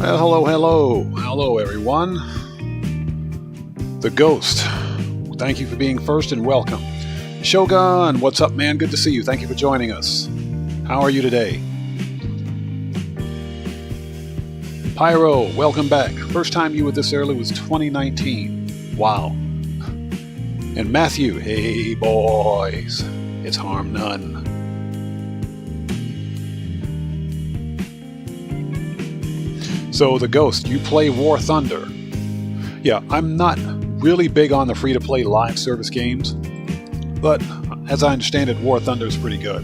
Well, hello everyone. The Ghost. Thank you for being first and welcome. Shogun, what's up, man? Good to see you. Thank you for joining us. How are you today? Pyro, welcome back. First time you were this early was 2019. Wow. And Matthew, hey boys. It's harm none. So, The Ghost, you play War Thunder. Yeah, I'm not really big on the free-to-play live service games, but as I understand it, War Thunder is pretty good.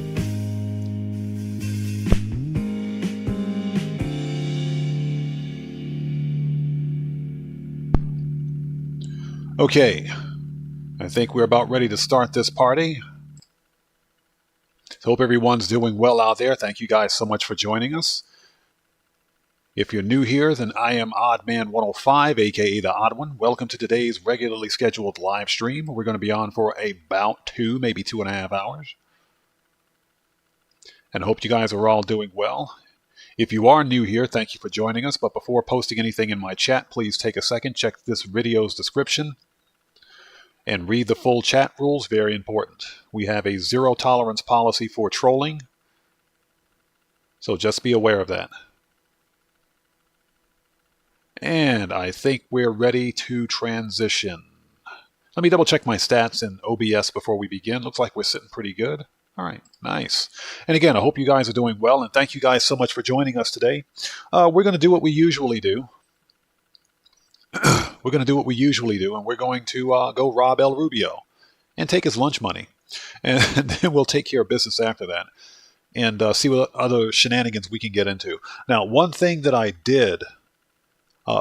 Okay, I think we're about ready to start this party. Hope everyone's doing well out there. Thank you guys so much for joining us. If you're new here, then I am OddMan105, aka The Odd One. Welcome to today's regularly scheduled live stream. We're going to be on for about 2, maybe 2.5 hours. And I hope you guys are all doing well. If you are new here, thank you for joining us. But before posting anything in my chat, please take a second, check this video's description, and read the full chat rules. Very important. We have a zero tolerance policy for trolling, so just be aware of that. And I think we're ready to transition. Let me double check my stats in OBS before we begin. Looks like we're sitting pretty good. All right, nice. And again, I hope you guys are doing well, and thank you guys so much for joining us today. We're going to do what we usually do. And we're going to go rob El Rubio and take his lunch money. And then we'll take care of business after that and see what other shenanigans we can get into. Now, one thing that I did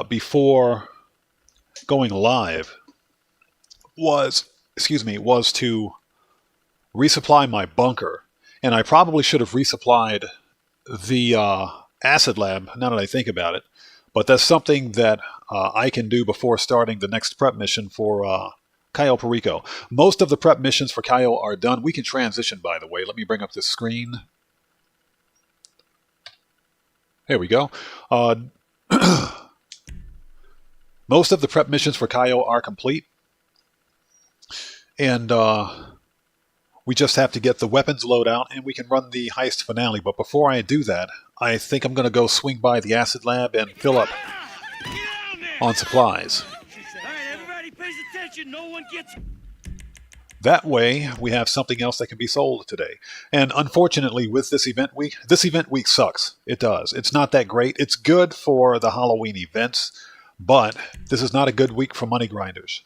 before going live was to resupply my bunker. And I probably should have resupplied the acid lab, now that I think about it. But that's something that I can do before starting the next prep mission for Cayo Perico. Most of the prep missions for Cayo are done. We can transition, by the way. Let me bring up this screen. There we go. Most of the prep missions for Cayo are complete. And we just have to get the weapons loadout and we can run the heist finale. But before I do that, I think I'm going to go swing by the acid lab and fill up on supplies. Everybody pays attention. No one gets... That way, we have something else that can be sold today. And unfortunately, with this event week sucks. It does. It's not that great. It's good for the Halloween events, but this is not a good week for money grinders.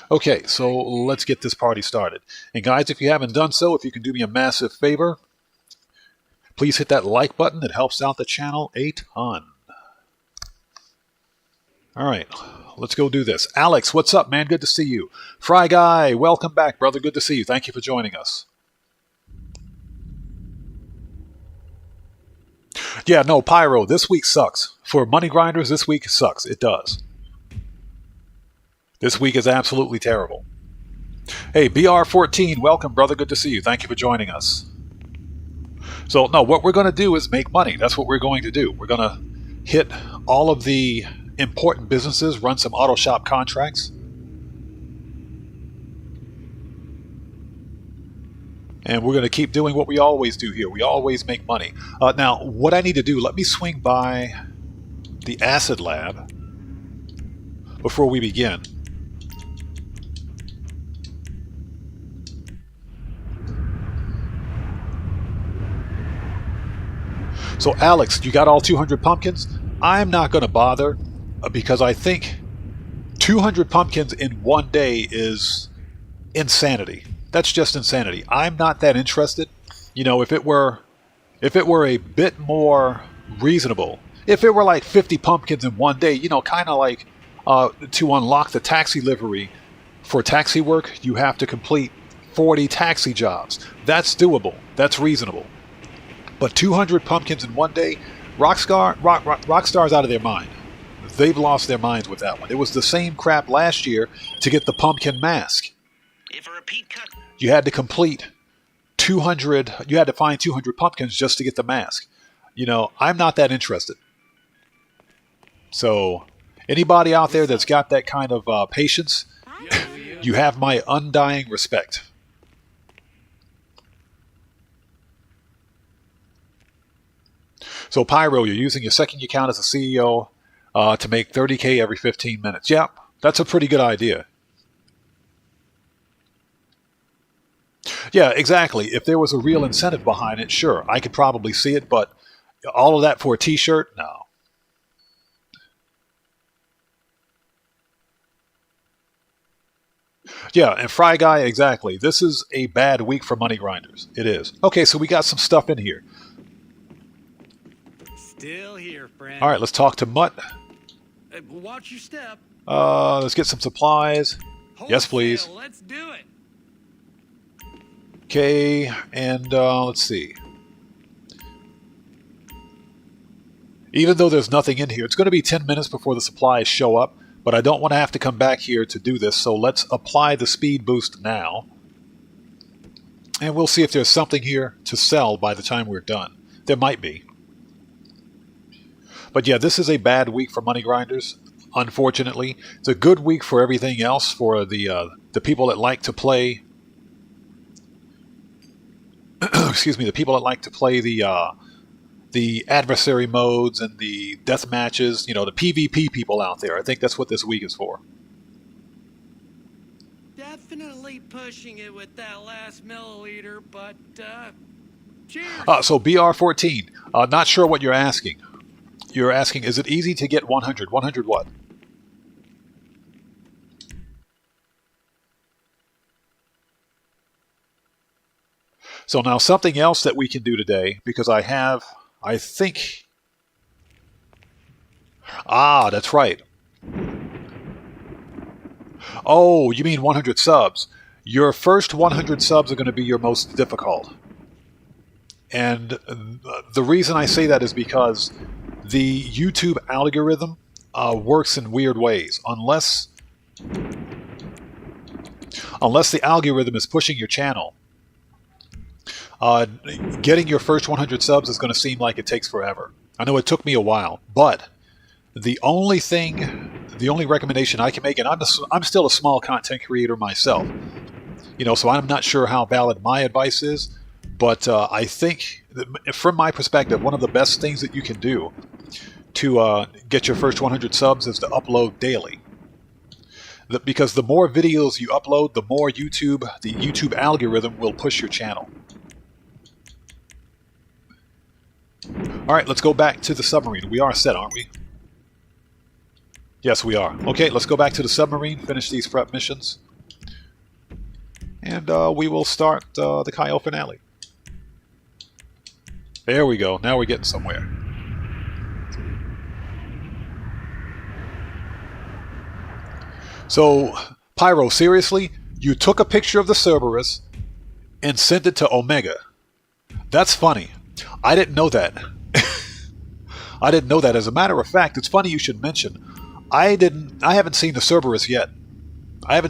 Okay, so let's get this party started. And guys, if you haven't done so, if you can do me a massive favor, please hit that like button. It helps out the channel a ton. All right, let's go do this. Alex, what's up, man? Good to see you. Fry Guy, welcome back, brother. Good to see you. Thank you for joining us. Yeah, no, Pyro, this week sucks. For money grinders, this week sucks. It does. This week is absolutely terrible. Hey, BR14, welcome, brother. Good to see you. Thank you for joining us. So, no, what we're going to do is make money. That's what we're going to do. We're going to hit all of the important businesses, run some auto shop contracts. And we're going to keep doing what we always do here. We always make money. Now, what I need to do, let me swing by the acid lab before we begin. So, Alex, you got all 200 pumpkins? I'm not going to bother because I think 200 pumpkins in one day is insanity. That's just insanity. I'm not that interested. You know, if it were a bit more reasonable, if it were like 50 pumpkins in one day, you know, kind of like to unlock the taxi livery for taxi work, you have to complete 40 taxi jobs. That's doable. That's reasonable. But 200 pumpkins in one day, Rockstar's out of their mind. They've lost their minds with that one. It was the same crap last year to get the pumpkin mask. If a repeat cut... You had to complete 200, you had to find 200 pumpkins just to get the mask. you know, I'm not that interested. So, anybody out there that's got that kind of patience, you have my undying respect. So, Pyro, you're using your second account as a CEO to make 30K every 15 minutes. Yeah, that's a pretty good idea. Yeah, exactly. If there was a real incentive behind it, sure, I could probably see it, but all of that for a t-shirt? No. Yeah, and Fry Guy, exactly. This is a bad week for money grinders. It is. Okay, so we got some stuff in here. Still here, friend. All right, let's talk to Mutt. Watch your step. Let's get some supplies. Yes, please. Let's do it. Okay, and let's see. Even though there's nothing in here, it's going to be 10 minutes before the supplies show up, but I don't want to have to come back here to do this, so let's apply the speed boost now. And we'll see if there's something here to sell by the time we're done. There might be. But yeah, this is a bad week for money grinders, unfortunately. It's a good week for everything else, for the people that like to play... excuse me, the people that like to play the adversary modes and the death matches, you know, the PvP people out there. I think that's what this week is for. Definitely pushing it with that last milliliter, but cheers. So BR14, not sure what you're asking. You're asking, is it easy to get 100? 100 what? So now something else that we can do today, because I think... Ah, that's right. Oh, you mean 100 subs. Your first 100 subs are going to be your most difficult. And the reason I say that is because the YouTube algorithm works in weird ways. Unless the algorithm is pushing your channel, getting your first 100 subs is going to seem like it takes forever. I know it took me a while, but the only recommendation I can make, and I'm still a small content creator myself, you know, so I'm not sure how valid my advice is, but I think, from my perspective, one of the best things that you can do to get your first 100 subs is to upload daily. Because the more videos you upload, the more the YouTube algorithm will push your channel. Alright, let's go back to the submarine. We are set, aren't we? Yes, we are. Okay, let's go back to the submarine, finish these prep missions. And we will start the Cayo finale. There we go. Now we're getting somewhere. So, Pyro, seriously? You took a picture of the Cerberus and sent it to Omega. That's funny. I didn't know that. I didn't know that. As a matter of fact, it's funny you should mention. I haven't seen the Cerberus yet. I've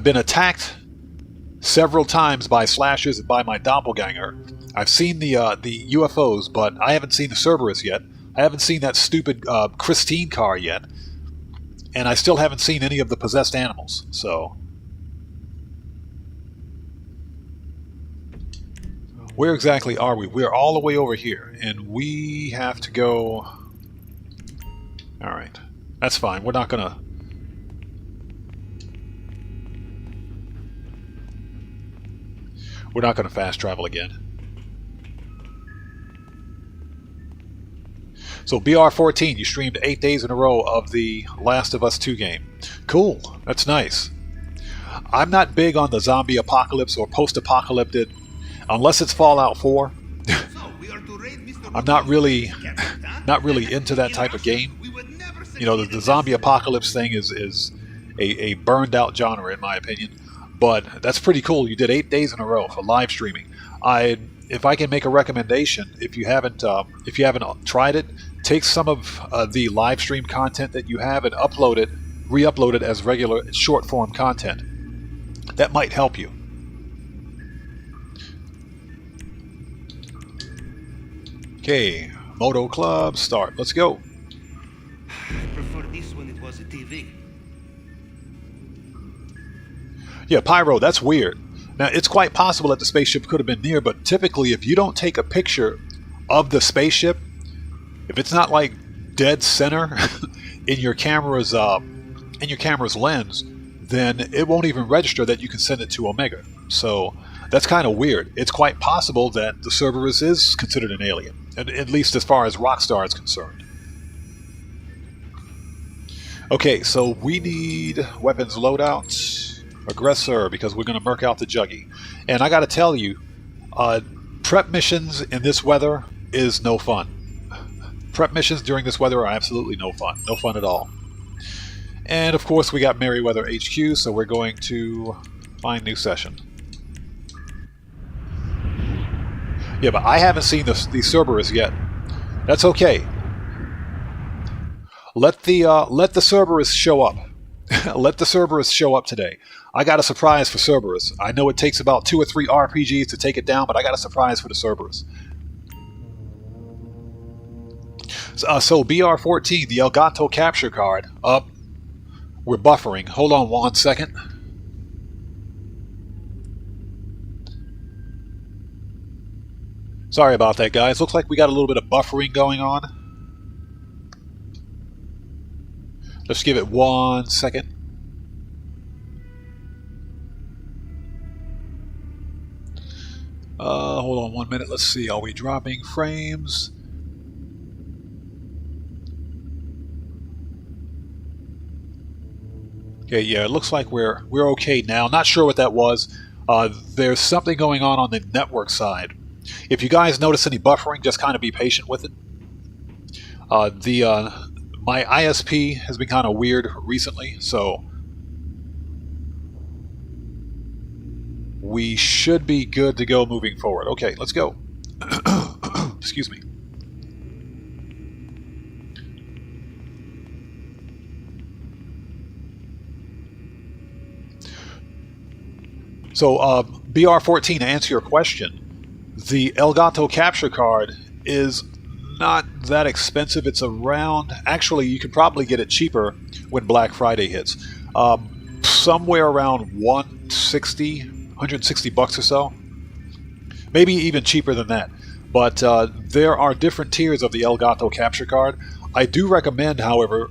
been attacked several times by slashers and by my doppelganger. I've seen the UFOs, but I haven't seen the Cerberus yet. I haven't seen that stupid Christine car yet. And I still haven't seen any of the possessed animals, so... Where exactly are we? We're all the way over here, and we have to go... Alright, that's fine. We're not gonna... We're not gonna fast travel again. So BR14, you streamed 8 days in a row of the Last of Us 2 game. Cool, that's nice. I'm not big on the zombie apocalypse or post-apocalyptic, unless it's Fallout 4. I'm not really into that type of game. You know, the zombie apocalypse thing is a burned out genre in my opinion. But that's pretty cool. You did 8 days in a row for live streaming. If I can make a recommendation, if you haven't tried it, take some of the live stream content that you have and re-upload it as regular short form content. That might help you. Okay, Moto Club, start. Let's go. I prefer this when it was a TV. Yeah, Pyro, that's weird. Now, it's quite possible that the spaceship could have been near, but typically if you don't take a picture of the spaceship, if it's not like dead center in your camera's lens, then it won't even register that you can send it to Omega. So that's kind of weird. It's quite possible that the Cerberus is considered an alien, at least as far as Rockstar is concerned. Okay, so we need weapons loadout. Aggressor, because we're going to murk out the Juggy. And I got to tell you, prep missions in this weather is no fun. Prep missions during this weather are absolutely no fun. No fun at all. And of course we got Merryweather HQ, so we're going to find new session. Yeah, but I haven't seen the Cerberus yet. That's okay. Let the Cerberus show up. Let the Cerberus show up today. I got a surprise for Cerberus. I know it takes about 2 or 3 RPGs to take it down, but I got a surprise for the Cerberus. So BR-14, the Elgato capture card. We're buffering. Hold on 1 second. Sorry about that, guys. Looks like we got a little bit of buffering going on. Let's give it 1 second. Hold on 1 minute. Let's see. Are we dropping frames? Okay, yeah, it looks like we're okay now. Not sure what that was. There's something going on the network side. If you guys notice any buffering, just kind of be patient with it. My ISP has been kind of weird recently, so we should be good to go moving forward. Okay, let's go. Excuse me. So, BR-14, to answer your question, the Elgato capture card is not that expensive. It's around, actually you could probably get it cheaper when Black Friday hits. Somewhere around 160 bucks or so. Maybe even cheaper than that. But there are different tiers of the Elgato capture card. I do recommend, however,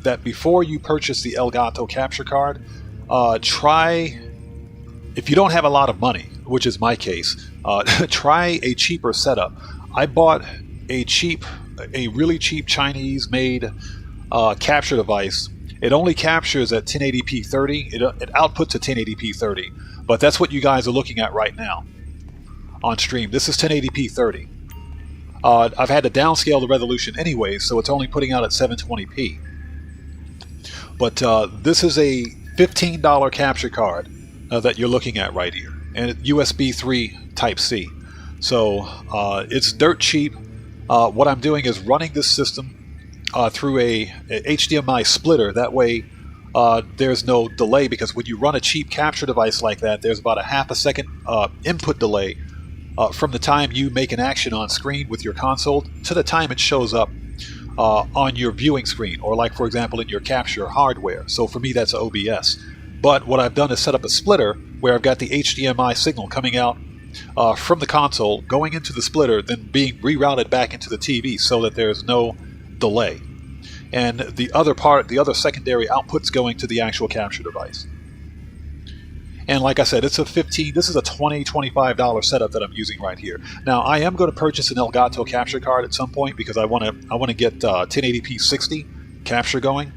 that before you purchase the Elgato capture card, try, if you don't have a lot of money, which is my case, try a cheaper setup. I bought a really cheap Chinese-made capture device. It only captures at 1080p 30. It outputs at 1080p 30, but that's what you guys are looking at right now on stream. This is 1080p 30. I've had to downscale the resolution anyway, so it's only putting out at 720p. But this is a $15 capture card that you're looking at right here, and USB 3 Type-C. So it's dirt cheap. What I'm doing is running this system through a HDMI splitter. That way there's no delay, because when you run a cheap capture device like that, there's about a half a second input delay from the time you make an action on screen with your console to the time it shows up on your viewing screen, or like, for example, in your capture hardware. So for me, that's OBS. But what I've done is set up a splitter where I've got the HDMI signal coming out from the console, going into the splitter, then being rerouted back into the TV so that there's no delay. And the other secondary outputs going to the actual capture device. And like I said, this is a $20-$25 setup that I'm using right here. Now, I am going to purchase an Elgato capture card at some point, because I want to get 1080p 60 capture going.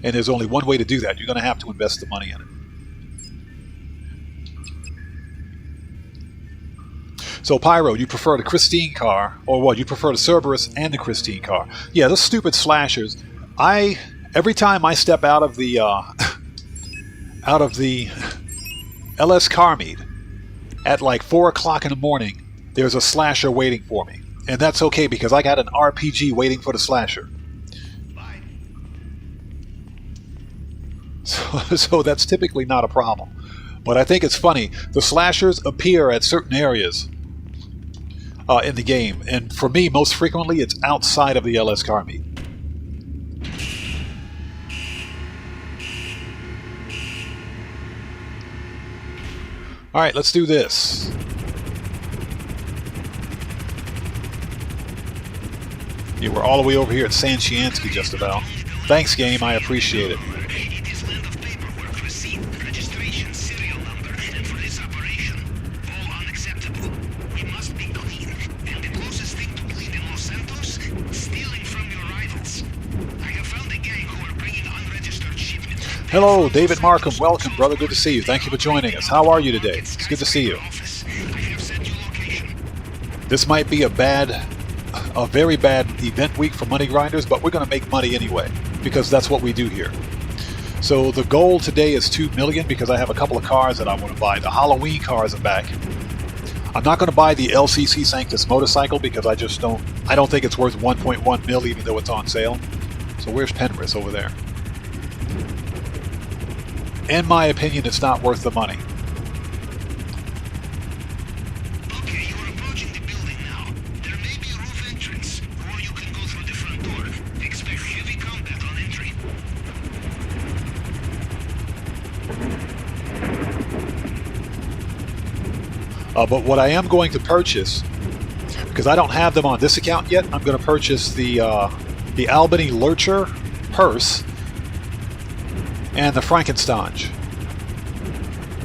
And there's only one way to do that. You're going to have to invest the money in it. So Pyro, you prefer the Christine car, or what? You prefer the Cerberus and the Christine car? Yeah, those stupid slashers. Every time I step out of the LS car meet at like 4 o'clock in the morning, there's a slasher waiting for me, and that's okay because I got an RPG waiting for the slasher. So that's typically not a problem. But I think it's funny. The slashers appear at certain areas. in the game. And for me, most frequently, it's outside of the LS car meet. All right, let's do this. Yeah, we're all the way over here at San Chiansky just about. Thanks, game. I appreciate it. It is land of paperwork, receipt, registration, serial number, and for this operation, all unacceptable. We must be clean, and the closest thing to clean in Los Santos, stealing from your rivals. I have found a gang who are bringing unregistered shipments. Hello, David Markham. Welcome, brother. Good to see you. Thank you for joining us. How are you today? It's good to see you. This might be a very bad event week for money grinders, but we're going to make money anyway, because that's what we do here. So the goal today is 2 million because I have a couple of cars that I want to buy. The Halloween cars are back. I'm not going to buy the LCC Sanctus motorcycle because I don't think it's worth 1.1 mil even though it's on sale. So where's Penrith? Over there. In my opinion, it's not worth the money. Okay, you are approaching the building now. There may be a roof entrance, or you can go through the front door. Expect heavy combat on entry. But what I am going to purchase, because I don't have them on this account yet, I'm going to purchase the Albany Lurcher hearse and the Frankenstein,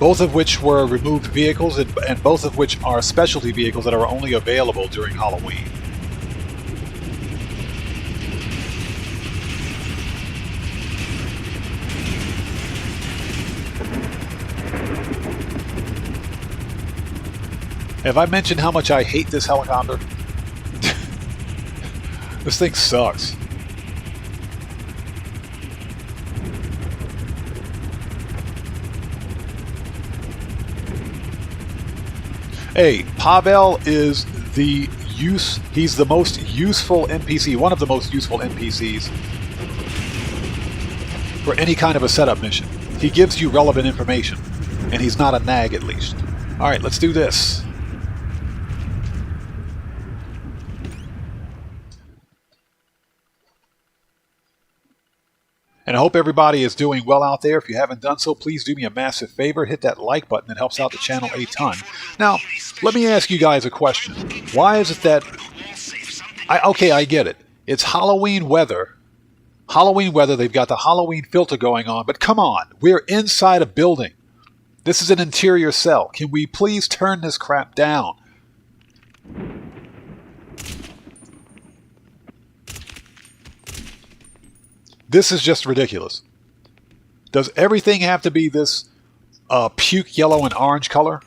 both of which were removed vehicles and both of which are specialty vehicles that are only available during Halloween. Have I mentioned how much I hate this helicopter? This thing sucks. Hey, Pavel is he's the most useful NPC, one of the most useful NPCs for any kind of a setup mission. He gives you relevant information, and he's not a nag at least. Alright, let's do this. And I hope everybody is doing well out there. If you haven't done so, please do me a massive favor. Hit that like button. It helps out the channel a ton. Now, let me ask you guys a question. Why is it that... Okay, I get it. It's Halloween weather. Halloween weather, they've got the Halloween filter going on. But come on, we're inside a building. This is an interior cell. Can we please turn this crap down? This is just ridiculous. Does everything have to be this puke yellow and orange color?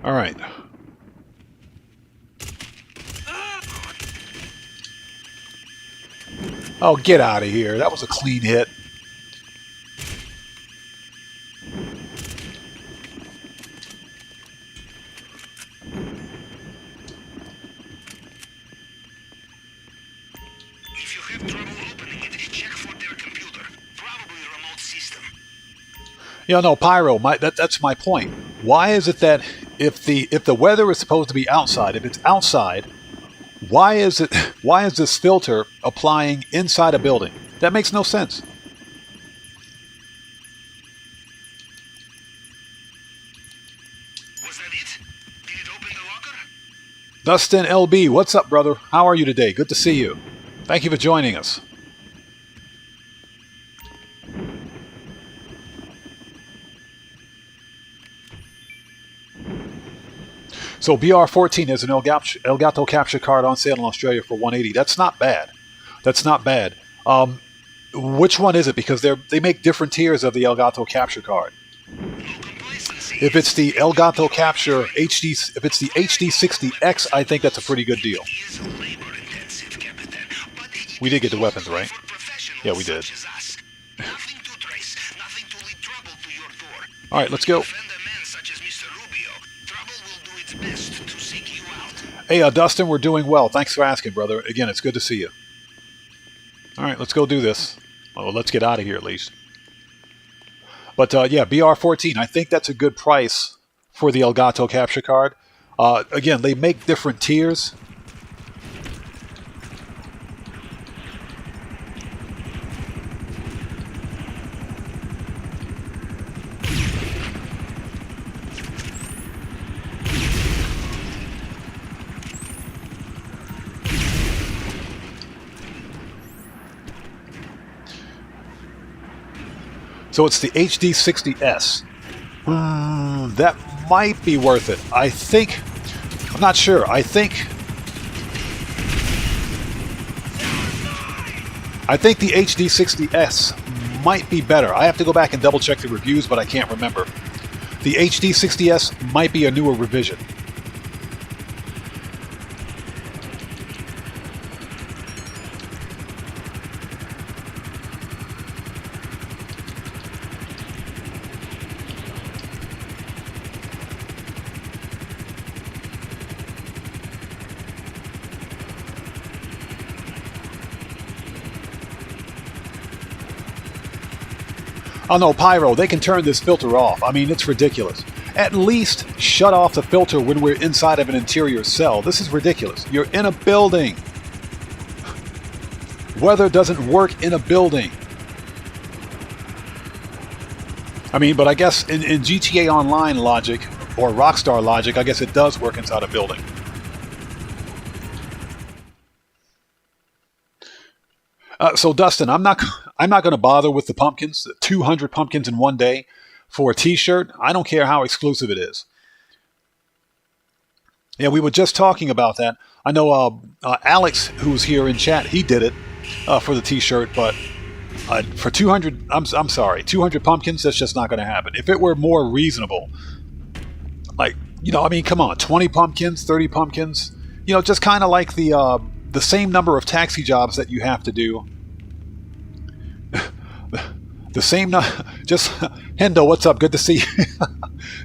All right. Oh, get out of here. That was a clean hit. If you have trouble opening it, check for their computer. Probably remote system. Yeah, no, Pyro, that's my point. Why is it that if the weather is supposed to be outside, if it's outside, why is this filter applying inside a building? That makes no sense. Was that it? Did it open the locker? Dustin LB, what's up, brother? How are you today? Good to see you. Thank you for joining us. So BR14 is an Elgato capture card on sale in Australia for $180. That's not bad. That's not bad. Which one is it? Because they make different tiers of the Elgato capture card. If it's the Elgato capture HD, if it's the HD60X, I think that's a pretty good deal. We did get the weapons, right? Yeah, we did. All right, let's go. Defend a man such as Mr. Rubio. Trouble will do its best to seek you Hey, Dustin, we're doing well. Thanks for asking, brother. Again, it's good to see you. All right, let's go do this. Well, let's get out of here at least. But yeah, BR14, I think that's a good price for the Elgato capture card. Again, they make different tiers. So it's the HD60S. That might be worth it. I think... I'm not sure. I think the HD60S might be better. I have to go back and double check the reviews, but I can't remember. The HD60S might be a newer revision. Oh no, Pyro, they can turn this filter off. I mean, it's ridiculous. At least shut off the filter when we're inside of an interior cell. This is ridiculous. You're in a building. Weather doesn't work in a building. I mean, but I guess in GTA Online logic, or Rockstar logic, I guess it does work inside a building. So Dustin, I'm not going to bother with the pumpkins. 200 pumpkins in one day for a T-shirt. I don't care how exclusive it is. Yeah, we were just talking about that. I know Alex, who's here in chat, he did it for the T-shirt, but for 200, I'm sorry, 200 pumpkins, that's just not going to happen. If it were more reasonable, like, you know, I mean, come on, 20 pumpkins, 30 pumpkins, you know, just kind of like the same number of taxi jobs that you have to do. The same, just, Hendo, what's up? Good to see you.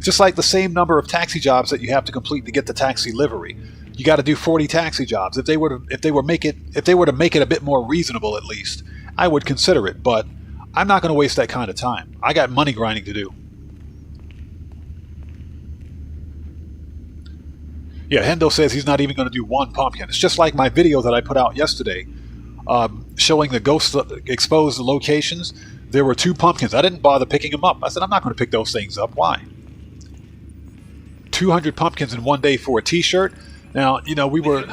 Just like the same number of taxi jobs that you have to complete to get the taxi livery. You got to do 40 taxi jobs. If they were to make it a bit more reasonable, at least, I would consider it. But I'm not going to waste that kind of time. I got money grinding to do. Yeah, Hendo says he's not even going to do one pumpkin. It's just like my video that I put out yesterday, showing the ghost exposed locations. There were 2 pumpkins. I didn't bother picking them up. I said, I'm not going to pick those things up. Why? 200 pumpkins in one day for a T-shirt. Now, you know, we were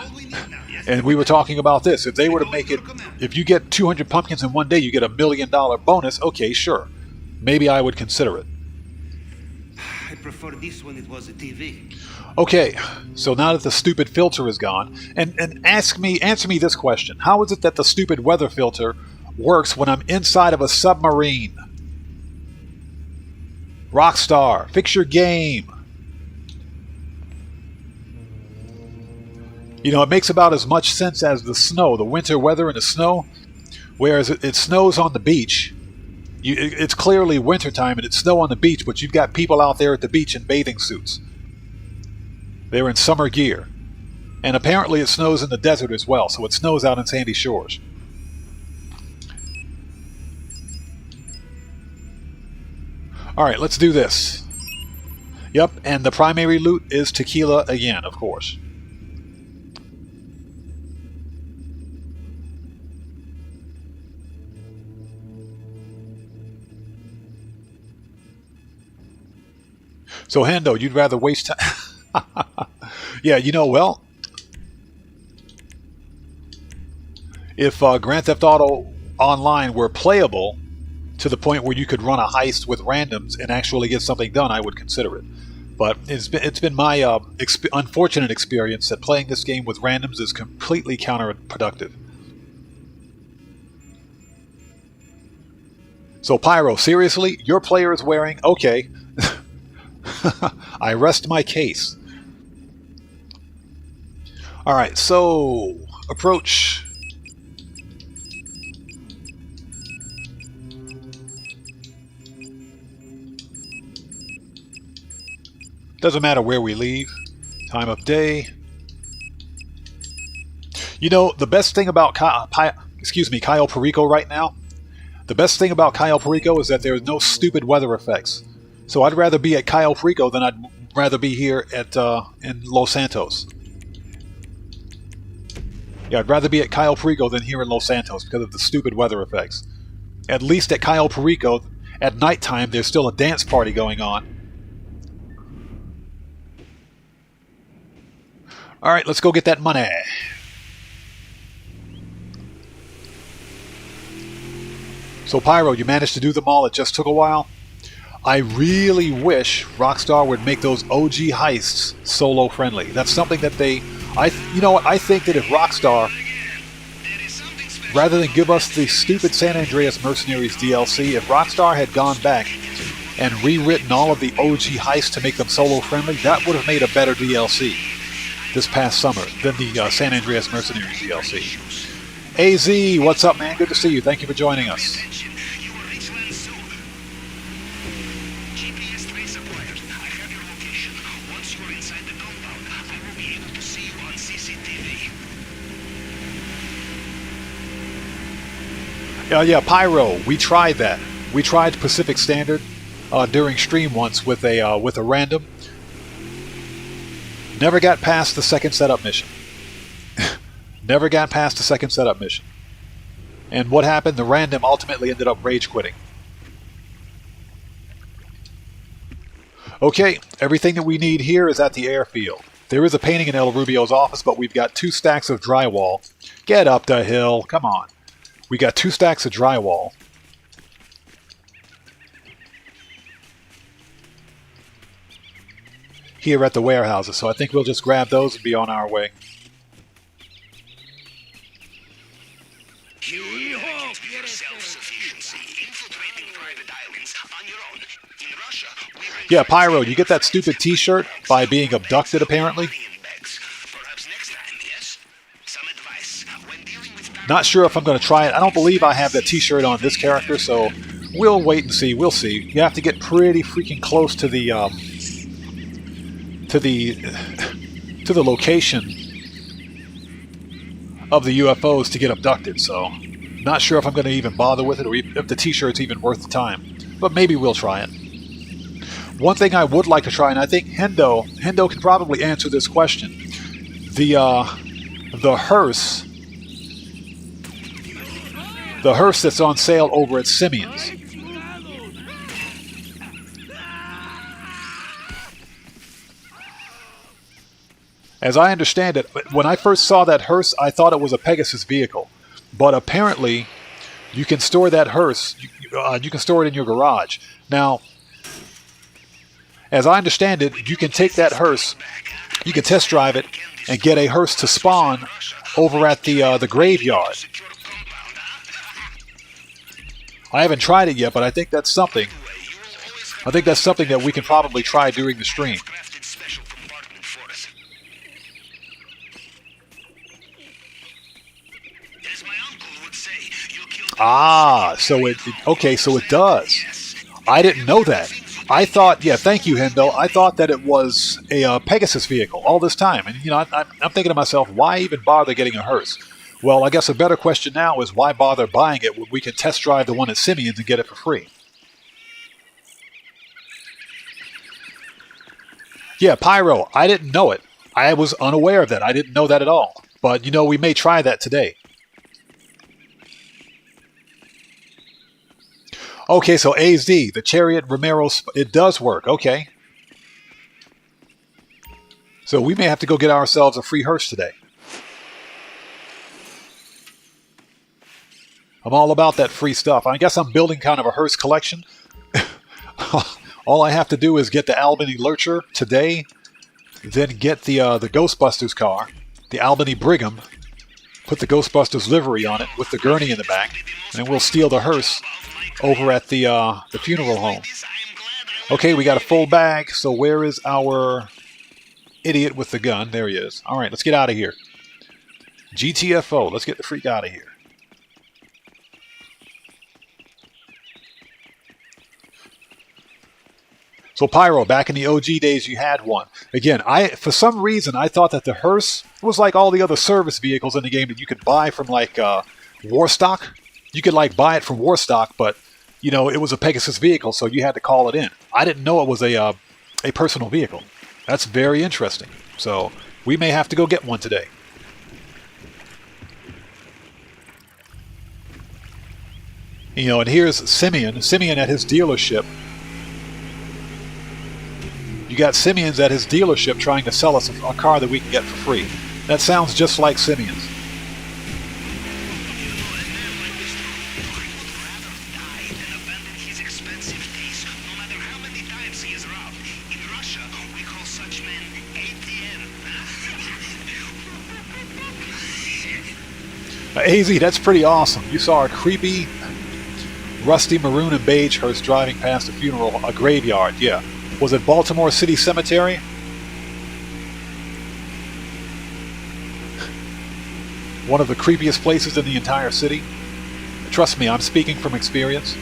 talking about this. If they were to make it, if you get 200 pumpkins in one day, you get $1 million bonus. Okay, sure. Maybe I would consider it. I prefer this when it was a TV. Okay, so now that the stupid filter is gone, and answer me this question. How is it that the stupid weather filter works when I'm inside of a submarine? Rockstar, fix your game. You know, it makes about as much sense as the snow, the winter weather and the snow. Whereas it snows on the beach. It's clearly wintertime and it's snow on the beach, but you've got people out there at the beach in bathing suits. They're in summer gear. And apparently it snows in the desert as well, so it snows out in Sandy Shores. Alright, let's do this. Yep, and the primary loot is tequila again, of course. So, Hendo, you'd rather waste time... Yeah, you know, well... If Grand Theft Auto Online were playable to the point where you could run a heist with randoms and actually get something done, I would consider it. But it's been my unfortunate experience that playing this game with randoms is completely counterproductive. So, Pyro, seriously? Your player is wearing... Okay. I rest my case. Alright, so... Approach... Doesn't matter where we leave. Time of day. You know, the best thing about Cayo Perico right now, the best thing about Cayo Perico is that there's no stupid weather effects. So I'd rather be at Cayo Perico than I'd rather be here at in Los Santos. Yeah, I'd rather be at Cayo Perico than here in Los Santos because of the stupid weather effects. At least at Cayo Perico, at nighttime, there's still a dance party going on. Alright, let's go get that money. So Pyro, you managed to do them all. It just took a while. I really wish Rockstar would make those OG heists solo friendly. That's something that you know what? I think that if Rockstar, rather than give us the stupid San Andreas Mercenaries DLC, if Rockstar had gone back and rewritten all of the OG heists to make them solo friendly, that would have made a better DLC this past summer than the San Andreas Mercenaries DLC. AZ, what's up, man? Good to see you. Thank you for joining us. Yeah, Pyro. We tried that. We tried Pacific Standard during stream once with a random. Never got past the second setup mission. Never got past the second setup mission. And what happened? The random ultimately ended up rage quitting. Okay, everything that we need here is at the airfield. There is a painting in El Rubio's office, but we've got 2 stacks of drywall. Get up the hill. Come on. We got 2 stacks of drywall. Here at the warehouses, so I think we'll just grab those and be on our way. Yeah, Pyro, you get that stupid t-shirt by being abducted, apparently. Not sure if I'm going to try it. I don't believe I have that t-shirt on this character, so we'll wait and see. We'll see. You have to get pretty freaking close to the location of the UFOs to get abducted, so not sure if I'm going to even bother with it or if the t-shirt's even worth the time. But maybe we'll try it. One thing I would like to try, and I think Hendo can probably answer this question. The hearse that's on sale over at Simeon's. As I understand it, when I first saw that hearse, I thought it was a Pegasus vehicle. But apparently, you can store that hearse, you can store it in your garage. Now, as I understand it, you can take that hearse, you can test drive it, and get a hearse to spawn over at the graveyard. I haven't tried it yet, but I think that's something. I think that's something that we can probably try during the stream. Ah, so it does. I didn't know that. I thought, yeah, thank you, Hendo. I thought that it was a Pegasus vehicle all this time. And, you know, I'm thinking to myself, why even bother getting a hearse? Well, I guess a better question now is why bother buying it when we can test drive the one at Simeon's and get it for free? Yeah, Pyro, I didn't know it. I was unaware of that. I didn't know that at all. But, you know, we may try that today. Okay, so AZ, the Chariot Romero, it does work. Okay. So we may have to go get ourselves a free hearse today. I'm all about that free stuff. I guess I'm building kind of a hearse collection. All I have to do is get the Albany Lurcher today, then get the Ghostbusters car, the Albany Brigham, put the Ghostbusters livery on it with the gurney in the back, and then we'll steal the hearse over at the funeral home. Okay, we got a full bag, so where is our idiot with the gun? There he is. All right, let's get out of here. GTFO, let's get the freak out of here. So Pyro, back in the OG days, you had one. Again, for some reason, I thought that the hearse was like all the other service vehicles in the game that you could buy from like war stock. You could like buy it from war stock, but you know it was a Pegasus vehicle, so you had to call it in. I didn't know it was a personal vehicle. That's very interesting. So we may have to go get one today. You know, and here's Simeon. Simeon at his dealership. You got Simeon's at his dealership trying to sell us a car that we can get for free. That sounds just like Simeon's. AZ, that's pretty awesome. You saw a creepy, rusty maroon and beige hearse driving past a graveyard. Yeah. Was it Baltimore City Cemetery? One of the creepiest places in the entire city. Trust me, I'm speaking from experience.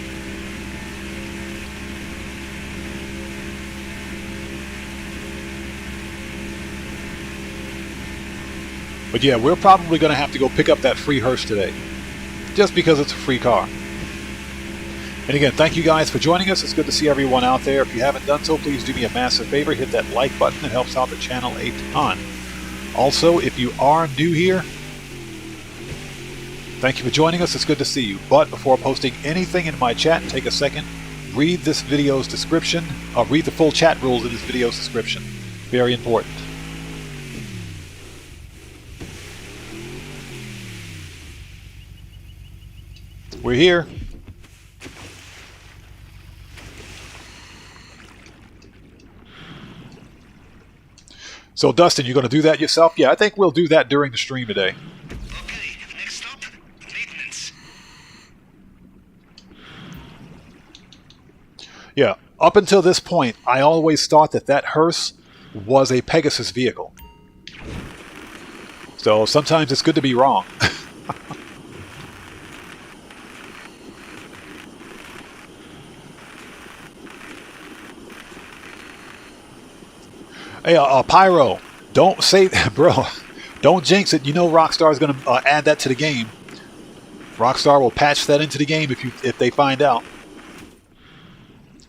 But yeah, we're probably going to have to go pick up that free hearse today. Just because it's a free car. And again, thank you guys for joining us. It's good to see everyone out there. If you haven't done so, please do me a massive favor. Hit that like button. It helps out the channel a ton. Also, if you are new here, thank you for joining us. It's good to see you. But before posting anything in my chat, take a second. Read this video's description. Read the full chat rules in this video's description. Very important. We're here. So, Dustin, you going to do that yourself? Yeah, I think we'll do that during the stream today. Okay, next stop, maintenance. Yeah, up until this point, I always thought that that hearse was a Pegasus vehicle. So sometimes it's good to be wrong. Hey, Pyro, don't say that, bro. Don't jinx it. You know Rockstar is going to add that to the game. Rockstar will patch that into the game if they find out.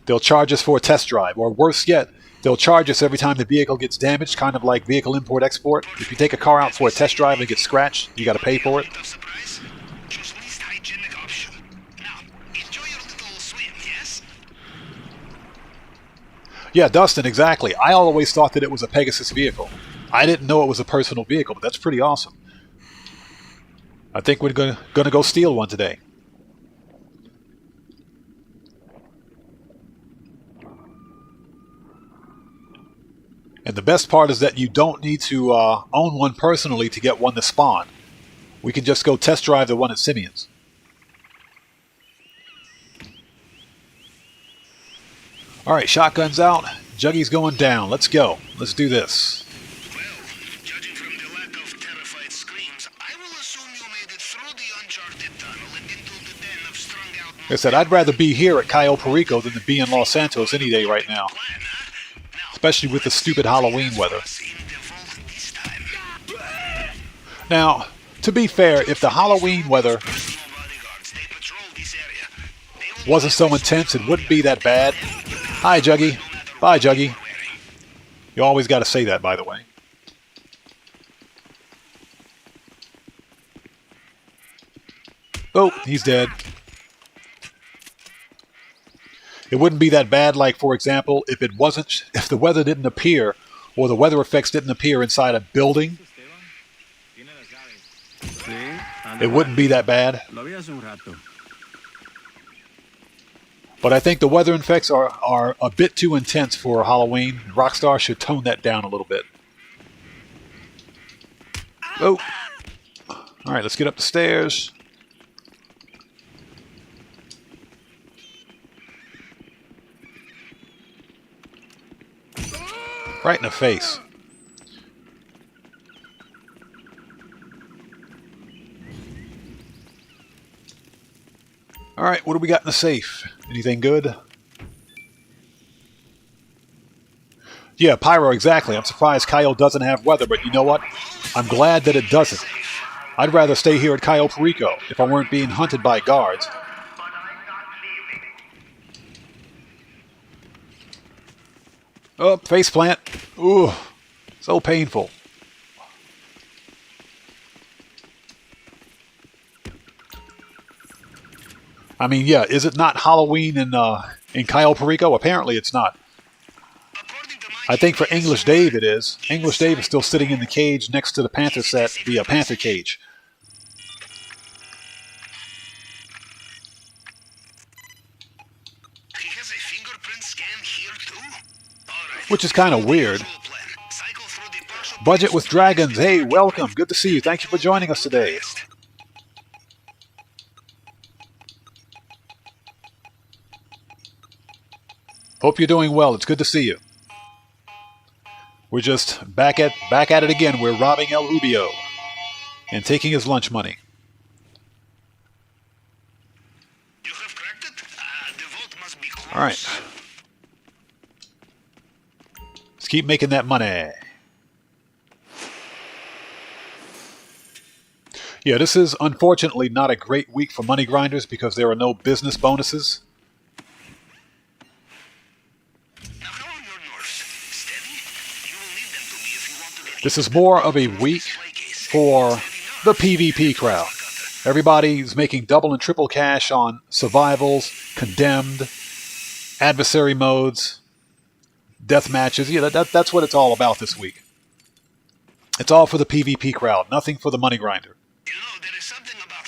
They'll charge us for a test drive, or worse yet, they'll charge us every time the vehicle gets damaged, kind of like vehicle import-export. If you take a car out for a test drive and it gets scratched, you got to pay for it. Yeah, Dustin, exactly. I always thought that it was a Pegasus vehicle. I didn't know it was a personal vehicle, but that's pretty awesome. I think we're gonna go steal one today. And the best part is that you don't need to own one personally to get one to spawn. We can just go test drive the one at Simeon's. Alright, shotgun's out. Juggy's going down. Let's go. Let's do this. Well, judging from the lack of terrified screams, I will assume you made it through the uncharted tunnel and into the den of strung out... Like I said, I'd rather be here at Cayo Perico than to be in Los Santos any day right now. Especially with the stupid Halloween weather. Now, to be fair, if the Halloween weather wasn't so intense, it wouldn't be that bad. Hi, Juggy. Bye, Juggy. You always got to say that, by the way. Oh, he's dead. It wouldn't be that bad, like, for example, if the weather didn't appear, or the weather effects didn't appear inside a building. It wouldn't be that bad. But I think the weather effects are a bit too intense for Halloween. Rockstar should tone that down a little bit. Oh. Alright, let's get up the stairs. Right in the face. Alright, what do we got in the safe? Anything good? Yeah, Pyro, exactly. I'm surprised Cayo doesn't have weather, but you know what? I'm glad that it doesn't. I'd rather stay here at Cayo Perico if I weren't being hunted by guards. Oh, faceplant. Ooh, so painful. I mean, yeah, is it not Halloween in Cayo Perico? Apparently it's not. I think for English Dave it is. English Dave is still sitting in the cage next to the Panther set, the Panther cage. He has a fingerprint scan here too? Alright. Which is kind of weird. Budget with Dragons. Hey, welcome. Good to see you. Thank you for joining us today. Hope you're doing well. It's good to see you. We're just back at it again. We're robbing El Rubio and taking his lunch money. You have cracked it? The vote must be close. All right. Let's keep making that money. Yeah, this is unfortunately not a great week for money grinders because there are no business bonuses. This is more of a week for the PvP crowd. Everybody's making double and triple cash on survivals, condemned, adversary modes, death matches. Yeah, that's what it's all about this week. It's all for the PvP crowd, nothing for the money grinder.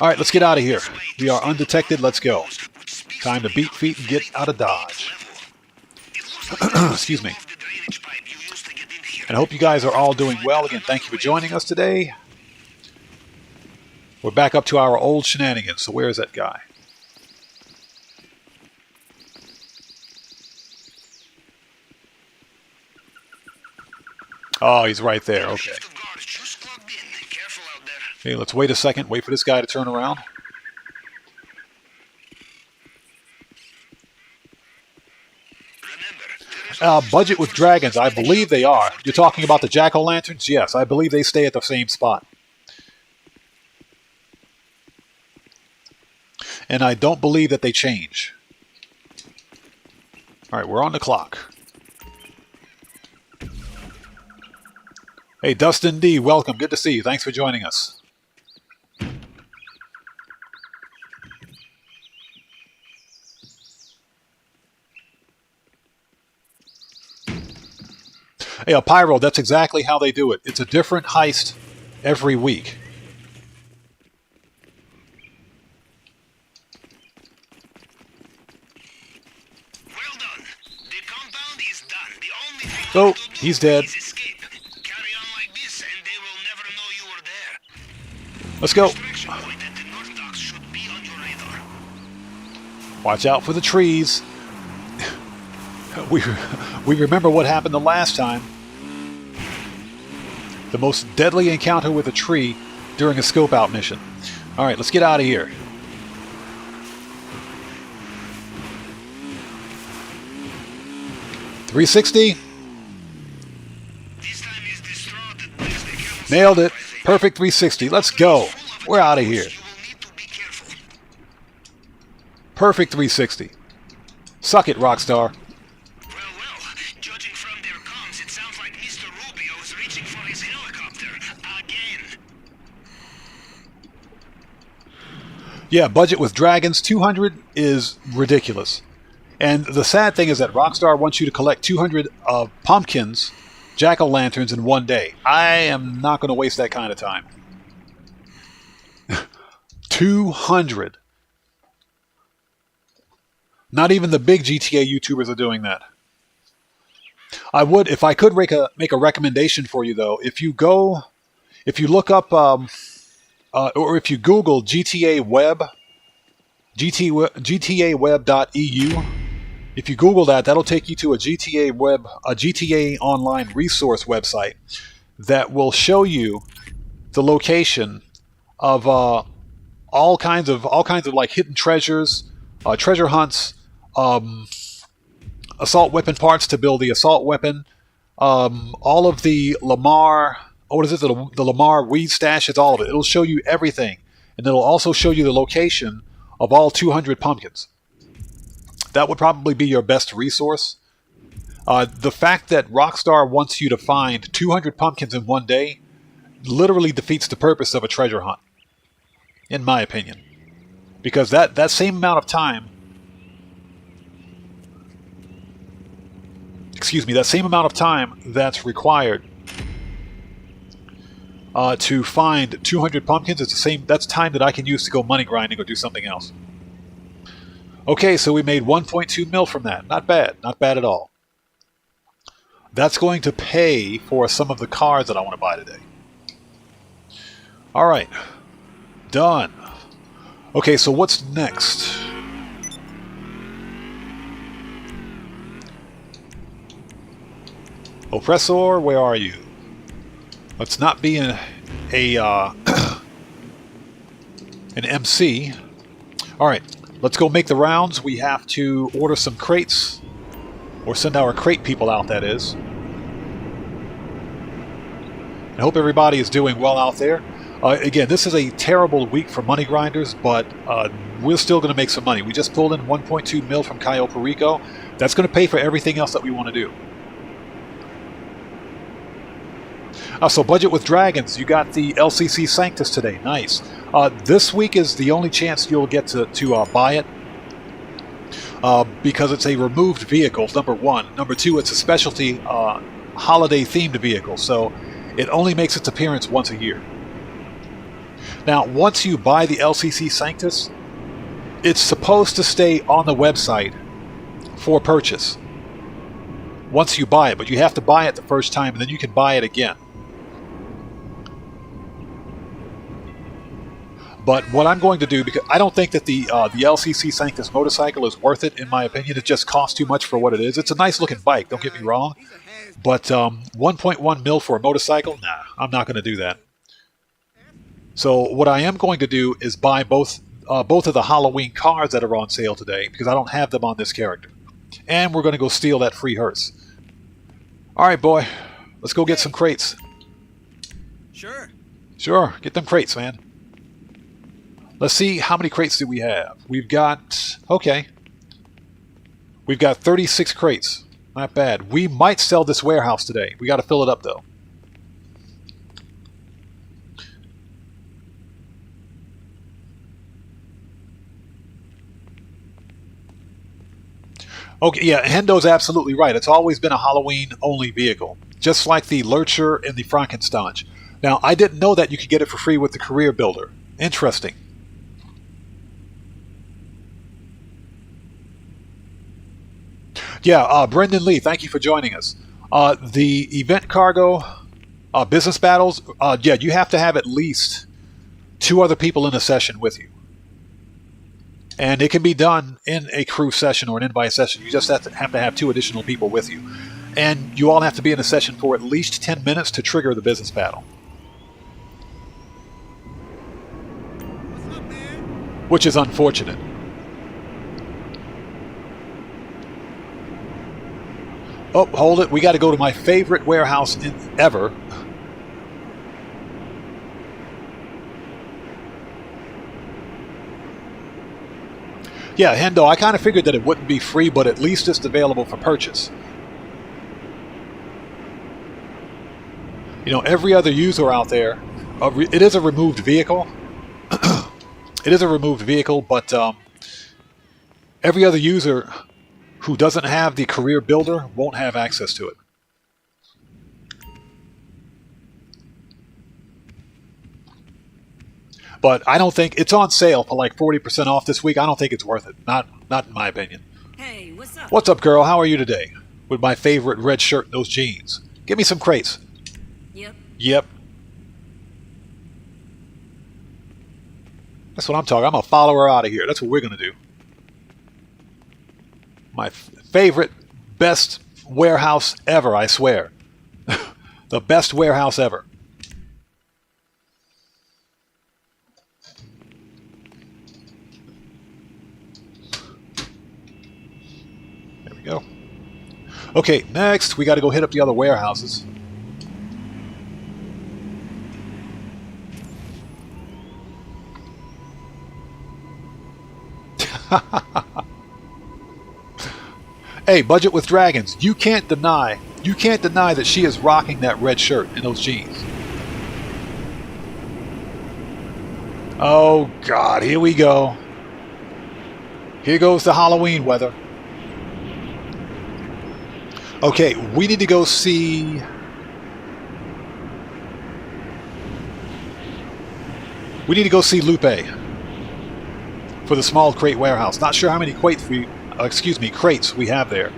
All right, let's get out of here. We are undetected. Let's go. Time to beat feet and get out of Dodge. Excuse me. And I hope you guys are all doing well. Again, thank you for joining us today. We're back up to our old shenanigans. So where is that guy? Oh, he's right there. Okay. Okay, let's wait a second. Wait for this guy to turn around. Budget with Dragons. I believe they are. You're talking about the jack-o'-lanterns? Yes, I believe they stay at the same spot. And I don't believe that they change. All right, we're on the clock. Hey, Dustin D, welcome. Good to see you. Thanks for joining us. Yeah, Pyro, that's exactly how they do it. It's a different heist every week. Well done. The compound is done. The only thing Oh, left to do he's dead. is escape. Carry on like this and they will never know you were there. Let's go. Extraction point at the North Docks should be on your radar. Watch out for the trees. We remember what happened the last time. The most deadly encounter with a tree during a scope out mission. All right, let's get out of here. .360. This time is distraught as the camels Nailed it. Perfect 360. Let's go. We're out of here. you will need to be careful. Perfect 360. Suck it, Rockstar. Well, judging from their comms, it sounds like Mr. Rubio is reaching for his helicopter again. Yeah, budget with Dragons, 200 is ridiculous. And the sad thing is that Rockstar wants you to collect 200 pumpkins, jack-o'-lanterns in one day. I am not going to waste that kind of time. 200. Not even the big GTA YouTubers are doing that. I would, if I could make a recommendation for you though, if you look up, or if you Google GTA Web, GTAweb.eu, if you Google that, that'll take you to a GTA Online resource website that will show you the location of all kinds of like hidden treasures, treasure hunts, assault weapon parts to build the assault weapon, all of the Lamar, what is it? The Lamar weed stash, it's all of it. It'll show you everything. And it'll also show you the location of all 200 pumpkins. That would probably be your best resource. The fact that Rockstar wants you to find 200 pumpkins in one day literally defeats the purpose of a treasure hunt, in my opinion. Because that same amount of time, that same amount of time that's required to find 200 pumpkins, that's time that I can use to go money grinding or do something else. Okay, so we made 1.2 mil from that. Not bad. Not bad at all. That's going to pay for some of the cars that I want to buy today. Alright. Done. Okay, so what's next? Oppressor, where are you? Let's not be an MC. Alright, let's go make the rounds. We have to order some crates. Or send our crate people out, that is. I hope everybody is doing well out there. Again, this is a terrible week for money grinders, but we're still going to make some money. We just pulled in 1.2 mil from Cayo Perico. That's going to pay for everything else that we want to do. So Budget with Dragons, you got the LCC Sanctus today. Nice. This week is the only chance you'll get to buy it. Because it's a removed vehicle, number one. Number two, it's a specialty holiday-themed vehicle, so it only makes its appearance once a year. Now, once you buy the LCC Sanctus, it's supposed to stay on the website for purchase once you buy it, but you have to buy it the first time, and then you can buy it again. But what I'm going to do, because I don't think that the LCC Sanctus motorcycle is worth it, in my opinion. It just costs too much for what it is. It's a nice looking bike, don't get me wrong. But 1.1 mil for a motorcycle? Nah, I'm not going to do that. So what I am going to do is buy both of the Halloween cars that are on sale today, because I don't have them on this character. And we're going to go steal that free hearse. Alright, boy. Let's go get some crates. Sure. Sure, get them crates, man. Let's see, how many crates do we have? We've got... Okay. We've got 36 crates. Not bad. We might sell this warehouse today. We got to fill it up, though. Okay, yeah, Hendo's absolutely right. It's always been a Halloween-only vehicle. Just like the Lurcher and the Frankenstein. Now, I didn't know that you could get it for free with the Career Builder. Interesting. Yeah, Brendan Lee, thank you for joining us. The event cargo business battles, yeah, you have to have at least 2 other people in a session with you. And it can be done in a crew session or an invite session. You just have to have 2 additional people with you. And you all have to be in a session for at least 10 minutes to trigger the business battle. Which is unfortunate. Oh, hold it. We got to go to my favorite warehouse ever. Yeah, Hendo, I kind of figured that it wouldn't be free, but at least it's available for purchase. You know, every other user out there, it is a removed vehicle. It is a removed vehicle, but every other user who doesn't have the Career Builder won't have access to it. But I don't think it's on sale for like 40% off this week. I don't think it's worth it. Not in my opinion. Hey, what's up? What's up, girl? How are you today? With my favorite red shirt and those jeans. Give me some crates. Yep. Yep. That's what I'm talking. I'm gonna follow her out of here. That's what we're gonna do. My favorite, best warehouse ever, I swear. The best warehouse ever. There we go. Okay, next we got to go hit up the other warehouses. Hey, Budget with Dragons, you can't deny that she is rocking that red shirt and those jeans. Oh God, here we go. Here goes the Halloween weather. Okay, we need to go see... We need to go see Lupe for the small crate warehouse. Not sure how many crates we have there,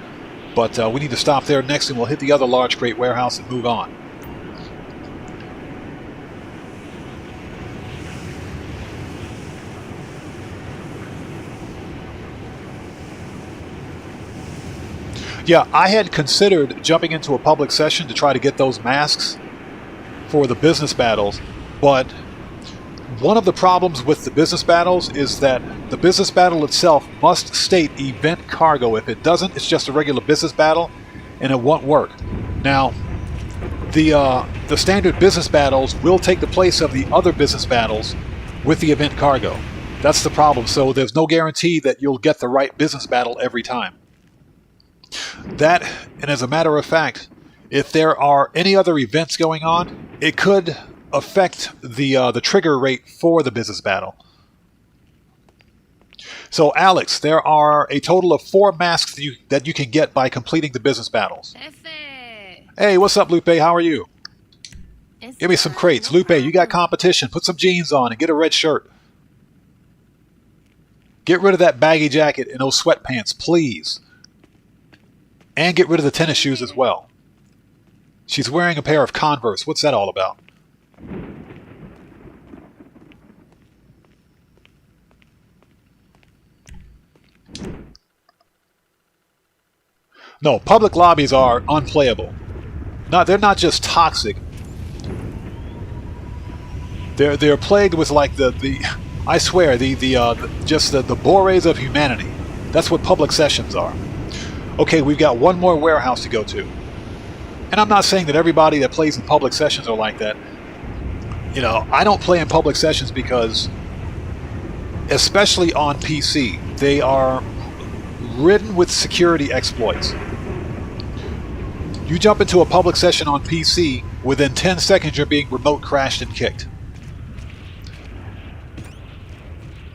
but we need to stop there next, and we'll hit the other large crate warehouse and move on. Yeah, I had considered jumping into a public session to try to get those masks for the business battles, but one of the problems with the business battles is that the business battle itself must state event cargo. If it doesn't, it's just a regular business battle, and it won't work. Now, the standard business battles will take the place of the other business battles with the event cargo. That's the problem, so there's no guarantee that you'll get the right business battle every time. That, and as a matter of fact, if there are any other events going on, it could affect the trigger rate for the business battle. So, Alex, there are a total of 4 masks that you can get by completing the business battles. Hey, what's up, Lupe? How are you? Give me some crates. Lupe, you got competition. Put some jeans on and get a red shirt. Get rid of that baggy jacket and those sweatpants, please. And get rid of the tennis shoes as well. She's wearing a pair of Converse. What's that all about? No, public lobbies are unplayable. They're not just toxic. They're plagued with like I swear just the bores of humanity. That's what public sessions are. Okay, we've got one more warehouse to go to. And I'm not saying that everybody that plays in public sessions are like that. You know, I don't play in public sessions because, especially on PC, they are ridden with security exploits. You jump into a public session on PC, within 10 seconds you're being remote crashed and kicked.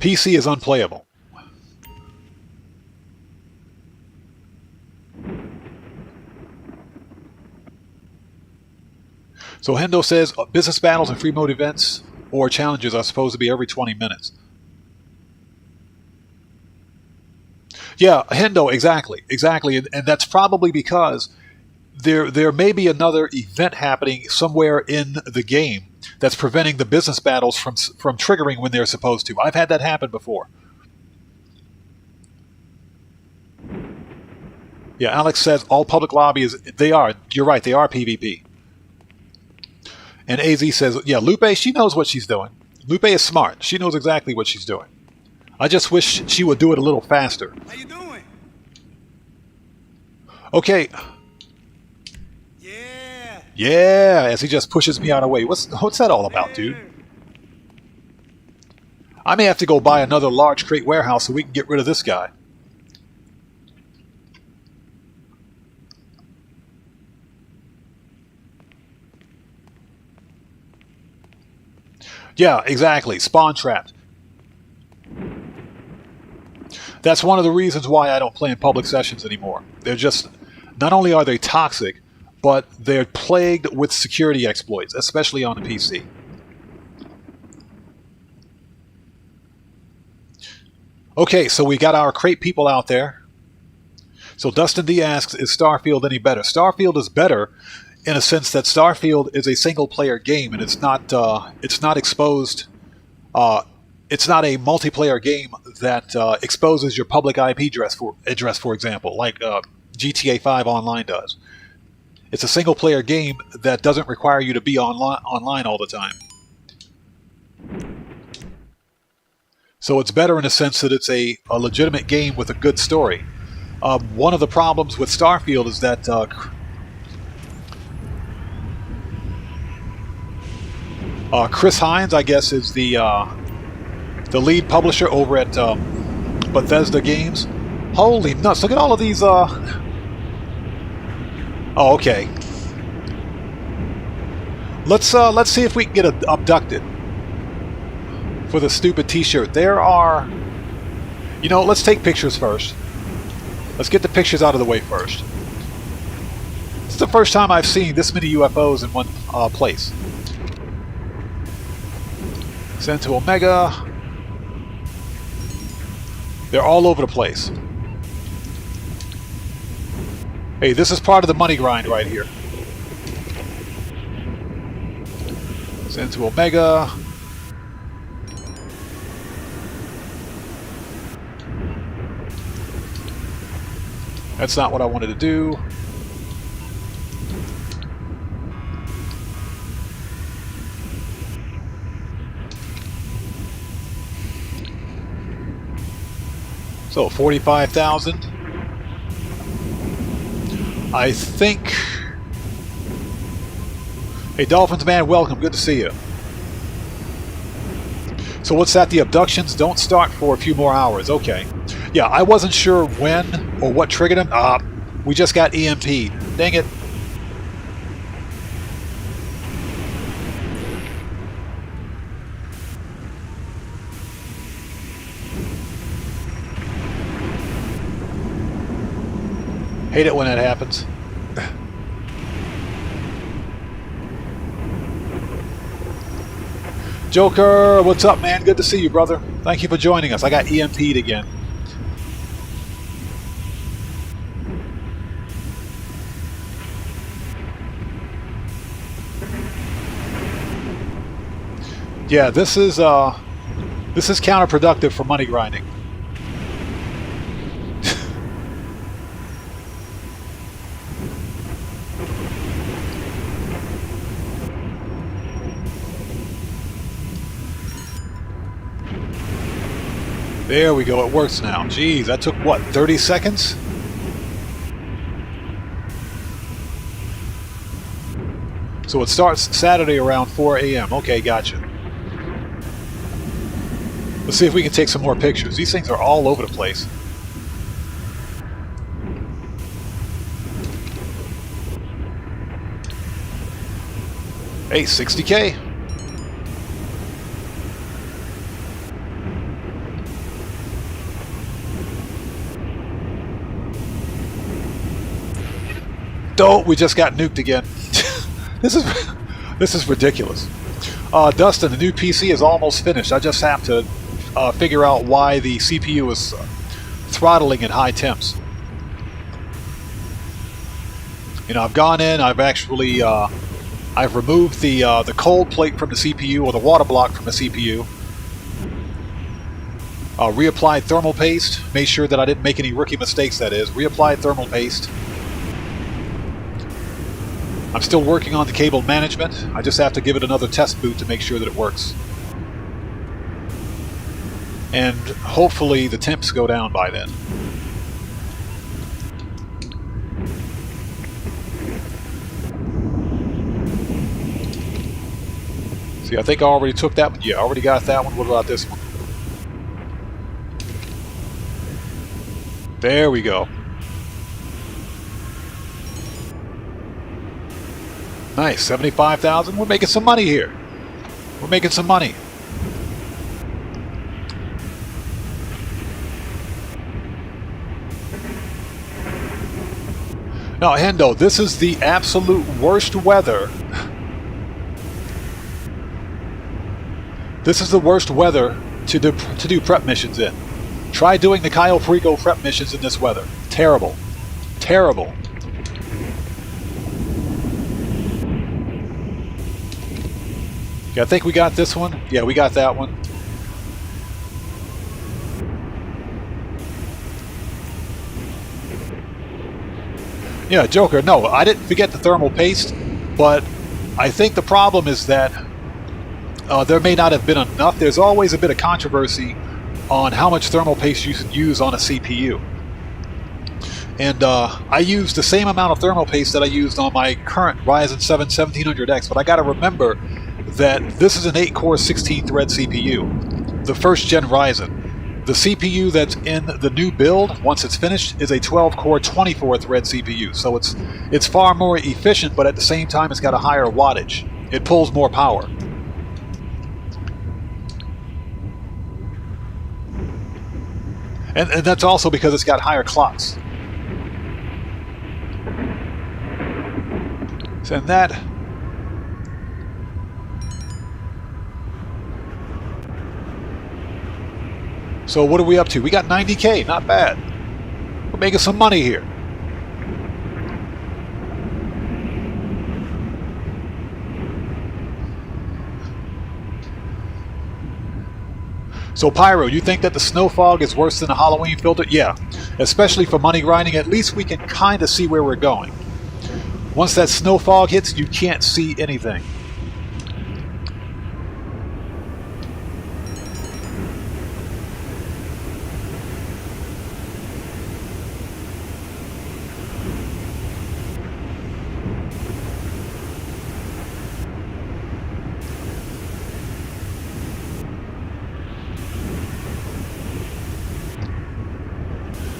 PC is unplayable. So Hendo says business battles and free mode events or challenges are supposed to be every 20 minutes. Yeah, Hendo, exactly. And that's probably because there may be another event happening somewhere in the game that's preventing the business battles from triggering when they're supposed to. I've had that happen before. Yeah, Alex says all public lobbies, you're right, they are PvP. And AZ says, yeah, Lupe, she knows what she's doing. Lupe is smart. She knows exactly what she's doing. I just wish she would do it a little faster. How you doing? Okay. Yeah, as he just pushes me out of the way. What's that all about, dude? I may have to go buy another large crate warehouse so we can get rid of this guy. Yeah, exactly. Spawn trapped. That's one of the reasons why I don't play in public sessions anymore. They're just, not only are they toxic, but they're plagued with security exploits, especially on the PC. Okay, so we got our crate people out there. So Dustin D asks, is Starfield any better? Starfield is better in a sense that Starfield is a single-player game, and it's not exposed. It's not a multiplayer game that exposes your public IP address, for example, like GTA 5 Online does. It's a single-player game that doesn't require you to be online all the time. So it's better in a sense that it's a legitimate game with a good story. One of the problems with Starfield is that Chris Hines, I guess, is the lead publisher over at Bethesda Games. Holy nuts! Look at all of these. Oh, okay. Let's see if we can get abducted for the stupid T-shirt. There are, you know, let's take pictures first. Let's get the pictures out of the way first. It's the first time I've seen this many UFOs in one place. Send to Omega. They're all over the place. Hey, this is part of the money grind right here. Send to Omega. That's not what I wanted to do. So 45,000. I think. Hey, Dolphins man, welcome. Good to see you. So what's that? The abductions don't start for a few more hours. Okay. Yeah, I wasn't sure when or what triggered them. We just got EMP'd. Dang it. Hate it when that happens. Joker, what's up, man? Good to see you, brother. Thank you for joining us. I got EMP'd again. Yeah, this is counterproductive for money grinding. There we go, it works now. Jeez, that took what, 30 seconds? So it starts Saturday around 4 a.m. Okay, gotcha. Let's see if we can take some more pictures. These things are all over the place. Hey, 60K. Oh, we just got nuked again. This is ridiculous. Dustin, the new PC is almost finished. I just have to figure out why the CPU is throttling at high temps. You know, I've gone in. I've actually I've removed the cold plate from the CPU, or the water block from the CPU. Reapplied thermal paste. Made sure that I didn't make any rookie mistakes. That is, reapplied thermal paste. I'm still working on the cable management. I just have to give it another test boot to make sure that it works. And hopefully the temps go down by then. See, I think I already took that one. Yeah, I already got that one. What about this one? There we go. Nice, 75,000. We're making some money here. We're making some money. Now, Hendo, this is the absolute worst weather. This is the worst weather to do prep missions in. Try doing the Cayo Perico prep missions in this weather. Terrible. Terrible. Yeah, I think we got this one. Yeah, we got that one. Yeah, Joker, no, I didn't forget the thermal paste, but I think the problem is that there may not have been enough. There's always a bit of controversy on how much thermal paste you should use on a CPU. And I used the same amount of thermal paste that I used on my current Ryzen 7 1700X, but I got to remember that this is an 8-core 16-thread CPU, the first gen Ryzen. The CPU that's in the new build, once it's finished, is a 12-core 24-thread CPU, so it's far more efficient, but at the same time it's got a higher wattage. It pulls more power. And that's also because it's got higher clocks. And that... So what are we up to? We got 90K, not bad. We're making some money here. So Pyro, you think that the snow fog is worse than the Halloween filter? Yeah, especially for money grinding. At least we can kind of see where we're going. Once that snow fog hits, you can't see anything.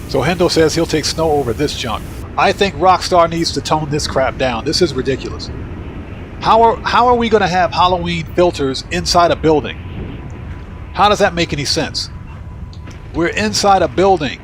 So Hendo says he'll take snow over this junk. I think Rockstar needs to tone this crap down. This is ridiculous. How are we going to have Halloween filters inside a building? How does that make any sense? We're inside a building.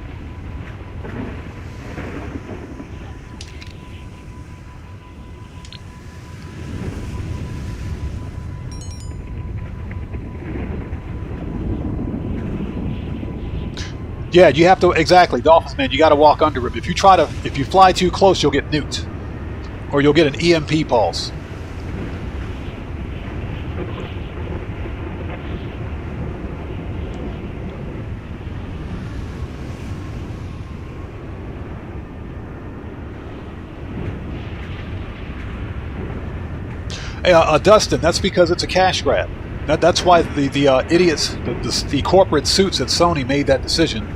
Yeah, you have to, exactly, Dolphins man, you got to walk under him. If you fly too close, you'll get nuked. Or you'll get an EMP pulse. Hey, Dustin, that's because it's a cash grab. That's why the idiots, the corporate suits at Sony made that decision.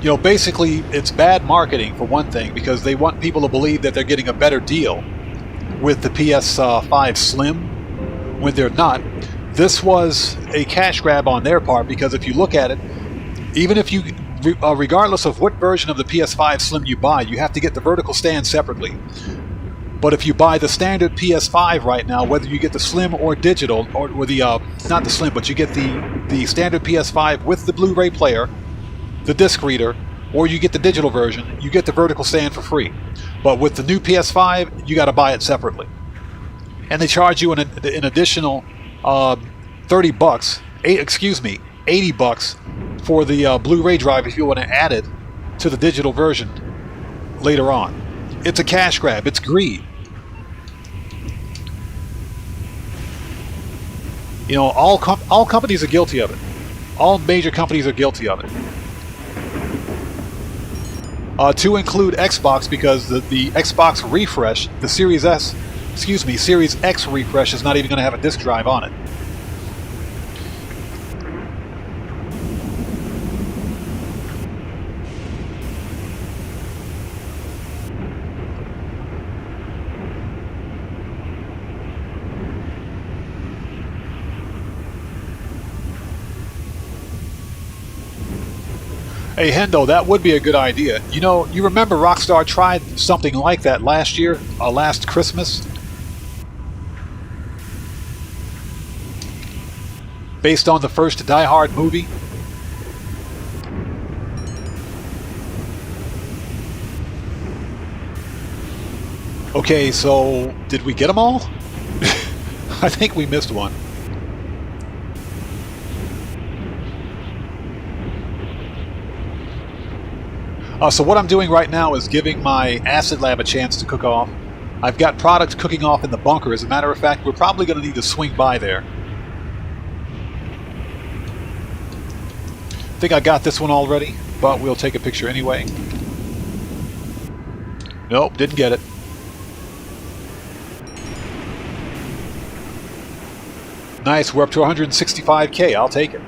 You know, basically, it's bad marketing for one thing, because they want people to believe that they're getting a better deal with the PS5 Slim when they're not. This was a cash grab on their part, because if you look at it, even if you, regardless of what version of the PS5 Slim you buy, you have to get the vertical stand separately. But if you buy the standard PS5 right now, whether you get the Slim or digital, or the not the Slim, but you get the standard PS5 with the Blu-ray player, the disc reader, or you get the digital version, you get the vertical stand for free. But with the new PS5, you got to buy it separately, and they charge you an additional $30, 80 bucks for the Blu-ray drive if you want to add it to the digital version later on. It's a cash grab. It's greed. You know, all companies are guilty of it. All major companies are guilty of it. To include Xbox, because the Xbox refresh, the Series X refresh is not even going to have a disk drive on it. Hey Hendo, that would be a good idea. You know, you remember Rockstar tried something like that last year, last Christmas? Based on the first Die Hard movie? Okay, so did we get them all? I think we missed one. So what I'm doing right now is giving my acid lab a chance to cook off. I've got product cooking off in the bunker. As a matter of fact, we're probably going to need to swing by there. I think I got this one already, but we'll take a picture anyway. Nope, didn't get it. Nice, we're up to 165K. I'll take it.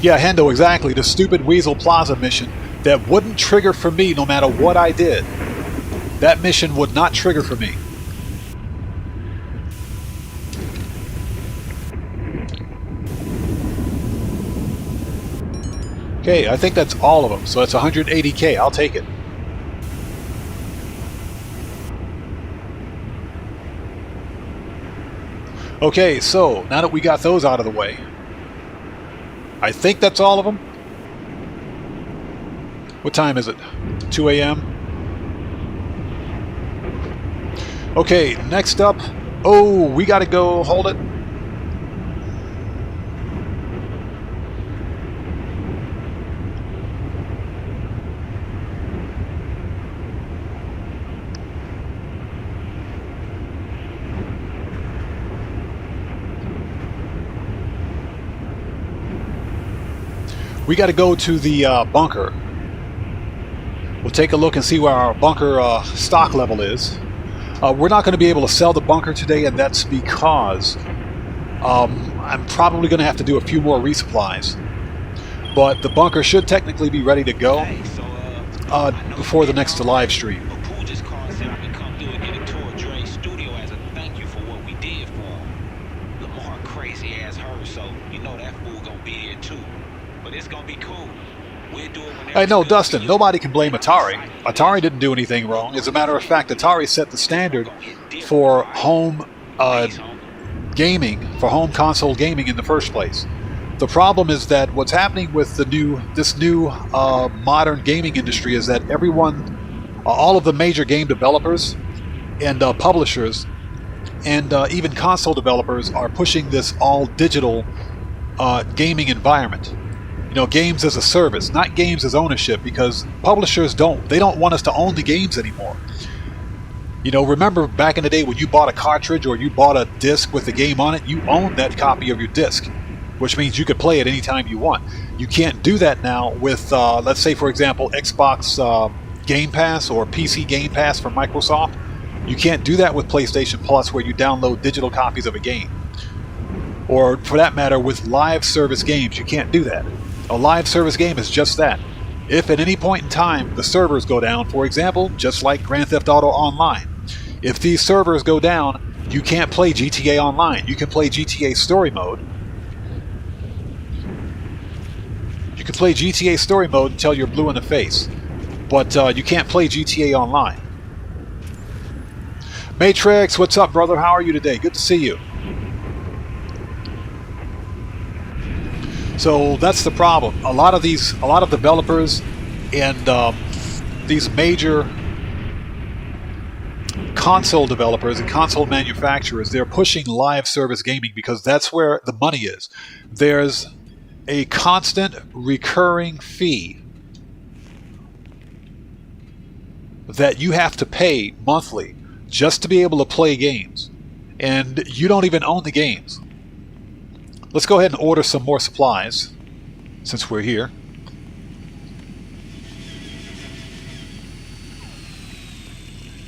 Yeah, Hendo, exactly. The stupid Weasel Plaza mission that wouldn't trigger for me no matter what I did. That mission would not trigger for me. Okay, I think that's all of them, so that's 180k. I'll take it. Okay, so now that we got those out of the way, I think that's all of them. What time is it? 2 a.m. Okay, next up. Oh, we gotta go. Hold it. We got to go to the bunker. We'll take a look and see where our bunker stock level is. We're not going to be able to sell the bunker today, and that's because I'm probably going to have to do a few more resupplies. But the bunker should technically be ready to go before the next live stream. Hey, no, Dustin, nobody can blame Atari. Atari didn't do anything wrong. As a matter of fact, Atari set the standard for home gaming, for home console gaming in the first place. The problem is that what's happening with this new modern gaming industry is that everyone, all of the major game developers and publishers and even console developers are pushing this all digital gaming environment. You know, games as a service, not games as ownership, because publishers they don't want us to own the games anymore. You know, remember back in the day when you bought a cartridge or you bought a disc with the game on it, you owned that copy of your disc, which means you could play it anytime you want. You can't do that now with, let's say, for example, Xbox Game Pass or PC Game Pass from Microsoft. You can't do that with PlayStation Plus, where you download digital copies of a game. Or, for that matter, with live service games, you can't do that. A live service game is just that. If at any point in time the servers go down, for example, just like Grand Theft Auto Online, if these servers go down, you can't play GTA Online. You can play GTA Story Mode. You can play GTA Story Mode until you're blue in the face, but you can't play GTA Online. Matrix, what's up, brother? How are you today? Good to see you. So that's the problem. A lot of developers and these major console developers and console manufacturers, they're pushing live service gaming because that's where the money is. There's a constant recurring fee that you have to pay monthly just to be able to play games, and you don't even own the games. Let's go ahead and order some more supplies, since we're here.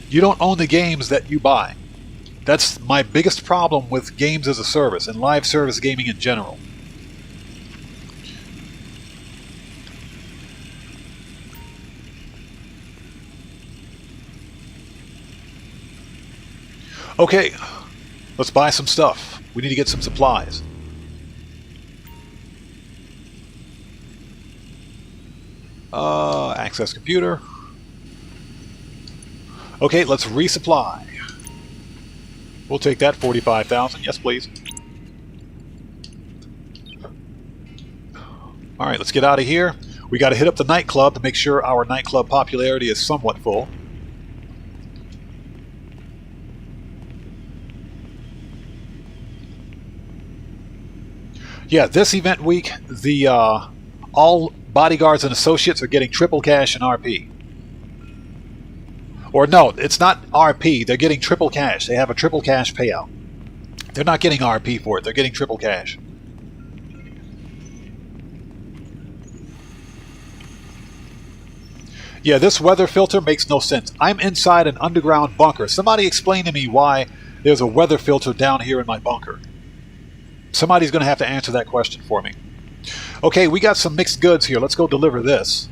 You don't own the games that you buy. That's my biggest problem with games as a service and live service gaming in general. Okay, let's buy some stuff. We need to get some supplies. Access computer. Okay, let's resupply. We'll take that 45,000. Yes, please. All right, let's get out of here. We got to hit up the nightclub to make sure our nightclub popularity is somewhat full. Yeah, this event week, the all bodyguards and associates are getting triple cash and RP. Or no, it's not RP. They're getting triple cash. They have a triple cash payout. They're not getting RP for it. They're getting triple cash. Yeah, this weather filter makes no sense. I'm inside an underground bunker. Somebody explain to me why there's a weather filter down here in my bunker. Somebody's going to have to answer that question for me. Okay, we got some mixed goods here. Let's go deliver this.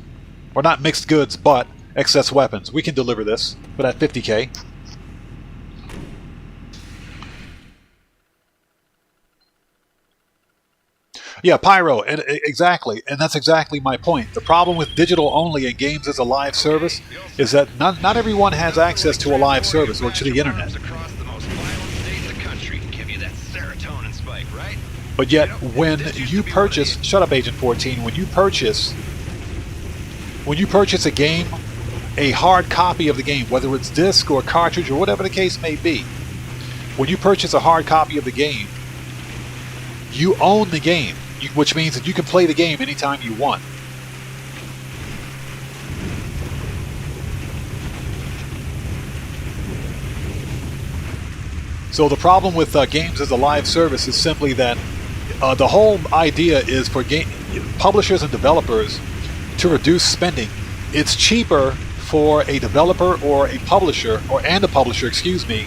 Or not mixed goods, but excess weapons. We can deliver this for that 50K. Yeah, Pyro, and exactly, and that's exactly my point. The problem with digital only and games as a live service is that not everyone has access to a live service or to the internet. But yet, when you purchase, shut up, Agent 14. When you purchase a game, a hard copy of the game, whether it's disc or cartridge or whatever the case may be, when you purchase a hard copy of the game, you own the game, which means that you can play the game anytime you want. So the problem with games as a live service is simply that the whole idea is for publishers and developers to reduce spending. It's cheaper for a developer or a publisher, and a publisher, excuse me,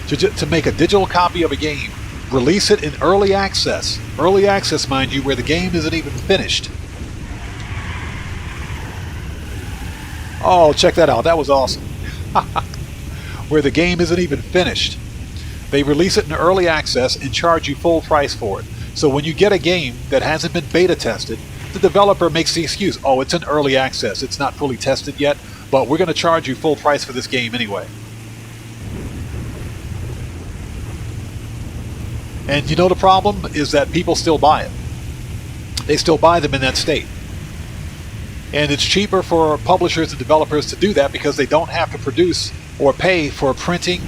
to make a digital copy of a game, release it in early access, mind you, where the game isn't even finished. Oh, check that out. That was awesome. Where the game isn't even finished. They release it in early access and charge you full price for it. So when you get a game that hasn't been beta tested, the developer makes the excuse, oh, it's in early access, it's not fully tested yet, but we're going to charge you full price for this game anyway. And you know the problem is that people still buy it. They still buy them in that state. And it's cheaper for publishers and developers to do that because they don't have to produce or pay for printing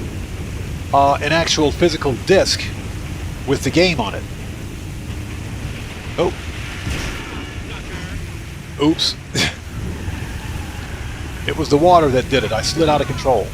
an actual physical disc with the game on it. Oh. Oops. It was the water that did it. I slid out of control.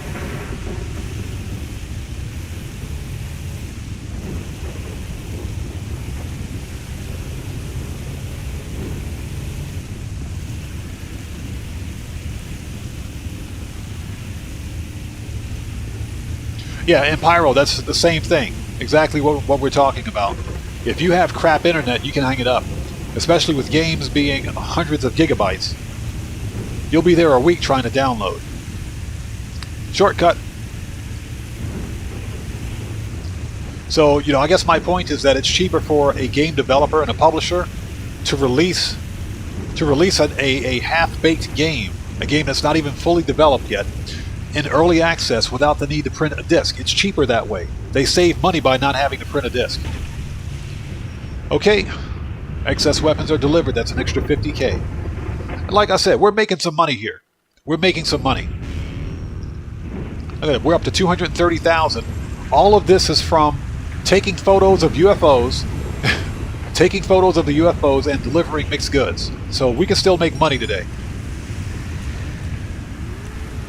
Yeah, and Pyro, that's the same thing. Exactly what we're talking about. If you have crap internet, you can hang it up. Especially with games being hundreds of gigabytes. You'll be there a week trying to download. Shortcut. So, you know, I guess my point is that it's cheaper for a game developer and a publisher to release a half-baked game, a game that's not even fully developed yet, in early access without the need to print a disc. It's cheaper that way. They save money by not having to print a disc. Okay, excess weapons are delivered. That's an extra 50K. And like I said, we're making some money here. We're making some money. Look at it. We're up to 230,000. All of this is from taking photos of UFOs, taking photos of the UFOs and delivering mixed goods. So we can still make money today.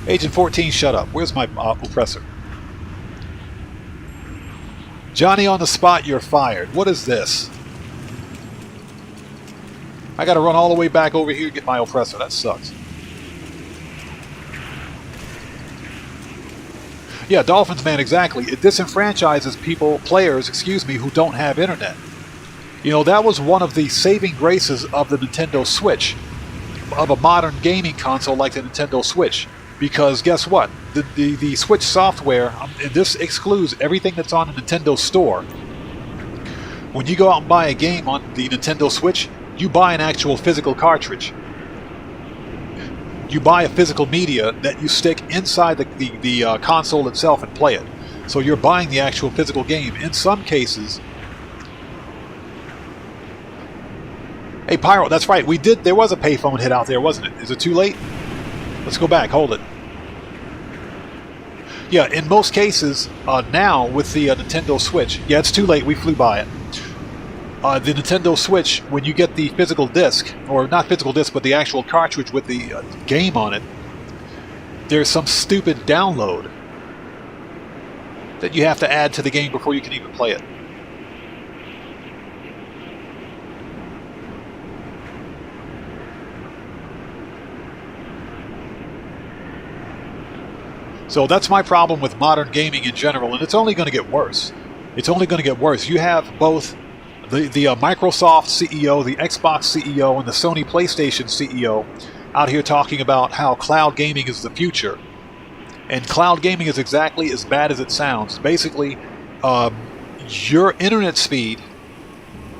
Agent 14, shut up. Where's my oppressor? Johnny on the spot, you're fired. What is this? I gotta run all the way back over here to get my oppressor. That sucks. Yeah, Dolphins Man, exactly. It disenfranchises players, who don't have internet. You know, that was one of the saving graces of the Nintendo Switch, of a modern gaming console like the Nintendo Switch. Because guess what? The Switch software, and this excludes everything that's on the Nintendo Store. When you go out and buy a game on the Nintendo Switch, you buy an actual physical cartridge. You buy a physical media that you stick inside the console itself and play it. So you're buying the actual physical game. In some cases... Hey, Pyro, that's right. There was a payphone hit out there, wasn't it? Is it too late? Let's go back. Hold it. Yeah, in most cases, now with the Nintendo Switch, yeah, it's too late. We flew by it. The Nintendo Switch, when you get the physical disc, or not physical disc, but the actual cartridge with the game on it, there's some stupid download that you have to add to the game before you can even play it. So that's my problem with modern gaming in general, and it's only going to get worse. It's only going to get worse. You have both the Microsoft CEO, the Xbox CEO, and the Sony PlayStation CEO out here talking about how cloud gaming is the future. And cloud gaming is exactly as bad as it sounds. Basically, your internet speed,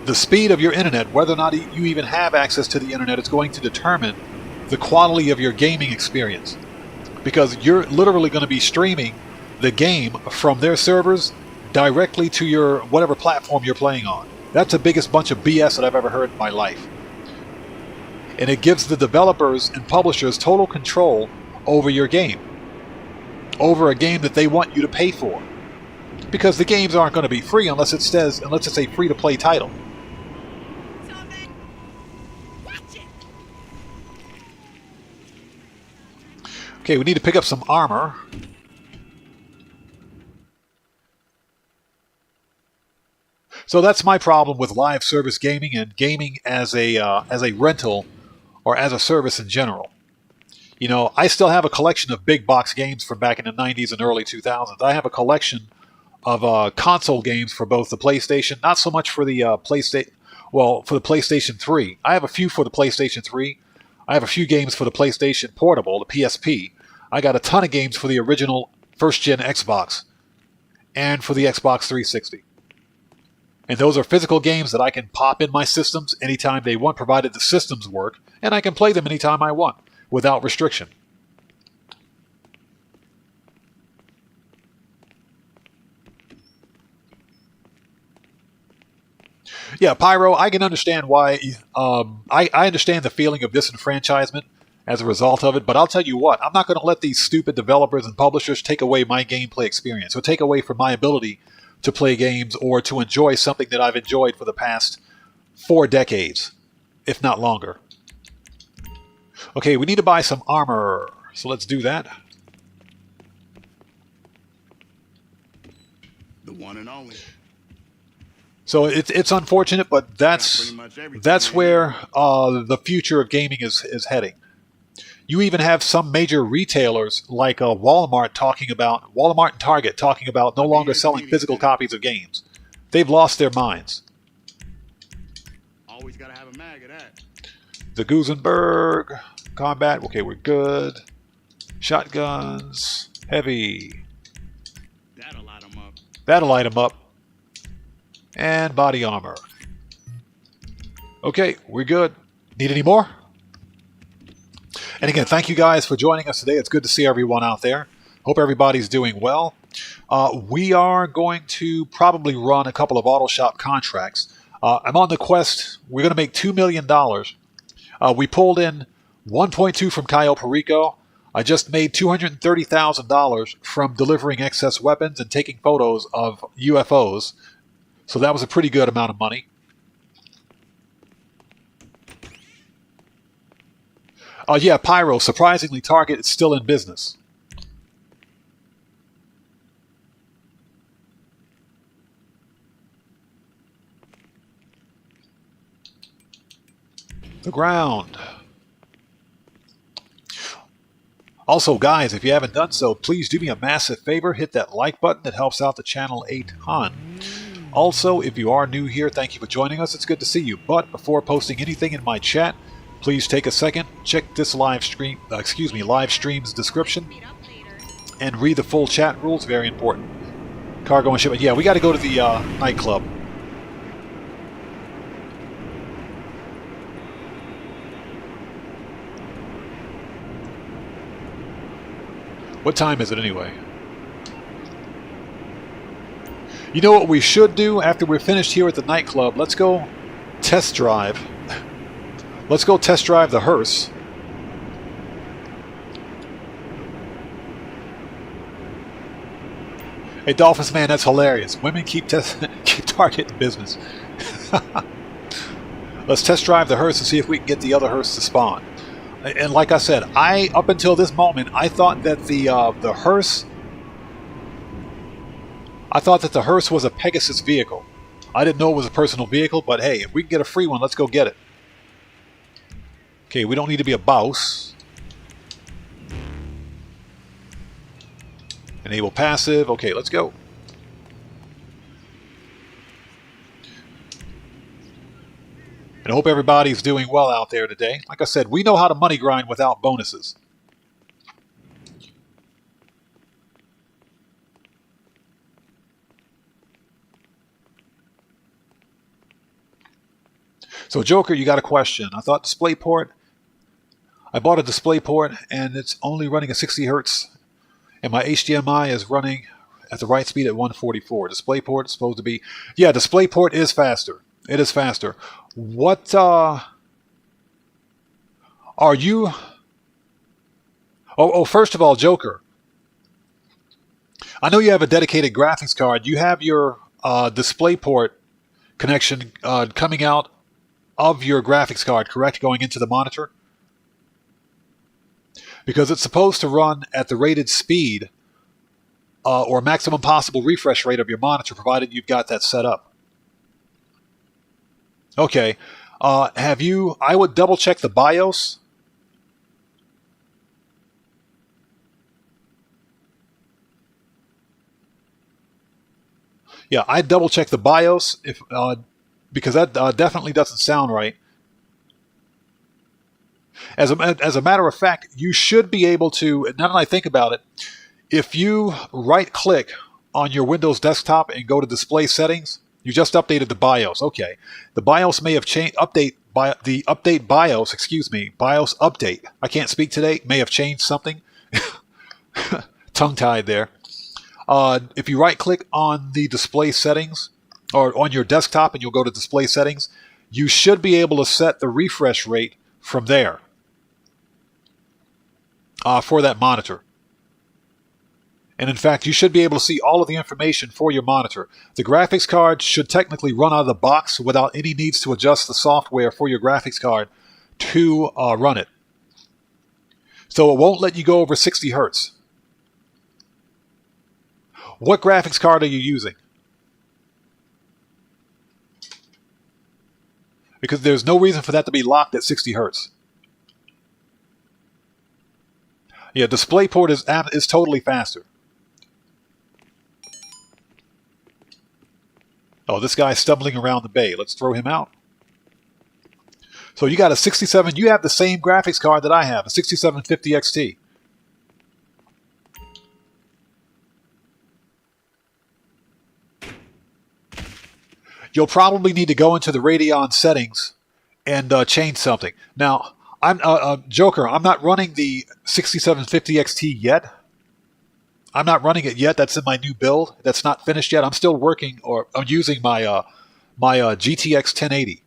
the speed of your internet, whether or not you even have access to the internet, is going to determine the quality of your gaming experience. Because you're literally going to be streaming the game from their servers directly to your whatever platform you're playing on. That's the biggest bunch of BS that I've ever heard in my life. And it gives the developers and publishers total control over your game. Over a game that they want you to pay for. Because the games aren't going to be free unless it's a free-to-play title. Okay, we need to pick up some armor. So that's my problem with live service gaming and gaming as a rental or as a service in general. You know, I still have a collection of big box games from back in the 90s and early 2000s. I have a collection of console games for both the PlayStation, not so much for the PlayStation, well, for the PlayStation 3. I have a few for the PlayStation 3. I have a few games for the PlayStation Portable, the PSP. I got a ton of games for the original first-gen Xbox and for the Xbox 360. And those are physical games that I can pop in my systems anytime they want, provided the systems work, and I can play them anytime I want, without restriction. Yeah, Pyro, I can understand why. I understand the feeling of disenfranchisement as a result of it, but I'll tell you what, I'm not going to let these stupid developers and publishers take away my gameplay experience or take away from my ability to play games or to enjoy something that I've enjoyed for the past 4 decades, if not longer. Okay, we need to buy some armor, so let's do that. The one and only. So it's unfortunate, but that's where the future of gaming is heading. You even have some major retailers like Walmart and Target talking about no longer selling physical copies of games. They've lost their minds. Always gotta have a mag of that. The Gusenberg combat. Okay, we're good. Shotguns. Heavy. That'll light 'em up. That'll light 'em up. And body armor. Okay, we're good. Need any more? And again, thank you guys for joining us today. It's good to see everyone out there. Hope everybody's doing well. We are going to probably run a couple of auto shop contracts. I'm on the quest. We're going to make $2 million. We pulled in 1.2 from Cayo Perico. I just made $230,000 from delivering excess weapons and taking photos of UFOs. So that was a pretty good amount of money. Yeah, Pyro, surprisingly, Target is still in business. The ground. Also, guys, if you haven't done so, please do me a massive favor. Hit that like button. It helps out the channel a ton. Also, if you are new here, thank you for joining us. It's good to see you. But before posting anything in my chat, please take a second, check this live stream's description, and read the full chat rules. Very important. Cargo and shipment. Yeah, we got to go to the nightclub. What time is it anyway? You know what we should do after we're finished here at the nightclub? Let's go test drive. Let's go test drive the hearse. Hey, Dolphins man, that's hilarious. Women keep Target in business. Let's test drive the hearse and see if we can get the other hearse to spawn. And like I said, up until this moment, I thought that the hearse. I thought that the hearse was a Pegasus vehicle. I didn't know it was a personal vehicle, but hey, if we can get a free one, let's go get it. Okay, we don't need to be a bouse. Enable passive. Okay, let's go. And I hope everybody's doing well out there today. Like I said, we know how to money grind without bonuses. So Joker, you got a question. I thought DisplayPort. I bought a DisplayPort and it's only running at 60 hertz. And my HDMI is running at the right speed at 144. DisplayPort is supposed to be... Yeah, DisplayPort is faster. It is faster. What are you... Oh, first of all, Joker. I know you have a dedicated graphics card. You have your DisplayPort connection coming out of your graphics card, correct? Going into the monitor? Because it's supposed to run at the rated speed or maximum possible refresh rate of your monitor, provided you've got that set up. Okay. Have you... I would double check the BIOS. Yeah, I'd double check the BIOS if because that definitely doesn't sound right. As a matter of fact, you should be able to, now that I think about it, if you right-click on your Windows desktop and go to Display Settings, you just updated the BIOS. Okay, the BIOS may have changed. Update BIOS. Excuse me, BIOS update. I can't speak today. May have changed something. Tongue-tied there. If you right-click on the Display Settings, or on your desktop, and you'll go to Display Settings, you should be able to set the refresh rate from there for that monitor. And in fact, you should be able to see all of the information for your monitor. The graphics card should technically run out of the box without any needs to adjust the software for your graphics card to run it. So it won't let you go over 60 hertz. What graphics card are you using? Because there's no reason for that to be locked at 60 hertz. Yeah, DisplayPort is totally faster. Oh, this guy's stumbling around the bay. Let's throw him out. So you got a 67. You have the same graphics card that I have, a 6750 XT. You'll probably need to go into the Radeon settings and change something. Now, I'm Joker. I'm not running the 6750 XT yet. I'm not running it yet. That's in my new build. That's not finished yet. I'm still working, or I'm using my my GTX 1080.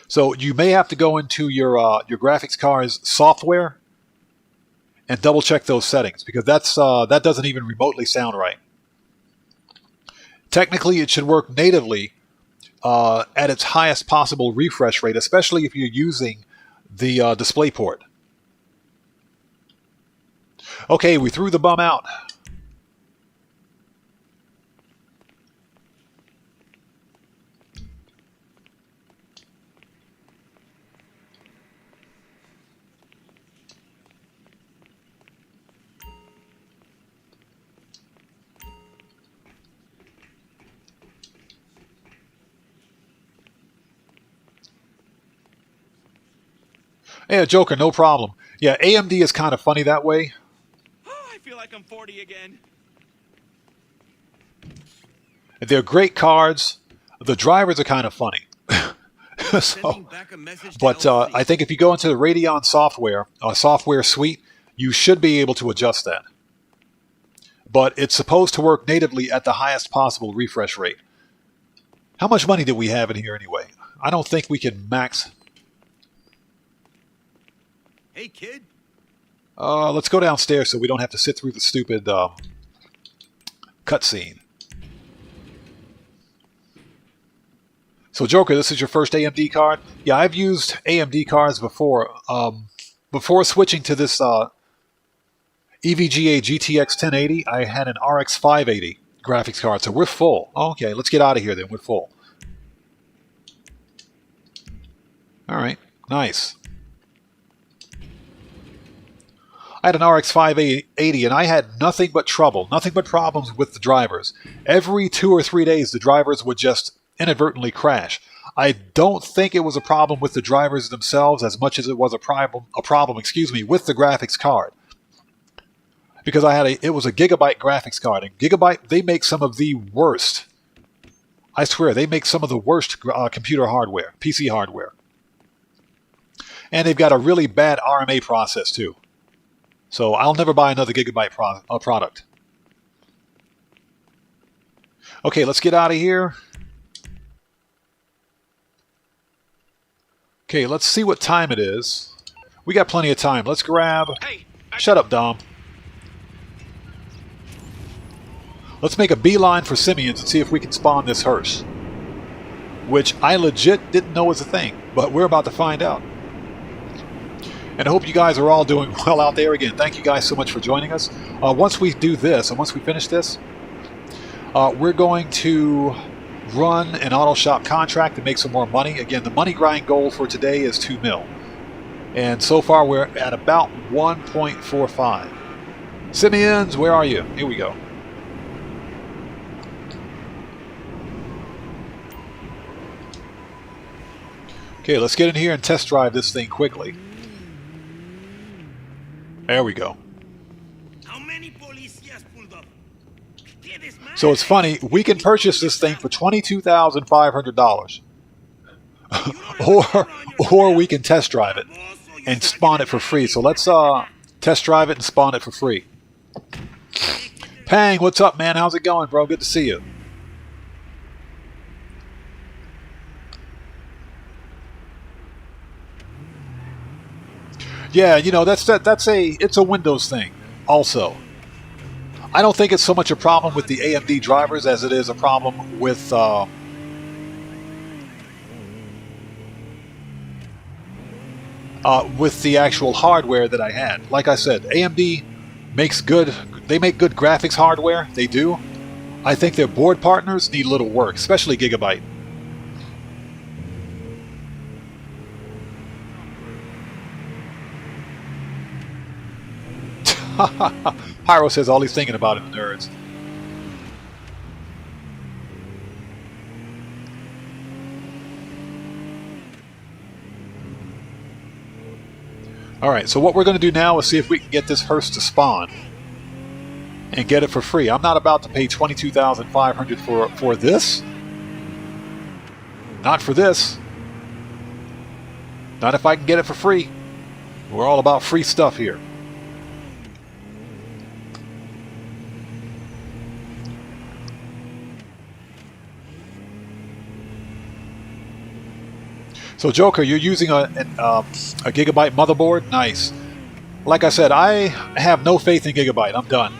So you may have to go into your graphics card's software and double check those settings, because that doesn't even remotely sound right. Technically, it should work natively at its highest possible refresh rate, especially if you're using the DisplayPort. Okay, we threw the bum out. Yeah, Joker, no problem. Yeah, AMD is kind of funny that way. Oh, I feel like I'm 40 again. They're great cards. The drivers are kind of funny. But I think if you go into the Radeon software suite, you should be able to adjust that. But it's supposed to work natively at the highest possible refresh rate. How much money do we have in here anyway? I don't think we can max... Hey, kid. Let's go downstairs so we don't have to sit through the stupid cutscene. So, Joker, this is your first AMD card? Yeah, I've used AMD cards before. Before switching to this EVGA GTX 1080, I had an RX 580 graphics card, so we're full. Okay, let's get out of here then. We're full. All right, nice. I had an RX 580 and I had nothing but trouble, nothing but problems with the drivers. Every 2 or 3 days, the drivers would just inadvertently crash. I don't think it was a problem with the drivers themselves as much as it was a problem, with the graphics card. Because it was a Gigabyte graphics card, and Gigabyte, they make some of the worst. I swear, they make some of the worst computer hardware, PC hardware. And they've got a really bad RMA process too. So I'll never buy another Gigabyte product. Okay, let's get out of here. Okay, let's see what time it is. We got plenty of time. Let's grab... Shut up, Dom. Let's make a beeline for Simeon's and see if we can spawn this hearse. Which I legit didn't know was a thing, but we're about to find out. And I hope you guys are all doing well out there. Again, thank you guys so much for joining us. Once we do this, and once we finish this, we're going to run an auto shop contract to make some more money. Again, the money grind goal for today is 2 mil. And so far we're at about 1.45. Simeon's, where are you? Here we go. Okay, let's get in here and test drive this thing quickly. There we go. How many police pulled up? So it's funny, we can purchase this thing for $22,500. or we can test drive it and spawn it for free. So let's test drive it and spawn it for free. Pang, what's up, man? How's it going, bro? Good to see you. Yeah, you know, it's a Windows thing also. I don't think it's so much a problem with the AMD drivers as it is a problem with the actual hardware that I had. Like I said, AMD makes they make good graphics hardware. They do. I think their board partners need a little work, especially Gigabyte. Pyro says all he's thinking about is nerds. Alright, so what we're going to do now is see if we can get this hearse to spawn and get it for free. I'm not about to pay $22,500 for this. Not for this. Not if I can get it for free. We're all about free stuff here. So Joker, you're using a Gigabyte motherboard? Nice. Like I said, I have no faith in Gigabyte. I'm done.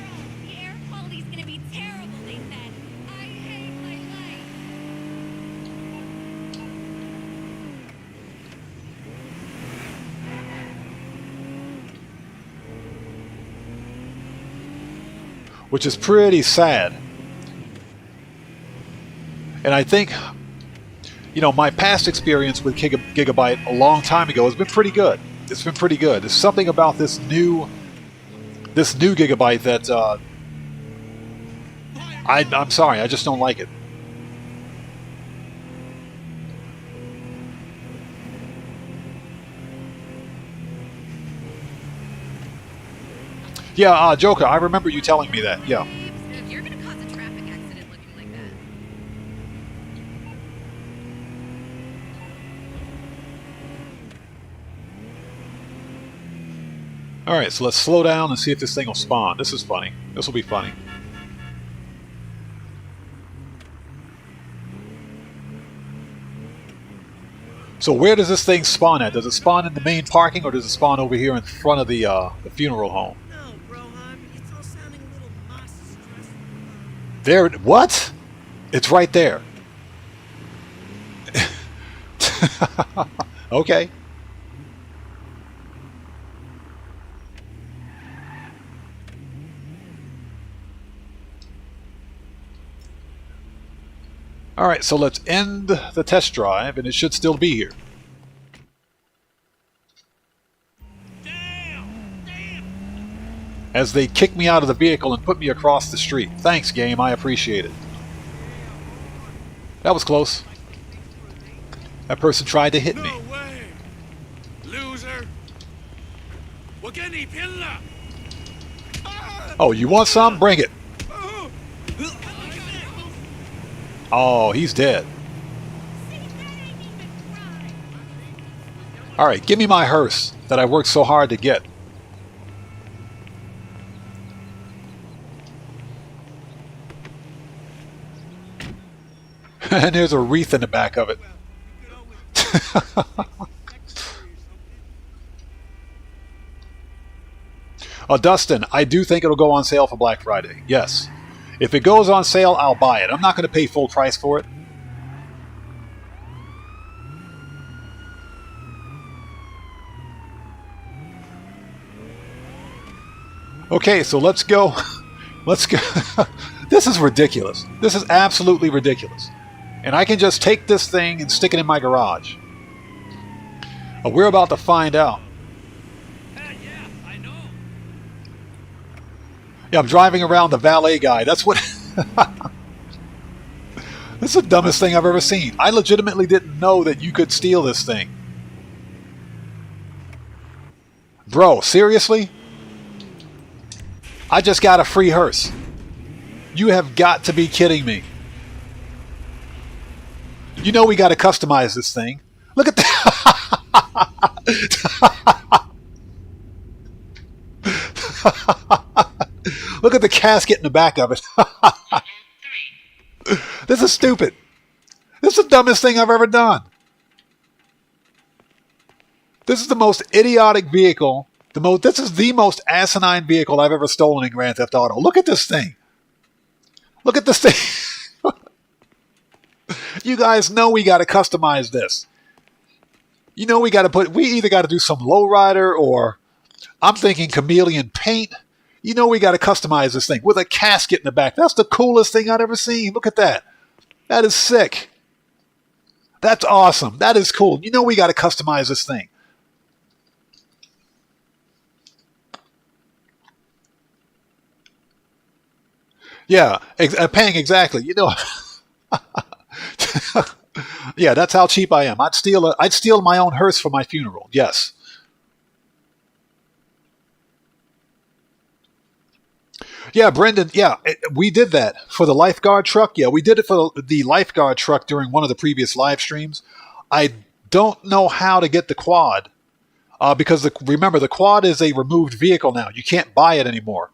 The air quality's gonna be terrible, they said. I hate my life. Which is pretty sad. And I think, you know, my past experience with Gigabyte a long time ago has been pretty good. It's been pretty good. There's something about this new Gigabyte that I'm sorry, I just don't like it. Yeah, Joker, I remember you telling me that. Yeah. You're gonna cause a traffic accident looking like that. Alright, so let's slow down and see if this thing will spawn. This is funny. This will be funny. So where does this thing spawn at? Does it spawn in the main parking or does it spawn over here in front of the funeral home? No, Rohan, it's all sounding a little stressful. There, what? It's right there. Okay. Alright, so let's end the test drive, and it should still be here. As they kick me out of the vehicle and put me across the street. Thanks, game. I appreciate it. That was close. That person tried to hit me. No way! Loser! وكاني بيلا! Oh, you want some? Bring it. Oh, he's dead. Alright, give me my hearse that I worked so hard to get. And there's a wreath in the back of it. Dustin, I do think it'll go on sale for Black Friday. Yes. If it goes on sale, I'll buy it. I'm not going to pay full price for it. Okay, so let's go. Let's go. This is ridiculous. This is absolutely ridiculous. And I can just take this thing and stick it in my garage. We're about to find out. Yeah, I know. Yeah, I'm driving around the valet guy. That's what... This is the dumbest thing I've ever seen. I legitimately didn't know that you could steal this thing. Bro, seriously? I just got a free hearse. You have got to be kidding me. You know we got to customize this thing. Look at that. Look at the casket in the back of it. This is stupid. This is the dumbest thing I've ever done. This is the most idiotic vehicle. This is the most asinine vehicle I've ever stolen in Grand Theft Auto. Look at this thing. Look at this thing. You guys know we got to customize this. You know we either got to do some lowrider or I'm thinking chameleon paint. You know we got to customize this thing with a casket in the back. That's the coolest thing I've ever seen. Look at that. That is sick. That's awesome. That is cool. You know we got to customize this thing. Yeah, paying exactly. You know. Yeah, that's how cheap I am. I'd steal my own hearse for my funeral. Yes. Yeah, Brendan. Yeah, we did that for the lifeguard truck. Yeah, we did it for the lifeguard truck during one of the previous live streams. I don't know how to get the quad because remember the quad is a removed vehicle now. You can't buy it anymore.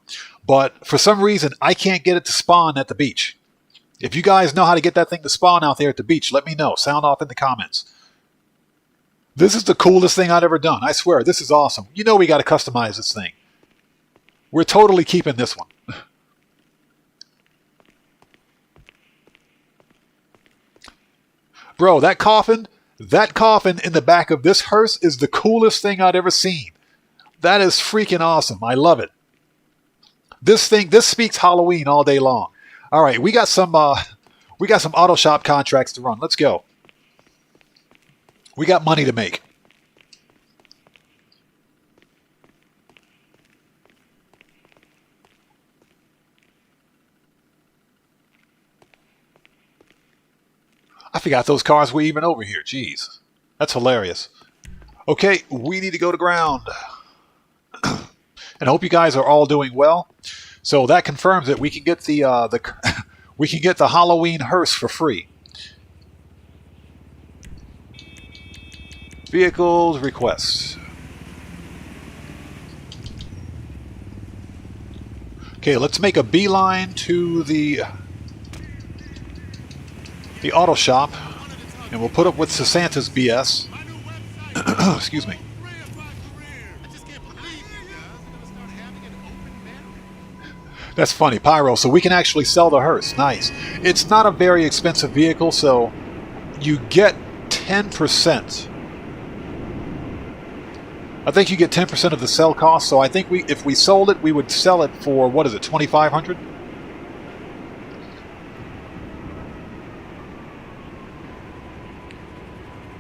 But for some reason, I can't get it to spawn at the beach. If you guys know how to get that thing to spawn out there at the beach, let me know. Sound off in the comments. This is the coolest thing I've ever done. I swear, this is awesome. You know we got to customize this thing. We're totally keeping this one. Bro, that coffin in the back of this hearse is the coolest thing I've ever seen. That is freaking awesome. I love it. This speaks Halloween all day long. All right, we got some auto shop contracts to run. Let's go. We got money to make. I forgot those cars were even over here. Jeez, that's hilarious. Okay, we need to go to ground. And I hope you guys are all doing well. So that confirms that we can get we can get the Halloween hearse for free. Vehicles requests. Okay, let's make a beeline to the auto shop, and we'll put up with Sasanta's BS. Excuse me. That's funny, Pyro. So we can actually sell the hearse. Nice. It's not a very expensive vehicle, so you get 10%. I think you get 10% of the sell cost. So I think if we sold it, we would sell it for, what is it, $2,500?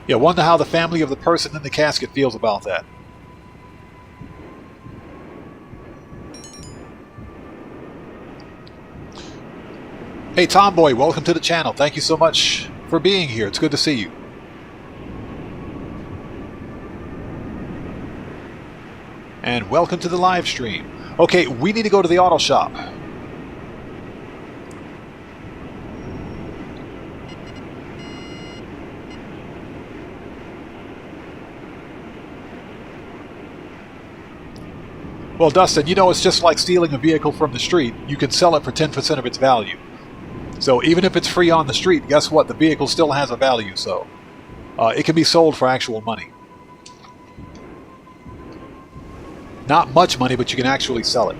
Yeah, wonder how the family of the person in the casket feels about that. Hey Tomboy, welcome to the channel. Thank you so much for being here. It's good to see you. And welcome to the live stream. Okay, we need to go to the auto shop. Well, Dustin, you know it's just like stealing a vehicle from the street. You can sell it for 10% of its value. So even if it's free on the street, guess what? The vehicle still has a value, so it can be sold for actual money. Not much money, but you can actually sell it.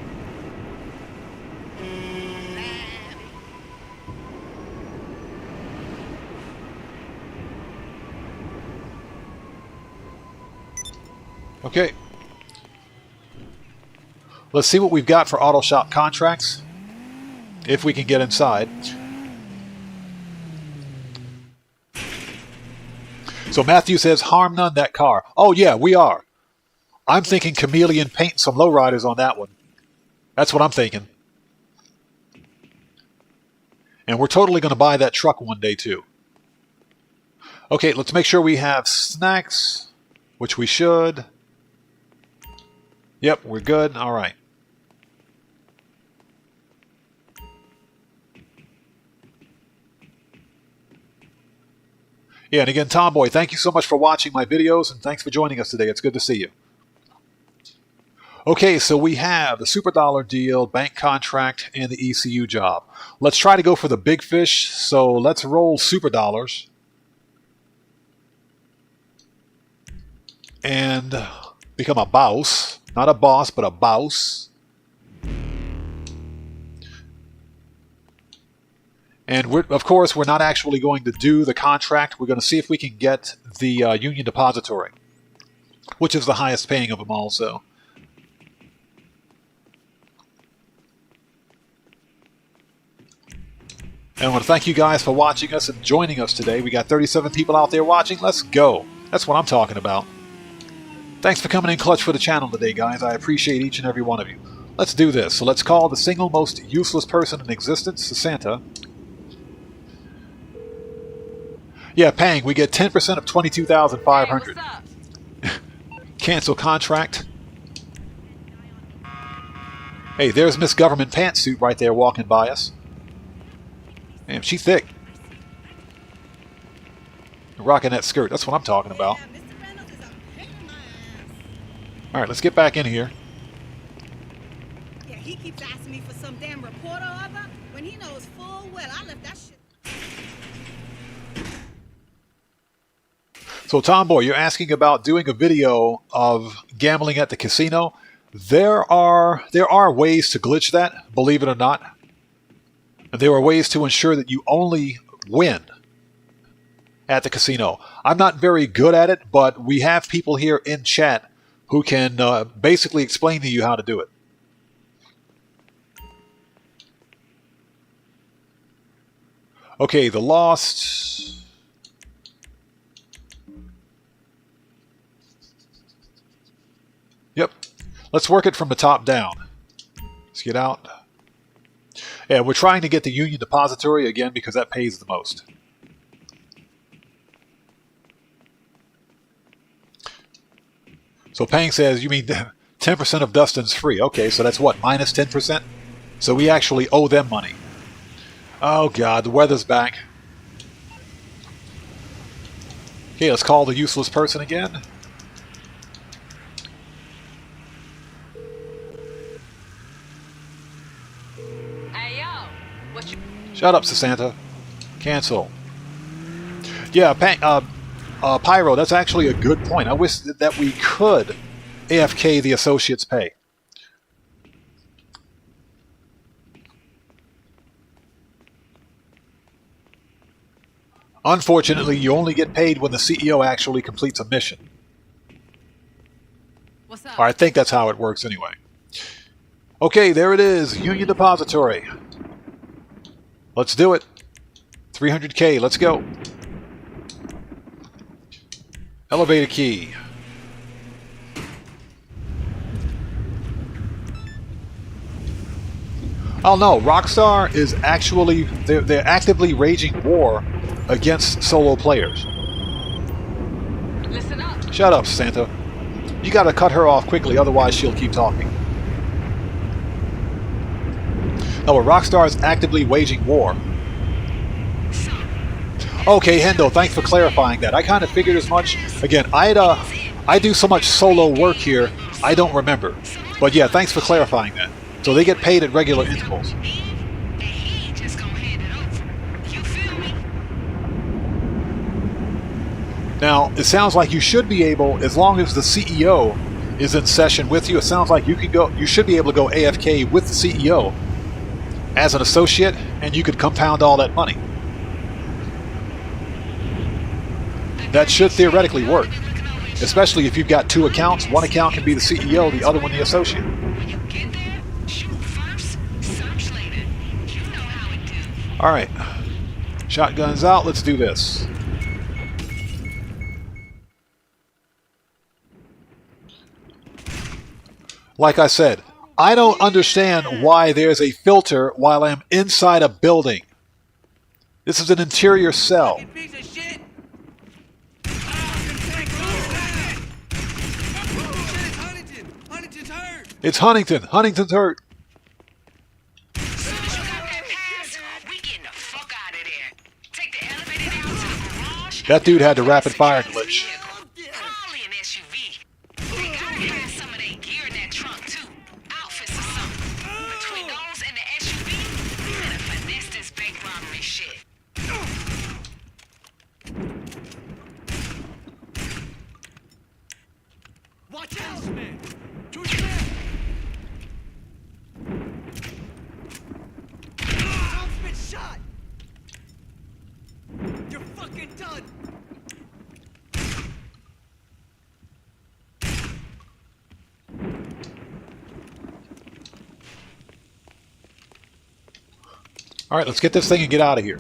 Okay. Let's see what we've got for auto shop contracts, if we can get inside. So Matthew says, harm none that car. Oh yeah, we are. I'm thinking chameleon paint some lowriders on that one. That's what I'm thinking. And we're totally going to buy that truck one day too. Okay, let's make sure we have snacks, which we should. Yep, we're good. All right. Yeah, and again, Tomboy, thank you so much for watching my videos, and thanks for joining us today. It's good to see you. Okay, so we have the super dollar deal, bank contract, and the ECU job. Let's try to go for the big fish, so let's roll super dollars. And become a boss. Not a boss, but a boss. And of course, we're not actually going to do the contract. We're going to see if we can get the Union Depository, which is the highest paying of them all. So, and I want to thank you guys for watching us and joining us today. We got 37 people out there watching. Let's go. That's what I'm talking about. Thanks for coming in clutch for the channel today, guys. I appreciate each and every one of you. Let's do this. So let's call the single most useless person in existence, Santa. Yeah, Pang, we get 10% of 22,500. Hey, cancel contract. Hey, there's Miss Government Pantsuit right there walking by us. Damn, she thick. Rocking that skirt. That's what I'm talking about. Alright, let's get back in here. Yeah, he keeps asking me for some damn report or other when he knows full well I left that shit. So Tomboy, you're asking about doing a video of gambling at the casino. There are ways to glitch that, believe it or not. And there are ways to ensure that you only win at the casino. I'm not very good at it, but we have people here in chat who can basically explain to you how to do it. Okay, the lost. Yep. Let's work it from the top down. Let's get out. Yeah, we're trying to get the Union Depository again because that pays the most. So Pang says, you mean 10% of Dustin's free. Okay, so that's what, minus 10%? So we actually owe them money. Oh god, the weather's back. Okay, let's call the useless person again. Hey yo, what you... Shut up, Santa. Cancel. Yeah, Pyro, that's actually a good point. I wish that we could AFK the associates' pay. Unfortunately, you only get paid when the CEO actually completes a mission. What's up? Or I think that's how it works anyway. Okay, there it is. Union Depository. Let's do it. 300K, let's go. Elevator key. Oh no, Rockstar is actually, they're actively waging war against solo players. Listen up. Shut up, Santa. You gotta cut her off quickly, otherwise she'll keep talking. Oh, a Rockstar is actively waging war. Okay, Hendo, thanks for clarifying that. I kind of figured as much. Again, I do so much solo work here, I don't remember. But yeah, thanks for clarifying that. So they get paid at regular intervals. Now, it sounds like you should be able, as long as the CEO is in session with you, it sounds like you should be able to go AFK with the CEO as an associate, and you could compound all that money. That should theoretically work, especially if you've got two accounts. One account can be the CEO, the other one the associate. Alright, shotguns out, let's do this. Like I said, I don't understand why there's a filter while I'm inside a building. This is an interior cell. Piece of shit. Huntington's hurt. It's Huntington. Huntington's hurt. That dude had the rapid fire glitch. Watch out, man! Shoot your man! Tom's been shot! You're fucking done! Alright, let's get this thing and get out of here.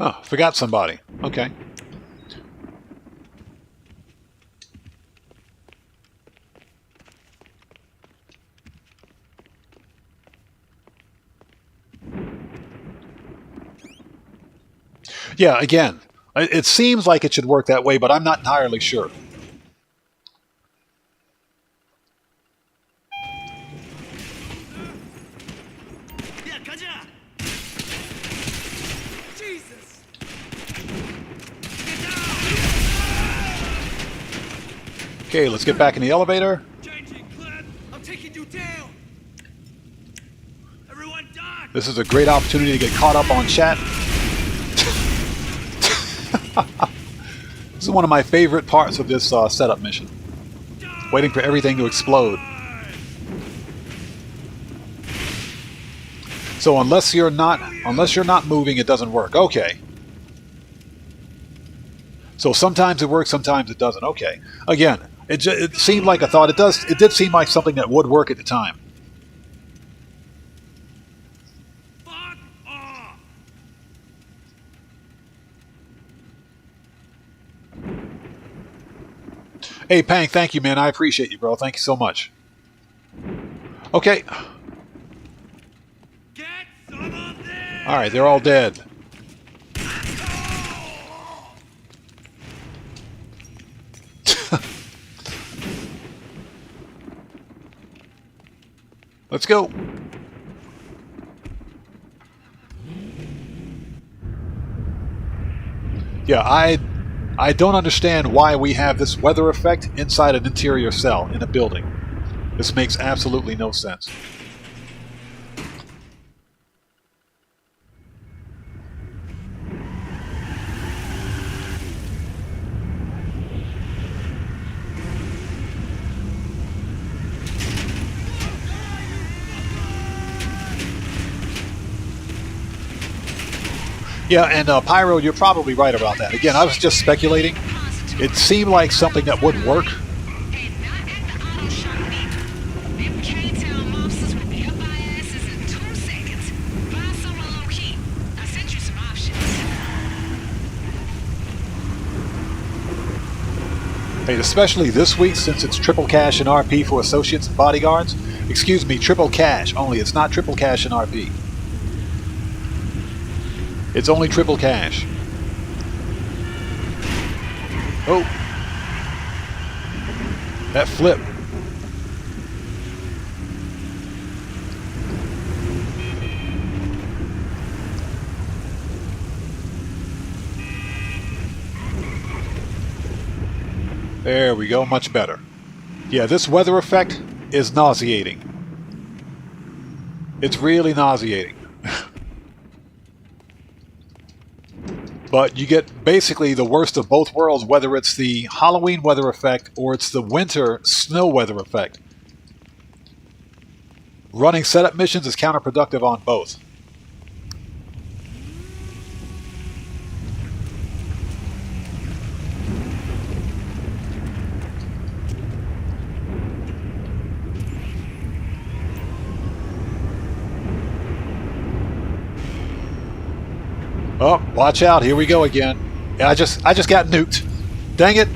Oh, forgot somebody. Okay. Yeah, again, it seems like it should work that way, but I'm not entirely sure. Jesus! Okay, let's get back in the elevator. Changing clip! I'm taking you down! Everyone dock! This is a great opportunity to get caught up on chat. This is one of my favorite parts of this setup mission. Waiting for everything to explode. So unless you're not moving, it doesn't work. Okay. So sometimes it works, sometimes it doesn't. Okay. Again, it seemed like a thought. It did seem like something that would work at the time. Fuck off! Hey, Pang, thank you, man. I appreciate you, bro. Thank you so much. Okay. Get some of this! All right, they're all dead. Let's go. Yeah, I don't understand why we have this weather effect inside an interior cell in a building. This makes absolutely no sense. Yeah, and Pyro, you're probably right about that. Again, I was just speculating. It seemed like something that would work. Hey, especially this week since it's triple cash and RP for associates and bodyguards. Excuse me, triple cash only. It's not triple cash and RP. It's only triple cash. Oh. That flip. There we go, much better. Yeah, this weather effect is nauseating. It's really nauseating. But you get basically the worst of both worlds, whether it's the Halloween weather effect or it's the winter snow weather effect. Running setup missions is counterproductive on both. Oh, watch out, here we go again. Yeah, I just got nuked. Dang it.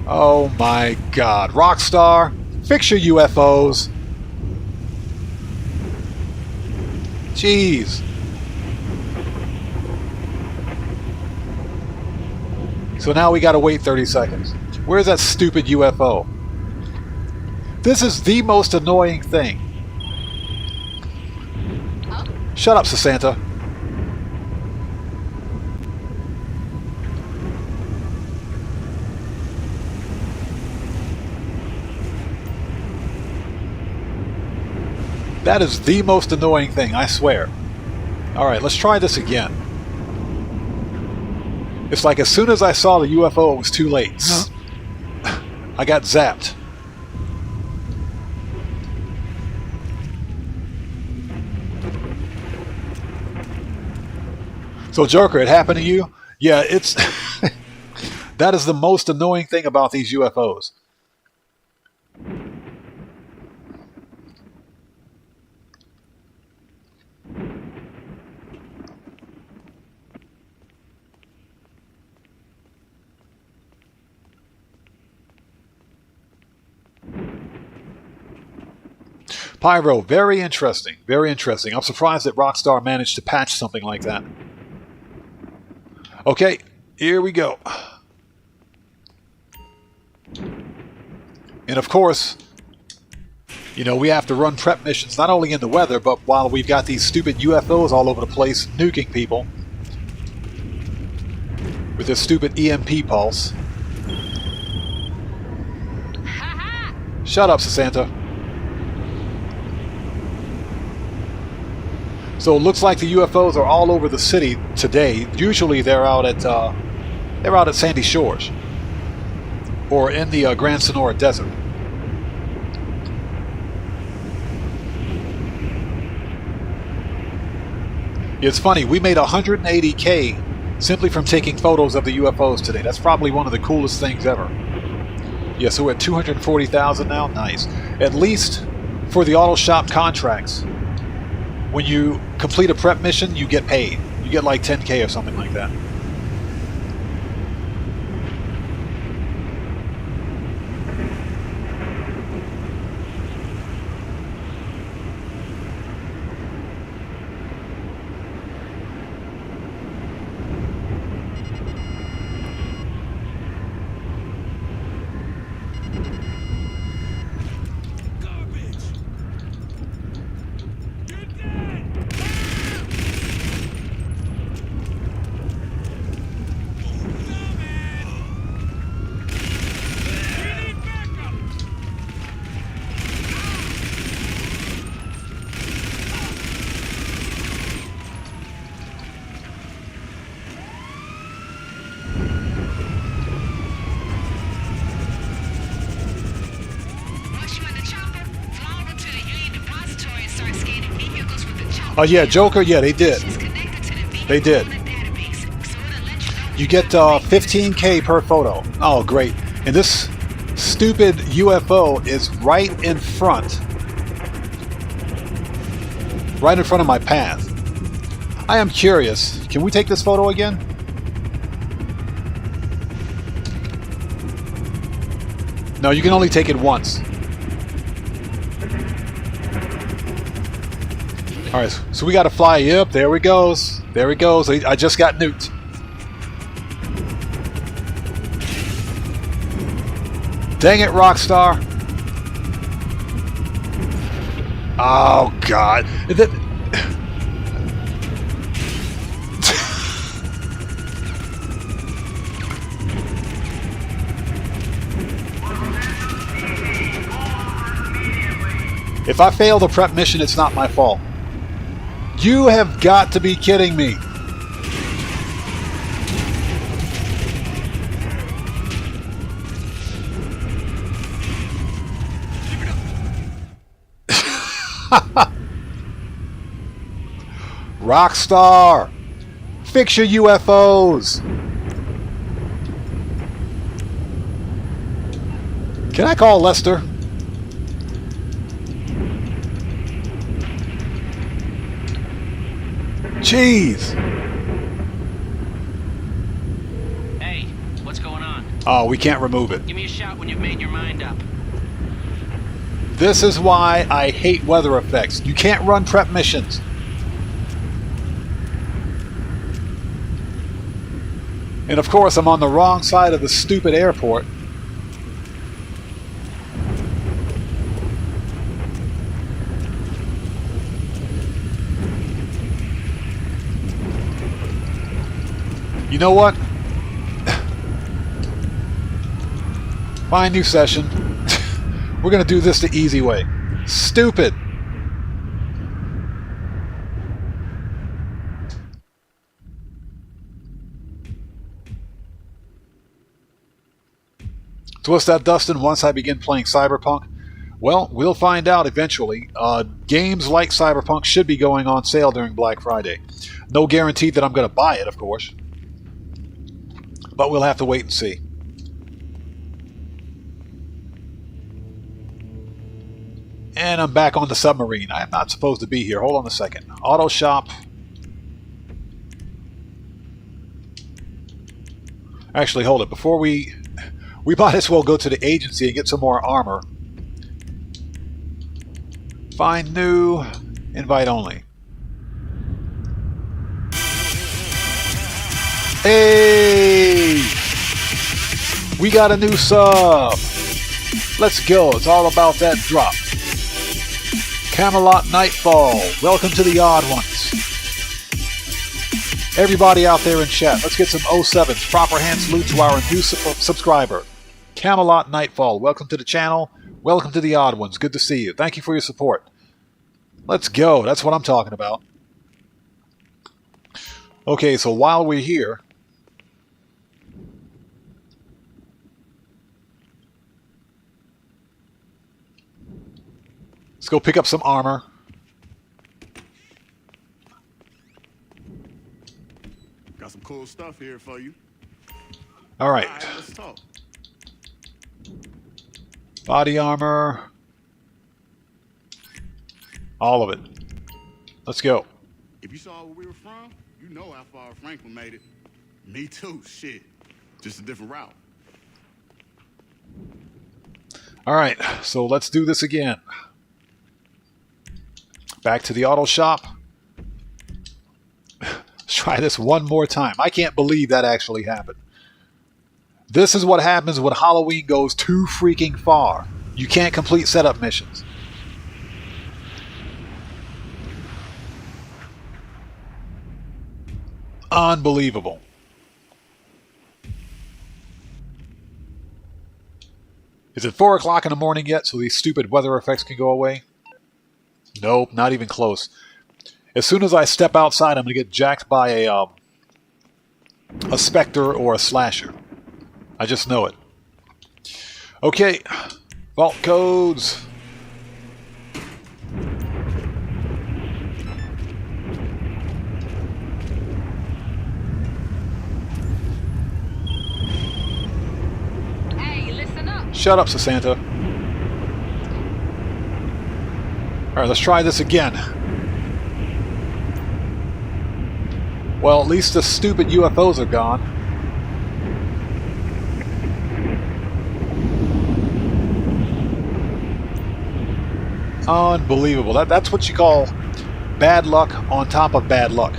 Oh my god. Rockstar, fix your UFOs. Jeez. So now we gotta wait 30 seconds. Where's that stupid UFO? This is the most annoying thing. Shut up, Sasanta. That is the most annoying thing, I swear. Alright, let's try this again. It's like as soon as I saw the UFO, it was too late. I got zapped. So Joker, it happened to you? Yeah, it's... that is the most annoying thing about these UFOs. Pyro, very interesting. Very interesting. I'm surprised that Rockstar managed to patch something like that. Okay, here we go. And of course, you know, we have to run prep missions not only in the weather, but while we've got these stupid UFOs all over the place nuking people with their stupid EMP pulse. Shut up, Sasanta. So it looks like the UFOs are all over the city today. Usually they're out at Sandy Shores or in the Grand Sonora Desert. It's funny, we made 180K simply from taking photos of the UFOs today. That's probably one of the coolest things ever. Yeah, so we're at 240,000 now. Nice. At least for the auto shop contracts. When you complete a prep mission, you get paid. You get like 10K or something like that. Oh yeah, Joker, yeah, they did. They did. You get 15K per photo. Oh, great. And this stupid UFO is right in front of my path. I am curious. Can we take this photo again? No, you can only take it once. Alright, so we gotta fly. Yep, there he goes. There he goes. I just got nuked. Dang it, Rockstar. Oh, God. If I fail the prep mission, it's not my fault. You have got to be kidding me. Rockstar, fix your UFOs. Can I call Lester? Jeez. Hey, what's going on? Oh, we can't remove it. Give me a shout when you've made your mind up. This is why I hate weather effects. You can't run prep missions. And of course, I'm on the wrong side of the stupid airport. You know what? Find new session. We're gonna do this the easy way. Stupid. So what's that, Dustin? Once I begin playing Cyberpunk? Well, we'll find out eventually. Games like Cyberpunk should be going on sale during Black Friday. No guarantee that I'm going to buy it, of course. But we'll have to wait and see. And I'm back on the submarine. I'm not supposed to be here. Hold on a second. Auto shop. Actually, hold it. Before we might as well go to the agency and get some more armor. Find new. Invite only. Hey! We got a new sub. Let's go. It's all about that drop. Camelot Nightfall. Welcome to the Odd Ones. Everybody out there in chat, let's get some 07s. Proper hand salute to our new subscriber. Camelot Nightfall. Welcome to the channel. Welcome to the Odd Ones. Good to see you. Thank you for your support. Let's go. That's what I'm talking about. Okay, so while we're here, let's go pick up some armor. Got some cool stuff here for you. All right. Let's talk. Body armor. All of it. Let's go. If you saw where we were from, you know how far Franklin made it. Me too, shit. Just a different route. All right, so let's do this again. Back to the auto shop. Let's try this one more time. I can't believe that actually happened. This is what happens when Halloween goes too freaking far. You can't complete setup missions. Unbelievable. Is it 4 o'clock in the morning yet so these stupid weather effects can go away? Nope, not even close. As soon as I step outside, I'm going to get jacked by a specter or a slasher. I just know it. Okay, vault codes. Hey, listen up. Shut up, Sasanta. Alright, let's try this again. Well, at least the stupid UFOs are gone. Unbelievable. That's what you call bad luck on top of bad luck.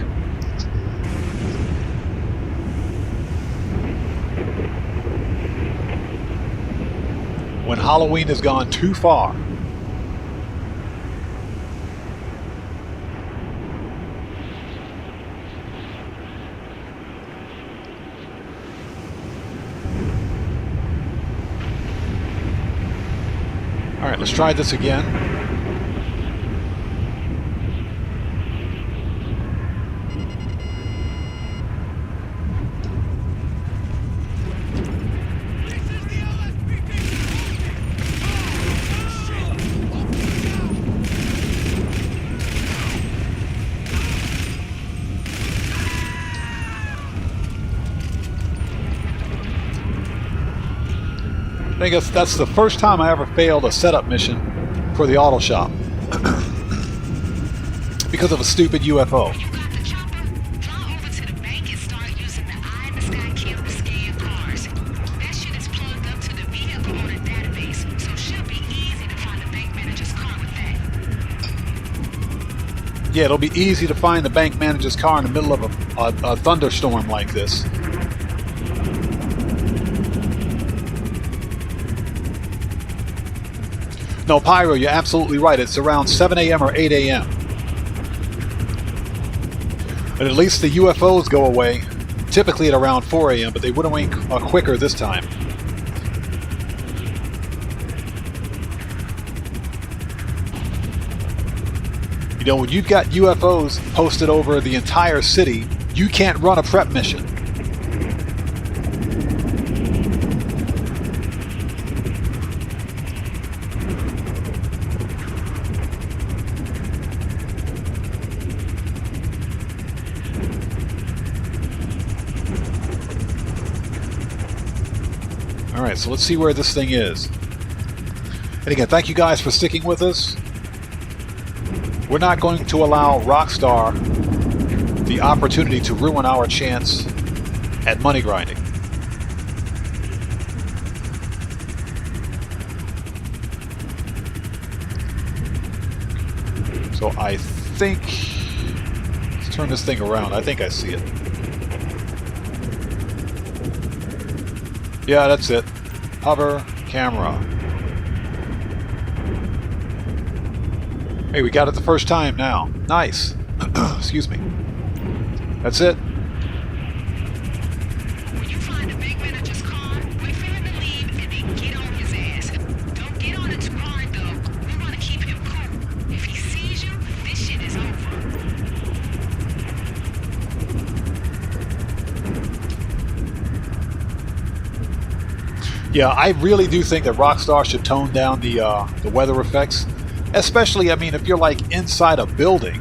When Halloween has gone too far. All right, let's try this again. I think that's the first time I ever failed a setup mission for the auto shop because of a stupid UFO. You got the chopper? Fly over to the bank and start using the eye-in-the-sky camera to scan cars. That shit is plugged up to the vehicle on a database, so it should be easy to find the bank manager's car with that. Yeah, it'll be easy to find the bank manager's car in the middle of a thunderstorm like this. No, Pyro, you're absolutely right. It's around 7 a.m. or 8 a.m. And at least the UFOs go away, typically at around 4 a.m., but they went away quicker this time. You know, when you've got UFOs posted over the entire city, you can't run a prep mission. Alright, so let's see where this thing is. And again, thank you guys for sticking with us. We're not going to allow Rockstar the opportunity to ruin our chance at money grinding. So I think... Let's turn this thing around. I think I see it. Yeah, that's it. Hover, camera. Hey, we got it the first time now. Nice. Excuse me. That's it. When you find the bank manager's car, wait for him to leave and then get on his ass. Don't get on it too hard, though. We want to keep him cool. If he sees you, this shit is over. Yeah, I really do think that Rockstar should tone down the weather effects. Especially, I mean, if you're like inside a building.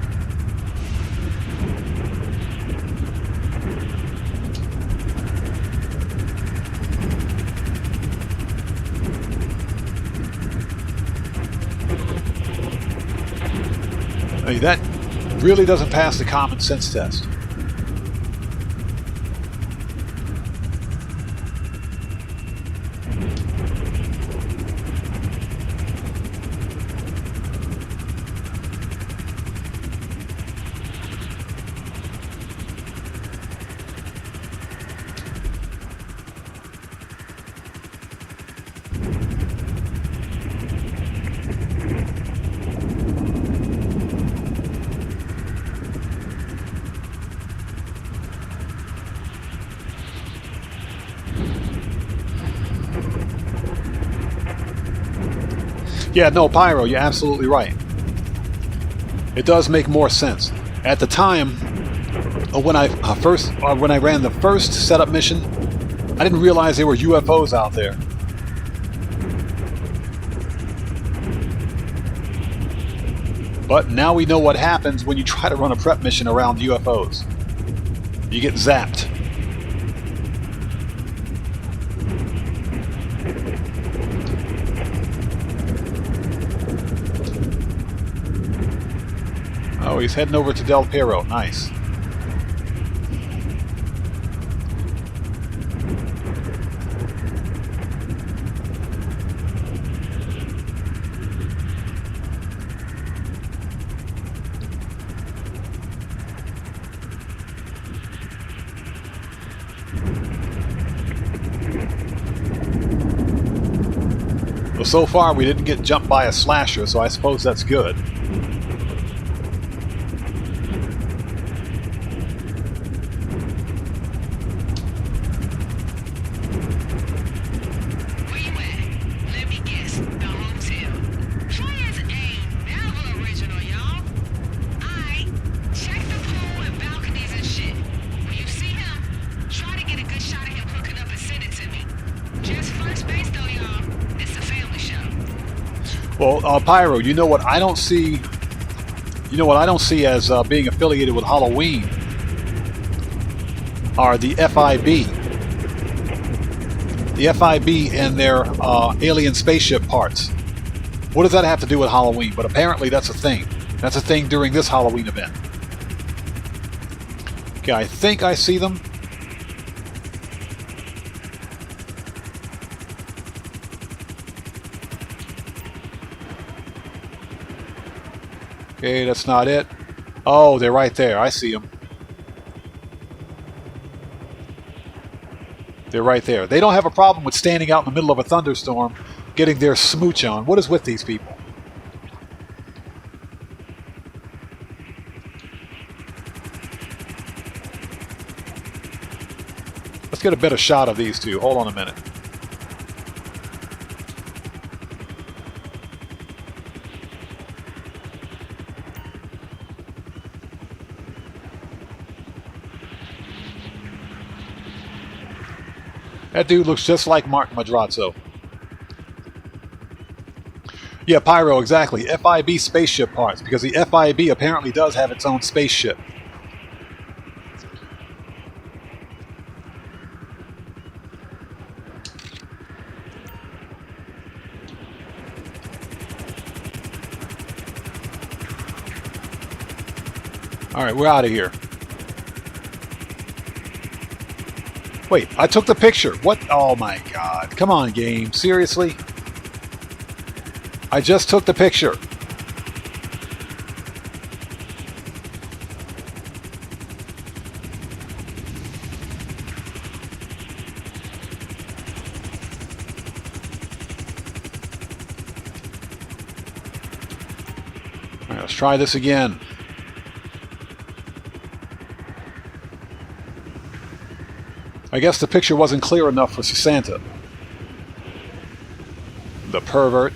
I mean, that really doesn't pass the common sense test. Yeah, no, Pyro, you're absolutely right. It does make more sense. At the time, when I ran the first setup mission, I didn't realize there were UFOs out there. But now we know what happens when you try to run a prep mission around UFOs. You get zapped. Oh, he's heading over to Del Perro. Nice. so far we didn't get jumped by a slasher, so I suppose that's good. Where you at? Let me guess. The hotel. Players ain't never original, y'all. Alright. Check the pool and balconies and shit. When you see him, try to get a good shot of him hooking up and send it to me. Just first base though, y'all. It's a family show. Well, Pyro, you know what I don't see? You know what I don't see as being affiliated with Halloween are the FIB. The FIB and their alien spaceship parts. What does that have to do with Halloween? But apparently that's a thing. That's a thing during this Halloween event. Okay, I think I see them. Okay, that's not it. Oh, they're right there. I see them. They're right there. They don't have a problem with standing out in the middle of a thunderstorm, getting their smooch on. What is with these people? Let's get a better shot of these two. Hold on a minute. That dude looks just like Mark Madrazo. Yeah, Pyro, exactly. FIB spaceship parts, because the FIB apparently does have its own spaceship. Alright, we're out of here. Wait, I took the picture. What? Oh my god. Come on, game. Seriously? I just took the picture. Alright, let's try this again. I guess the picture wasn't clear enough for Santa. The pervert.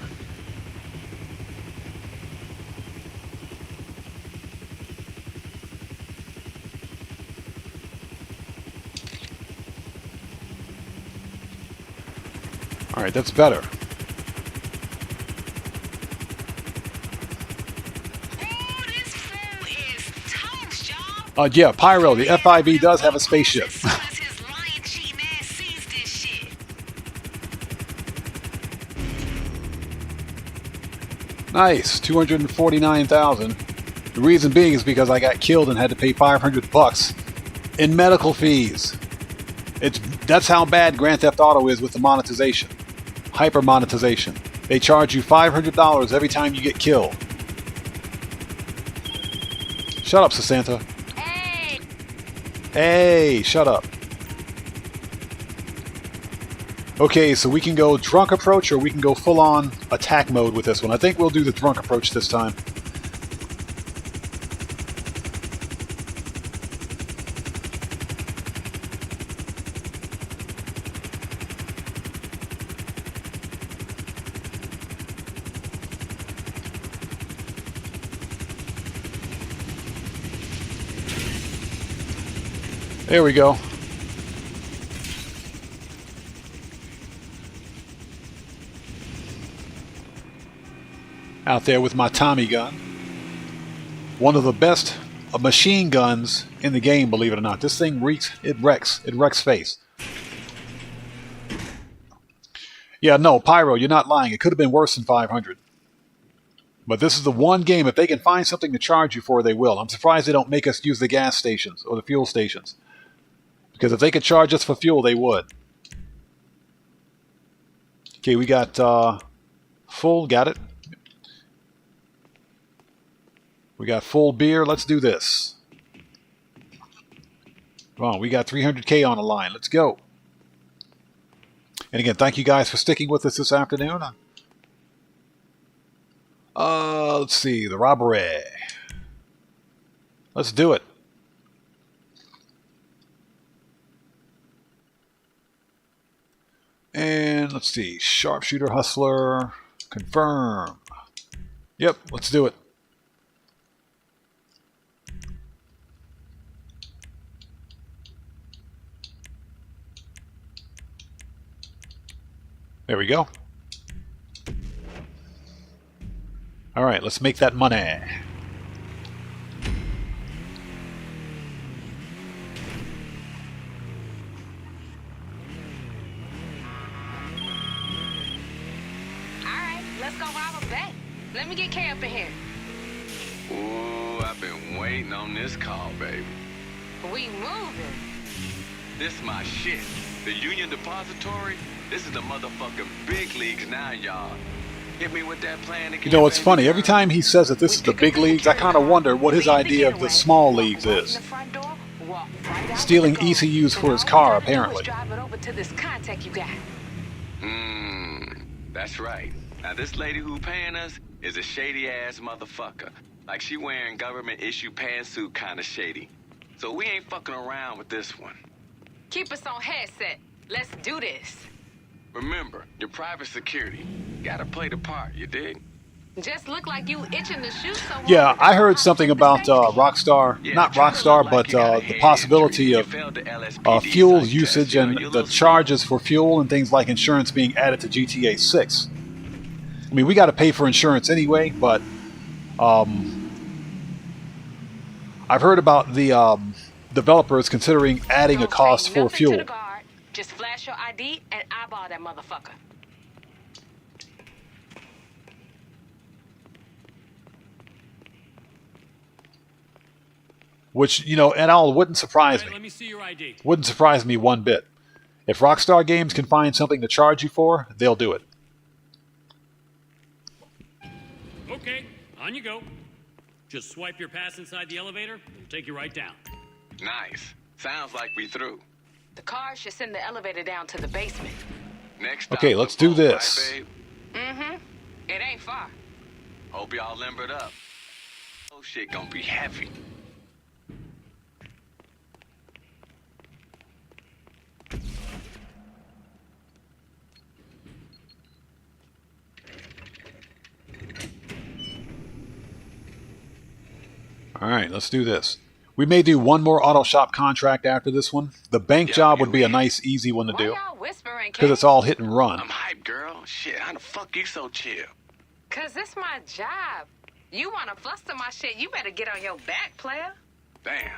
Alright, that's better. Oh, this fool is toast, y'all. Yeah, Pyro, the FIB does have a spaceship. Nice, 249,000. The reason being is because I got killed and had to pay $500 in medical fees. That's how bad Grand Theft Auto is with the monetization. Hyper monetization. They charge you $500 every time you get killed. Shut up, Santa. Hey! Hey, shut up. Okay, so we can go drunk approach or we can go full-on attack mode with this one. I think we'll do the drunk approach this time. There we go. Out there with my Tommy gun. One of the best machine guns in the game, believe it or not. This thing reeks, it wrecks face. Yeah, no, Pyro, you're not lying. It could have been worse than 500. But this is the one game, if they can find something to charge you for, they will. I'm surprised they don't make us use the gas stations or the fuel stations. Because if they could charge us for fuel, they would. Okay, we got full, got it. We got full beer. Let's do this. Come on, we got 300K on the line. Let's go. And again, thank you guys for sticking with us this afternoon. Let's see, the robbery. Let's do it. And let's see, sharpshooter hustler, confirm. Yep, let's do it. There we go. All right, let's make that money. Let's go rob a bank. Let me get Kay up in here. Ooh, I've been waiting on this call, baby. We moving. This my shit. The Union Depository, this is the motherfucking big leagues now, y'all. Hit me with that plan. You know, it's funny. Every time he says that this is the big leagues, I kind of wonder what his idea of the small leagues is. Stealing ECUs for his car, apparently. That's right. Now, this lady who paying us is a shady-ass motherfucker. Like, she wearing government-issue pantsuit kind of shady. So we ain't fucking around with this one. Keep us on headset. Let's do this. Remember, your private security. Gotta play the part, you dig? Just look like you itching to shoot someone. Yeah, I heard something about Rockstar, not Rockstar, but the possibility of fuel usage and the charges for fuel and things like insurance being added to GTA 6. I mean, we got to pay for insurance anyway, but I've heard about the developers considering adding a cost for fuel. Just flash your ID and eyeball that motherfucker. Which, you know, and all wouldn't surprise me. Let me see your ID. Wouldn't surprise me one bit. If Rockstar Games can find something to charge you for, they'll do it. Okay, on you go. Just swipe your pass inside the elevator, it'll take you right down. Nice. Sounds like we through. The car should send the elevator down to the basement. Next okay, let's do this. Right, mm-hmm. It ain't far. Hope y'all limbered up. Oh shit, gonna be heavy. Alright, let's do this. We may do one more auto shop contract after this one. The bank job would be a nice, easy one to do. Because it's all hit and run. I'm hyped, girl. Shit, how the fuck you so chill? Cause it's my job. You wanna fluster my shit, you better get on your back, player. Damn.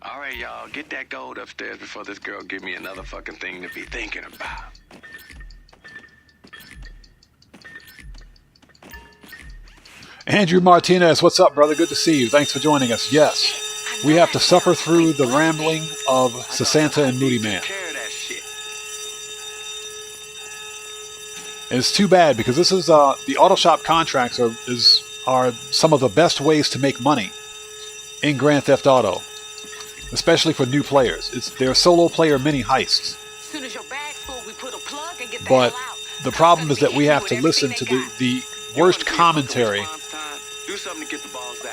Alright, y'all, get that gold upstairs before this girl give me another fucking thing to be thinking about. Andrew Martinez, what's up, brother? Good to see you. Thanks for joining us. Yes, we have to suffer through the rambling of Sasanta and Moody Man. And it's too bad because this is the auto shop contracts are some of the best ways to make money in Grand Theft Auto, especially for new players. They're solo player mini heists. But the problem is that we have to listen to the worst commentary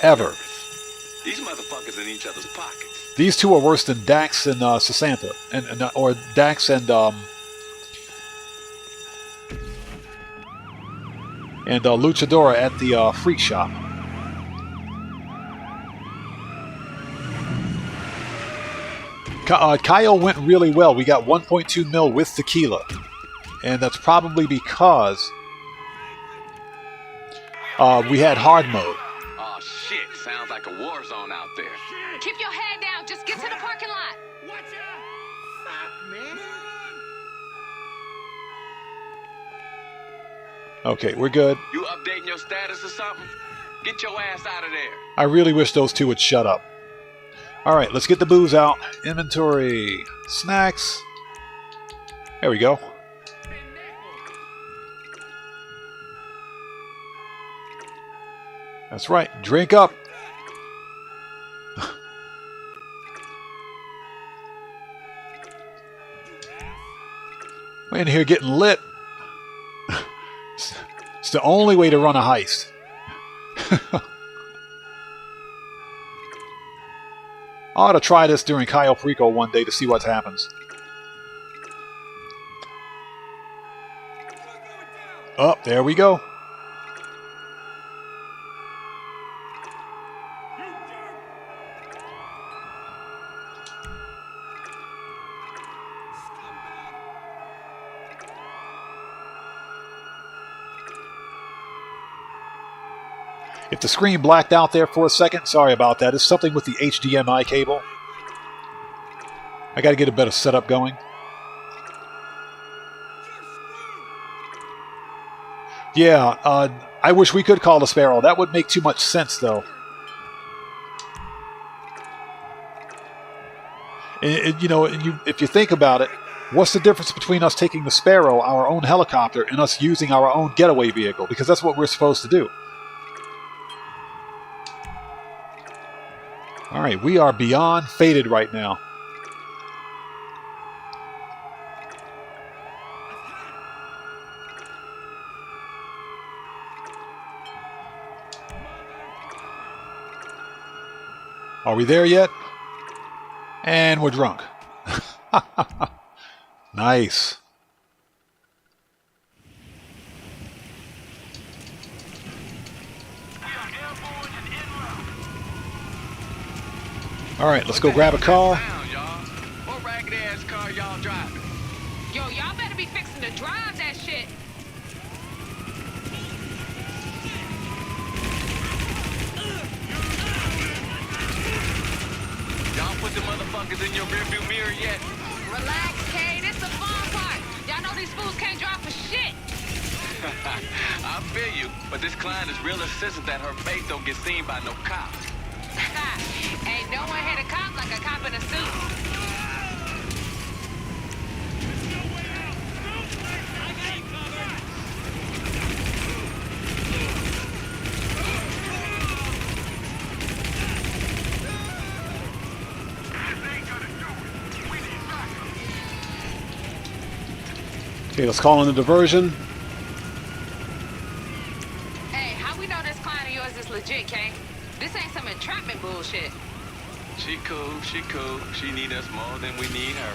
ever. These motherfuckers in each other's pockets. These two are worse than Dax and Sasanta, or Dax and Luchadora at the freak shop. Cayo went really well. We got 1.2 mil with tequila, and that's probably because we had hard mode. Oh shit! Sounds like a war zone out there. Keep your head down. Just get to the parking lot. Watch out! Fuck, man. Okay, we're good. You updating your status or something? Get your ass out of there. I really wish those two would shut up. Alright, let's get the booze out. Inventory. Snacks. There we go. That's right. Drink up. We're in here getting lit. It's the only way to run a heist. I ought to try this during Cayo Perico one day to see what happens. Oh, there we go. If the screen blacked out there for a second, sorry about that. It's something with the HDMI cable. I got to get a better setup going. Yeah, I wish we could call the Sparrow. That would make too much sense, though. You know, if you think about it, what's the difference between us taking the Sparrow, our own helicopter, and us using our own getaway vehicle? Because that's what we're supposed to do. All right, we are beyond faded right now. Are we there yet? And we're drunk. Nice. All right, let's go grab a car. What ragged ass car y'all driving? Yo, y'all better be fixing to drive that shit. Y'all put the motherfuckers in your rearview mirror yet? Relax, Kay. This the fun part. Y'all know these fools can't drive for shit. I feel you, but this client is real insistent that her face don't get seen by no cops. Ain't no one hit a cop like a cop in a suit. Okay, let's call in the diversion. Hey, how we know this client of yours is legit, Kay? This ain't some entrapment bullshit. She cool, she cool. She need us more than we need her.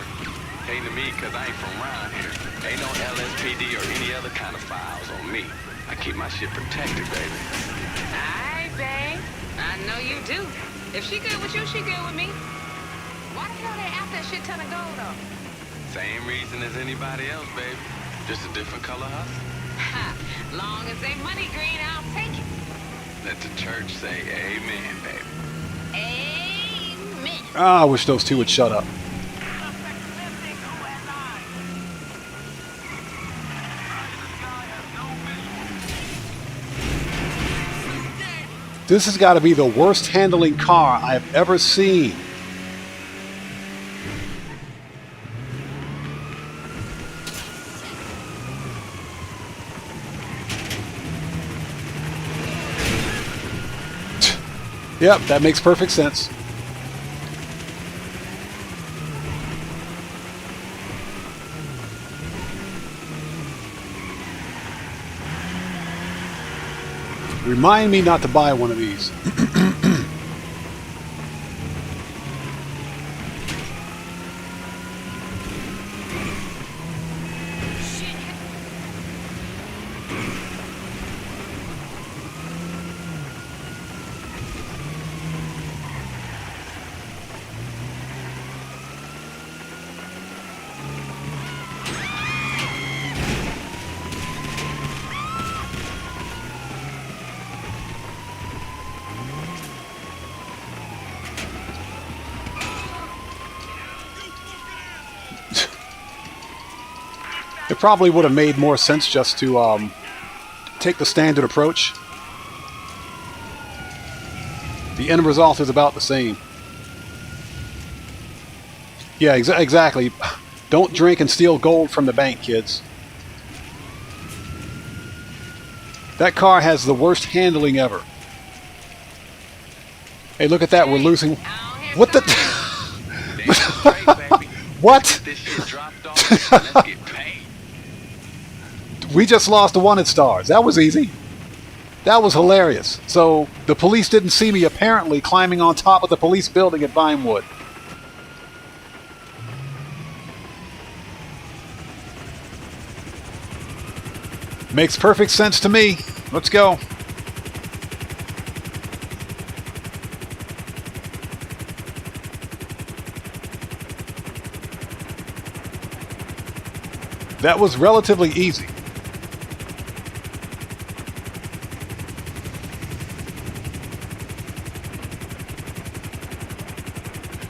Ain't to me, cause I ain't from around here. Ain't no LSPD or any other kind of files on me. I keep my shit protected, baby. Aight, babe. I know you do. If she good with you, she good with me. Why the hell they after that shit ton of gold, though? Same reason as anybody else, baby. Just a different color hustle. Ha! Long as they money green, I'll take it. Let the church say amen, baby. Amen. Ah, I wish those two would shut up. This has got to be the worst handling car I've ever seen. Yep, that makes perfect sense. Remind me not to buy one of these. It probably would have made more sense just to take the standard approach. The end result is about the same. Yeah, exactly. Don't drink and steal gold from the bank, kids. That car has the worst handling ever. Hey, look at that. We're losing. What the? What? This shit dropped off. Let's get paid. We just lost the wanted stars. That was easy. That was hilarious. So the police didn't see me apparently climbing on top of the police building at Vinewood. Makes perfect sense to me. Let's go. That was relatively easy.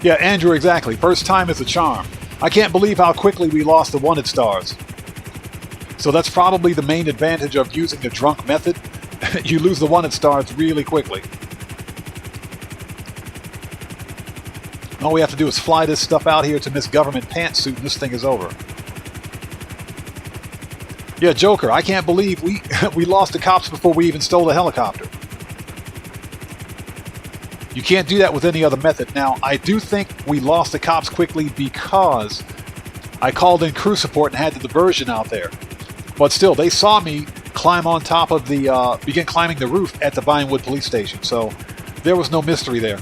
Yeah, Andrew, exactly. First time is a charm. I can't believe how quickly we lost the wanted stars. So that's probably the main advantage of using the drunk method. You lose the wanted stars really quickly. All we have to do is fly this stuff out here to Miss Government Pantsuit and this thing is over. Yeah, Joker, I can't believe we lost the cops before we even stole the helicopter. You can't do that with any other method. Now, I do think we lost the cops quickly because I called in crew support and had the diversion out there. But still, they saw me climb on top of the, begin climbing the roof at the Vinewood police station. So there was no mystery there.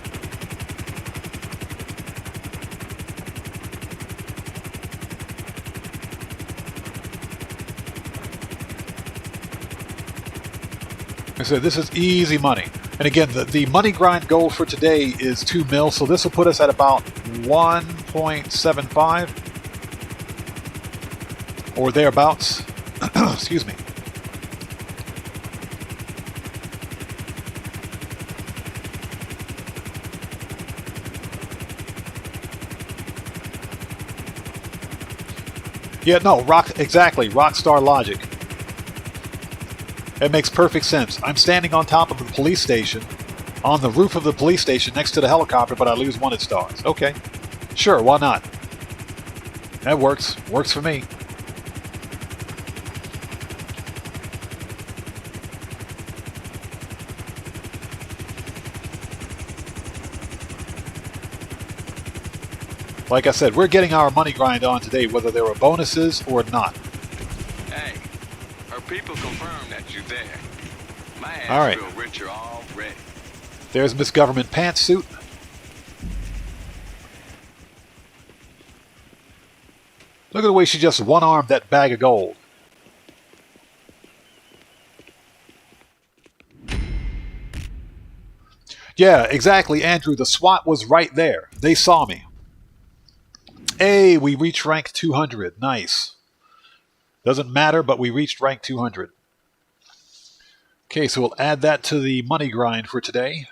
I said, this is easy money. And again, the money grind goal for today is 2 mil, so this will put us at about 1.75 or thereabouts. Excuse me. Yeah, no, exactly, Rockstar logic. It makes perfect sense. I'm standing on top of the police station, on the roof of the police station next to the helicopter, but I lose wanted stars. Okay. Sure, why not? That works. Works for me. Like I said, we're getting our money grind on today, whether there were bonuses or not. Hey, her people confirm that you're there. My ass All right. feel richer already. There's Miss Government Pantsuit. Look at the way she just one-armed that bag of gold. Yeah, exactly, Andrew. The SWAT was right there. They saw me. Hey, we reached rank 200. Nice. Doesn't matter, but we reached rank 200. Okay, so we'll add that to the money grind for today.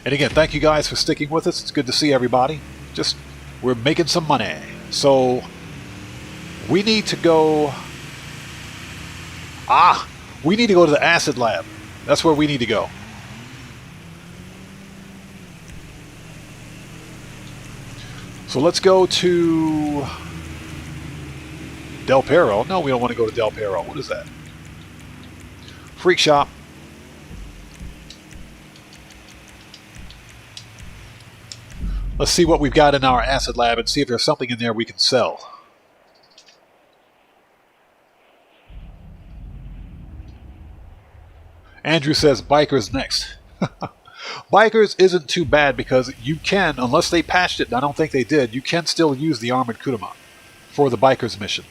And again, thank you guys for sticking with us. It's good to see everybody. We're making some money. So, we need to go... we need to go to the acid lab. That's where we need to go. So let's go to Del Perro. No, we don't want to go to Del Perro. What is that? Freak Shop. Let's see what we've got in our acid lab and see if there's something in there we can sell. Andrew says bikers next. Bikers isn't too bad because you can, unless they patched it, and I don't think they did, you can still use the Armored Kuruma for the bikers mission.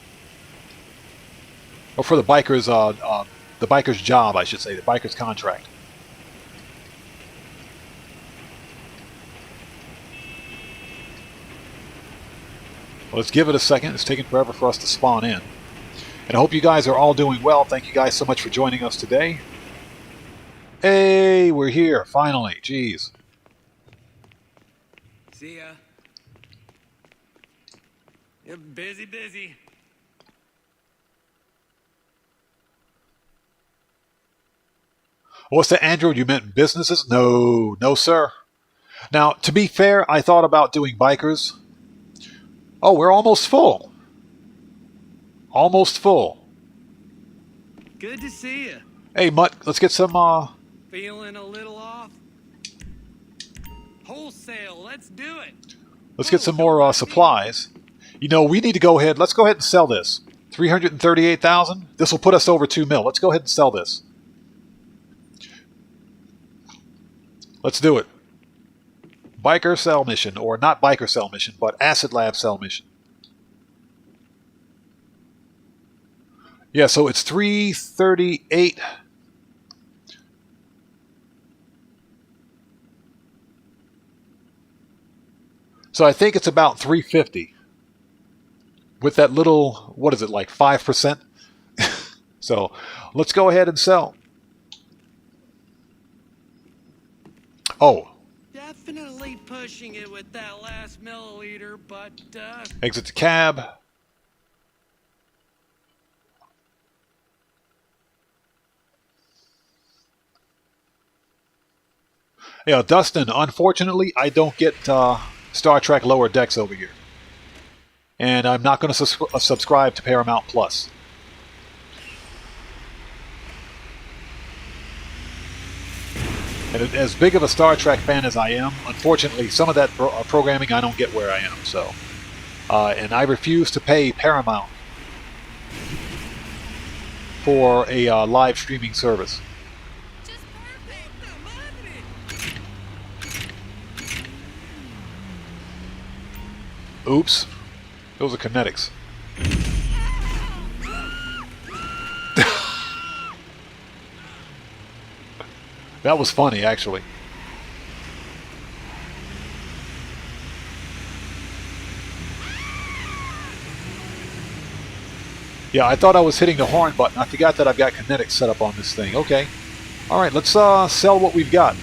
Or for the bikers job, I should say, the bikers contract. Well, let's give it a second. It's taking forever for us to spawn in. And I hope you guys are all doing well. Thank you guys so much for joining us today. Hey, we're here, finally. Jeez. See ya. You're busy. What's the Android? You meant businesses? No, sir. Now, to be fair, I thought about doing bikers. Oh, we're almost full. Almost full. Good to see you. Hey, Mutt, let's get some, Feeling a little off? Wholesale, let's do it. let's get some more supplies. You know, we need to go ahead. Let's go ahead and sell this. $338,000. This will put us over 2 mil. Let's go ahead and sell this. Let's do it. Biker sell mission, or not biker sell mission, but Acid Lab sell mission. Yeah, so it's 338. So I think it's about 350 with that little, what is it, like 5%? So let's go ahead and sell. Oh. Definitely pushing it with that last milliliter, but Exit the cab. Yeah, Dustin, unfortunately, I don't get Star Trek Lower Decks over here. And I'm not going to subscribe to Paramount Plus. And as big of a Star Trek fan as I am, unfortunately, some of that programming I don't get where I am. So, and I refuse to pay Paramount for a live streaming service. Oops. Those are kinetics. That was funny, actually. Yeah, I thought I was hitting the horn button. I forgot that I've got kinetics set up on this thing. Okay. Alright, let's sell what we've got.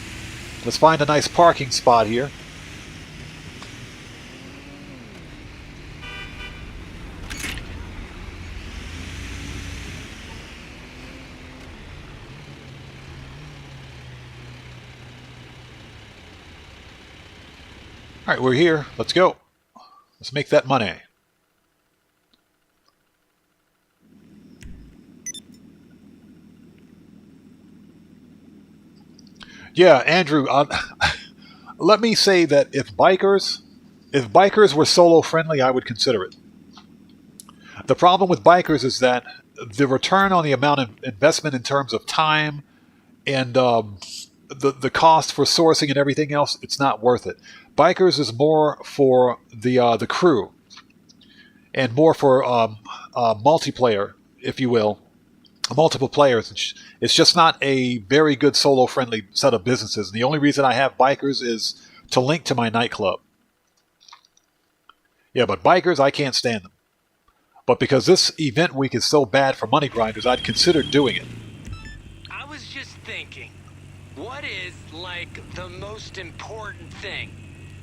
Let's find a nice parking spot here. Alright, we're here. Let's go. Let's make that money. Yeah, Andrew, let me say that if bikers were solo friendly, I would consider it. The problem with bikers is that the return on the amount of investment in terms of time and the cost for sourcing and everything else, it's not worth it. Bikers is more for the crew and more for multiplayer, if you will, multiple players. It's just not a very good solo-friendly set of businesses. And the only reason I have bikers is to link to my nightclub. Yeah, but bikers, I can't stand them. But because this event week is so bad for money grinders, I'd consider doing it. I was just thinking, what is, like, the most important thing?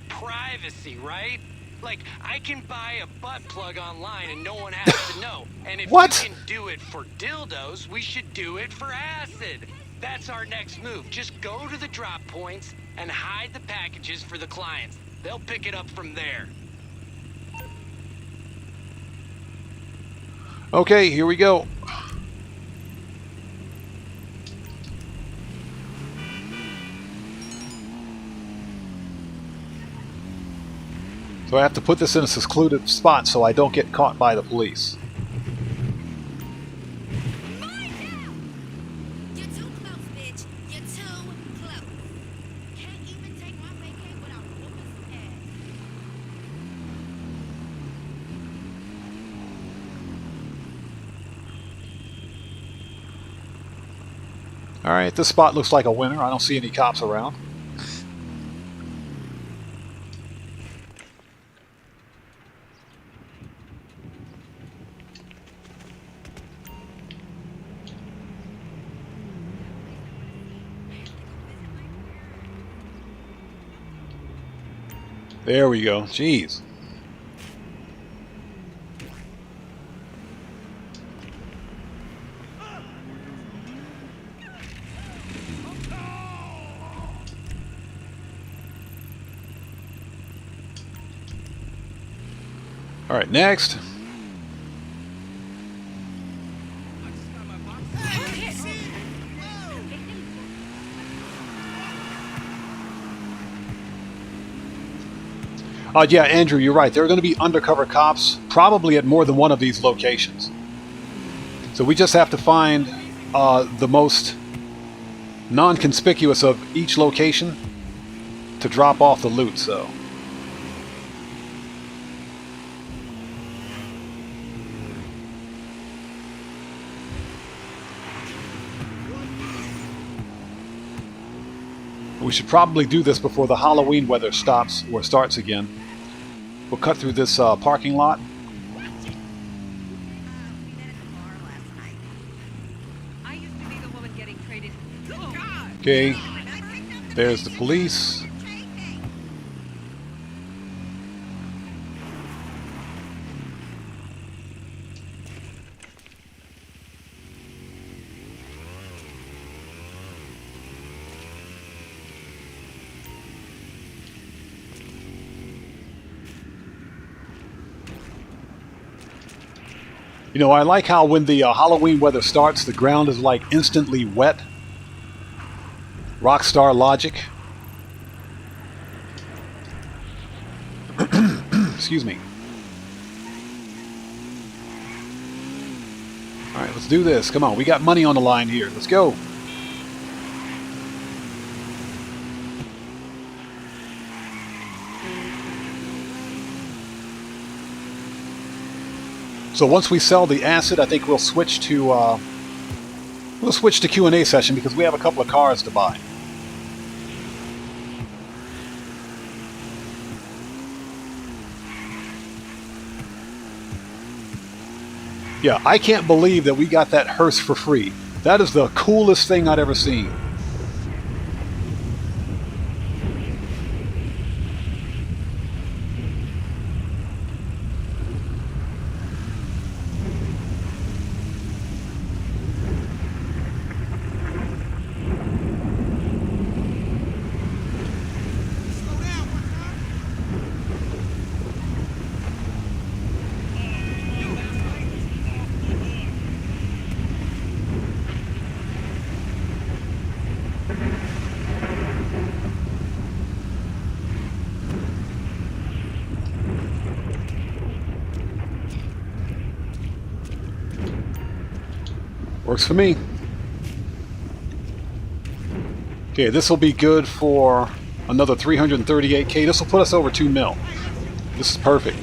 Privacy, right? Like, I can buy a butt plug online and no one has to know. And if What? you can do it for dildos, we should do it for acid. That's our next move. Just go to the drop points and hide the packages for the clients. They'll pick it up from there. Okay, here we go. So I have to put this in a secluded spot so I don't get caught by the police. You're too close, bitch. You're too close. Can't even take my vacay without whooping some ass. Alright, this spot looks like a winner. I don't see any cops around. There we go. Jeez. All right, next. Yeah, Andrew, you're right. There are going to be undercover cops, probably at more than one of these locations. So we just have to find the most non-conspicuous of each location to drop off the loot. So we should probably do this before the Halloween weather stops or starts again. We'll cut through this parking lot. Okay, there's the police. You know, I like how when the Halloween weather starts, the ground is like instantly wet. Rockstar logic. Excuse me. Alright, let's do this. Come on, we got money on the line here. Let's go. So once we sell the acid, I think we'll switch to Q&A session because we have a couple of cars to buy. Yeah, I can't believe that we got that hearse for free. That is the coolest thing I'd ever seen. Works for me. Okay, this will be good for another 338K. This will put us over 2 mil. This is perfect.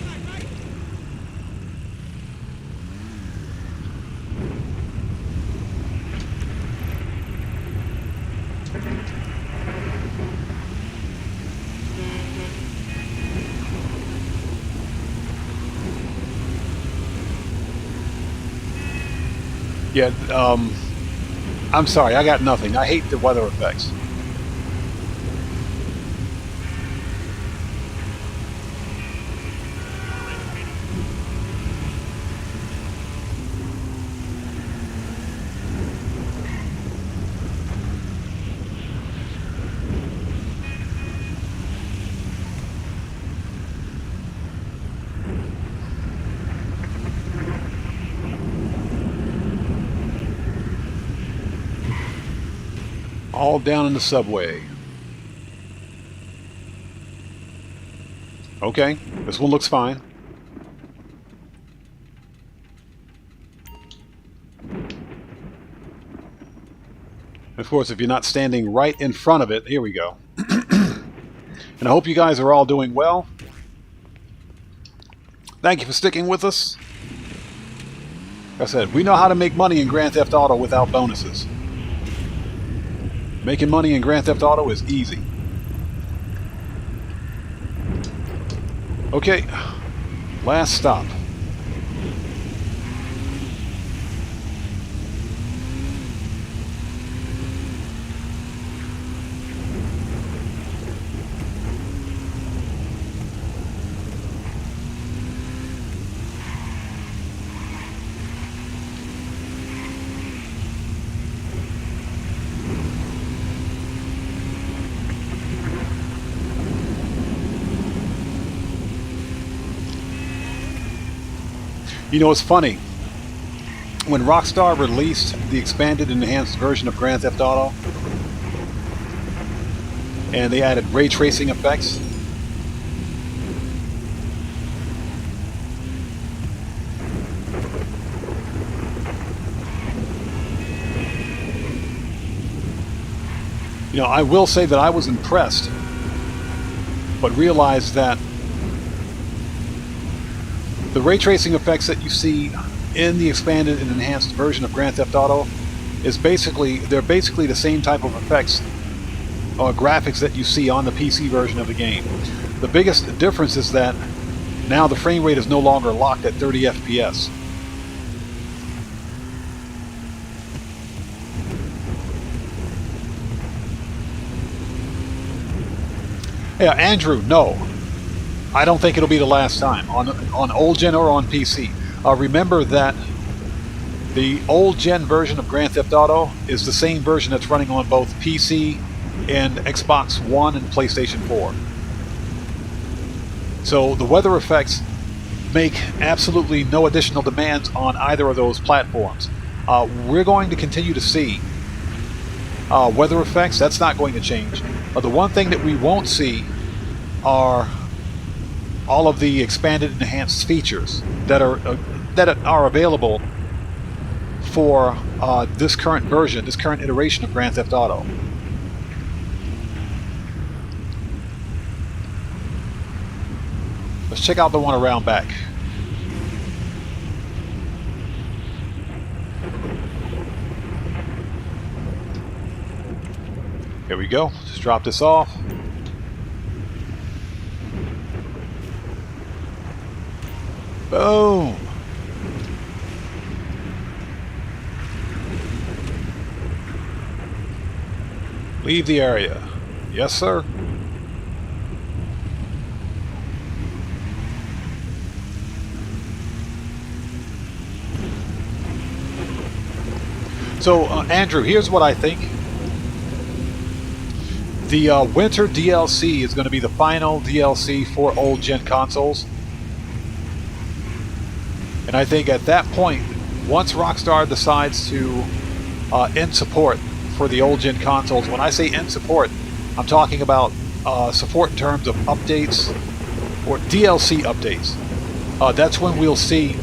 Yeah, I'm sorry, I got nothing. I hate the weather effects. All down in the subway. Okay, this one looks fine. Of course, if you're not standing right in front of it, here we go. And I hope you guys are all doing well. Thank you for sticking with us. Like I said, we know how to make money in Grand Theft Auto without bonuses. Making money in Grand Theft Auto is easy. Okay, last stop. You know, it's funny. When Rockstar released the expanded and enhanced version of Grand Theft Auto, and they added ray tracing effects, You know, I will say that I was impressed, but realized that the ray tracing effects that you see in the expanded and enhanced version of Grand Theft Auto is they're basically the same type of effects or graphics that you see on the PC version of the game. The biggest difference is that now the frame rate is no longer locked at 30 FPS. Yeah, Andrew, no. I don't think it'll be the last time on old gen or on PC. Remember that the old gen version of Grand Theft Auto is the same version that's running on both PC and Xbox One and PlayStation 4. So the weather effects make absolutely no additional demands on either of those platforms. We're going to continue to see weather effects. That's not going to change. The one thing that we won't see are all of the expanded and enhanced features that are available for this current version, this current iteration of Grand Theft Auto. Let's check out the one around back. Here we go. Just drop this off. Boom. Leave the area. Yes, sir. So, Andrew, here's what I think. The winter DLC is going to be the final DLC for old gen consoles. And I think at that point, once Rockstar decides to end support for the old gen consoles, when I say end support, I'm talking about support in terms of updates or DLC updates. That's when we'll see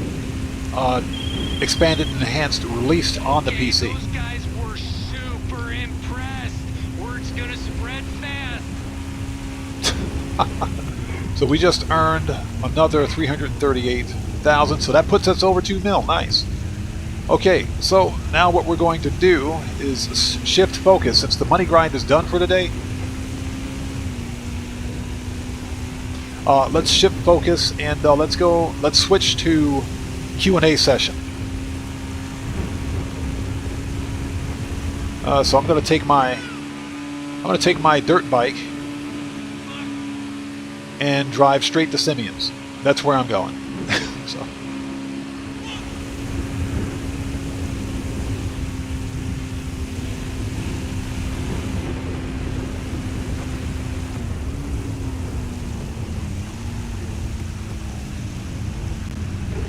expanded and enhanced released on the PC. Those guys were super impressed. Word's gonna spread fast. So we just earned another 338,000, so that puts us over 2 mil. Nice. Okay, so now what we're going to do is shift focus. Since the money grind is done for today, let's shift focus and let's switch to Q&A session. So I'm going to take my dirt bike and drive straight to Simeon's. That's where I'm going. So.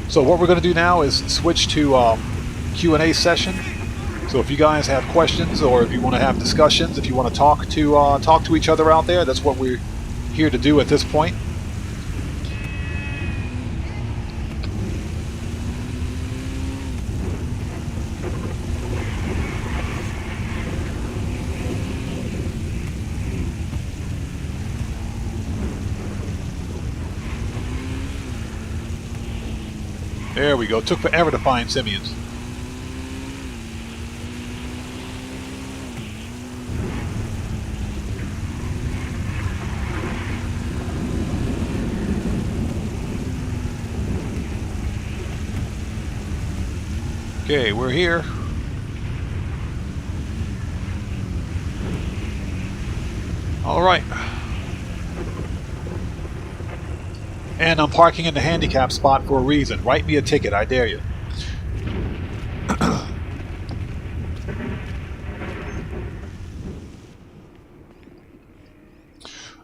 So what we're going to do now is switch to Q&A session. So if you guys have questions or if you want to have discussions, if you want to talk to each other out there, that's what we're here to do at this point. There we go. It took forever to find Simeon's. Okay, we're here. All right. And I'm parking in the handicap spot for a reason. Write me a ticket, I dare you.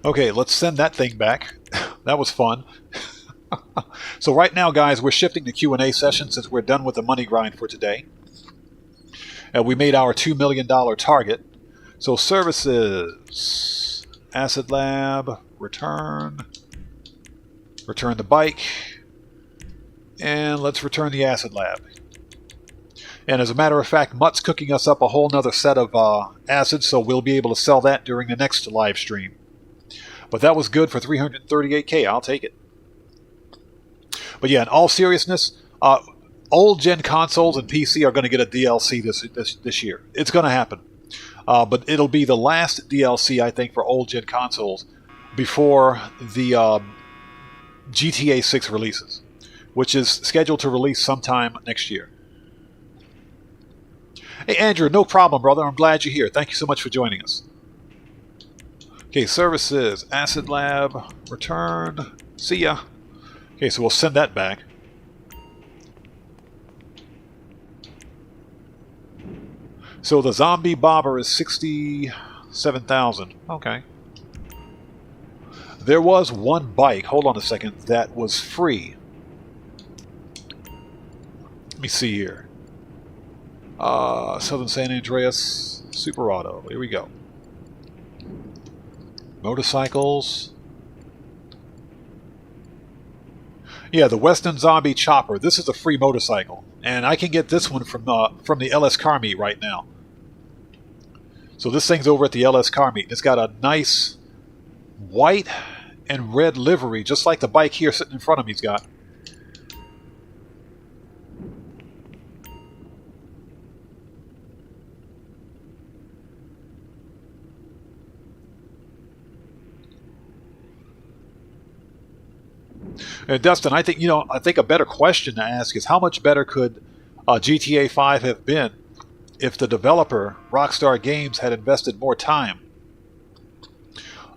Okay, let's send that thing back. That was fun. So right now, guys, we're shifting to Q&A session since we're done with the money grind for today. We made our $2 million target. So services, Acid Lab, return the bike, and let's return the Acid Lab. And as a matter of fact, Mutt's cooking us up a whole nother set of acid, so we'll be able to sell that during the next live stream. But that was good for 338K. I'll take it. But yeah, in all seriousness, old gen consoles and PC are going to get a DLC this year. It's going to happen. But it'll be the last DLC, I think, for old gen consoles before the GTA 6 releases, which is scheduled to release sometime next year. Hey, Andrew, no problem, brother. I'm glad you're here. Thank you so much for joining us. Okay, services, Acid Lab, returned. See ya. Okay, so we'll send that back. So the zombie bobber is 67,000. Okay. There was one bike, hold on a second, that was free. Let me see here. Southern San Andreas Super Auto. Here we go. Motorcycles. Yeah, the Western Zombie Chopper. This is a free motorcycle, and I can get this one from the LS Car Meet right now. So this thing's over at the LS Car Meet. It's got a nice white and red livery, just like the bike here sitting in front of me's got. And Dustin, I think a better question to ask is how much better could GTA 5 have been if the developer Rockstar Games had invested more time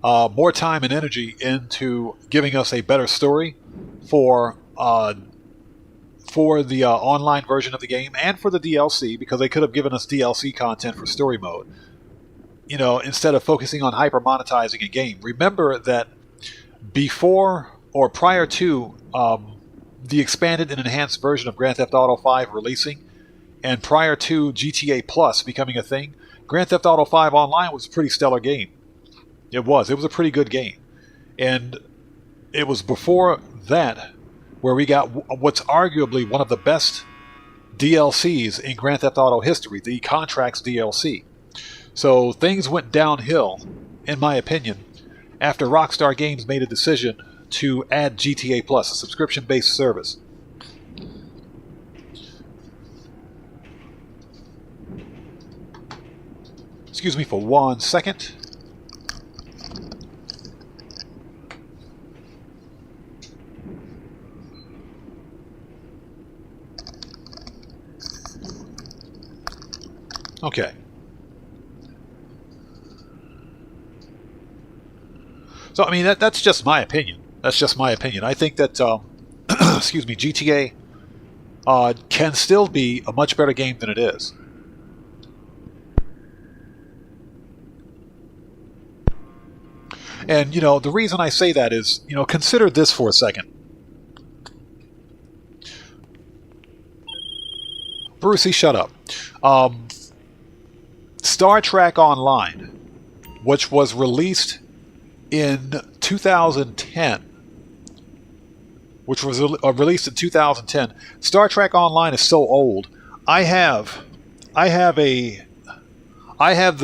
and energy into giving us a better story for the online version of the game and for the DLC, because they could have given us DLC content for story mode. Instead of focusing on hyper monetizing a game. Remember that before or prior to the expanded and enhanced version of Grand Theft Auto 5 releasing, and prior to GTA Plus becoming a thing, Grand Theft Auto 5 Online was a pretty stellar game. It was a pretty good game. And it was before that where we got what's arguably one of the best DLCs in Grand Theft Auto history, the Contracts DLC. So things went downhill, in my opinion, after Rockstar Games made a decision to add GTA Plus, a subscription-based service. Excuse me for 1 second. Okay. So, I mean, that's just my opinion. That's just my opinion. I think that, excuse me, GTA can still be a much better game than it is. And, the reason I say that is, consider this for a second. Brucey, shut up. Star Trek Online, which was released in 2010, Star Trek Online is so old. I have the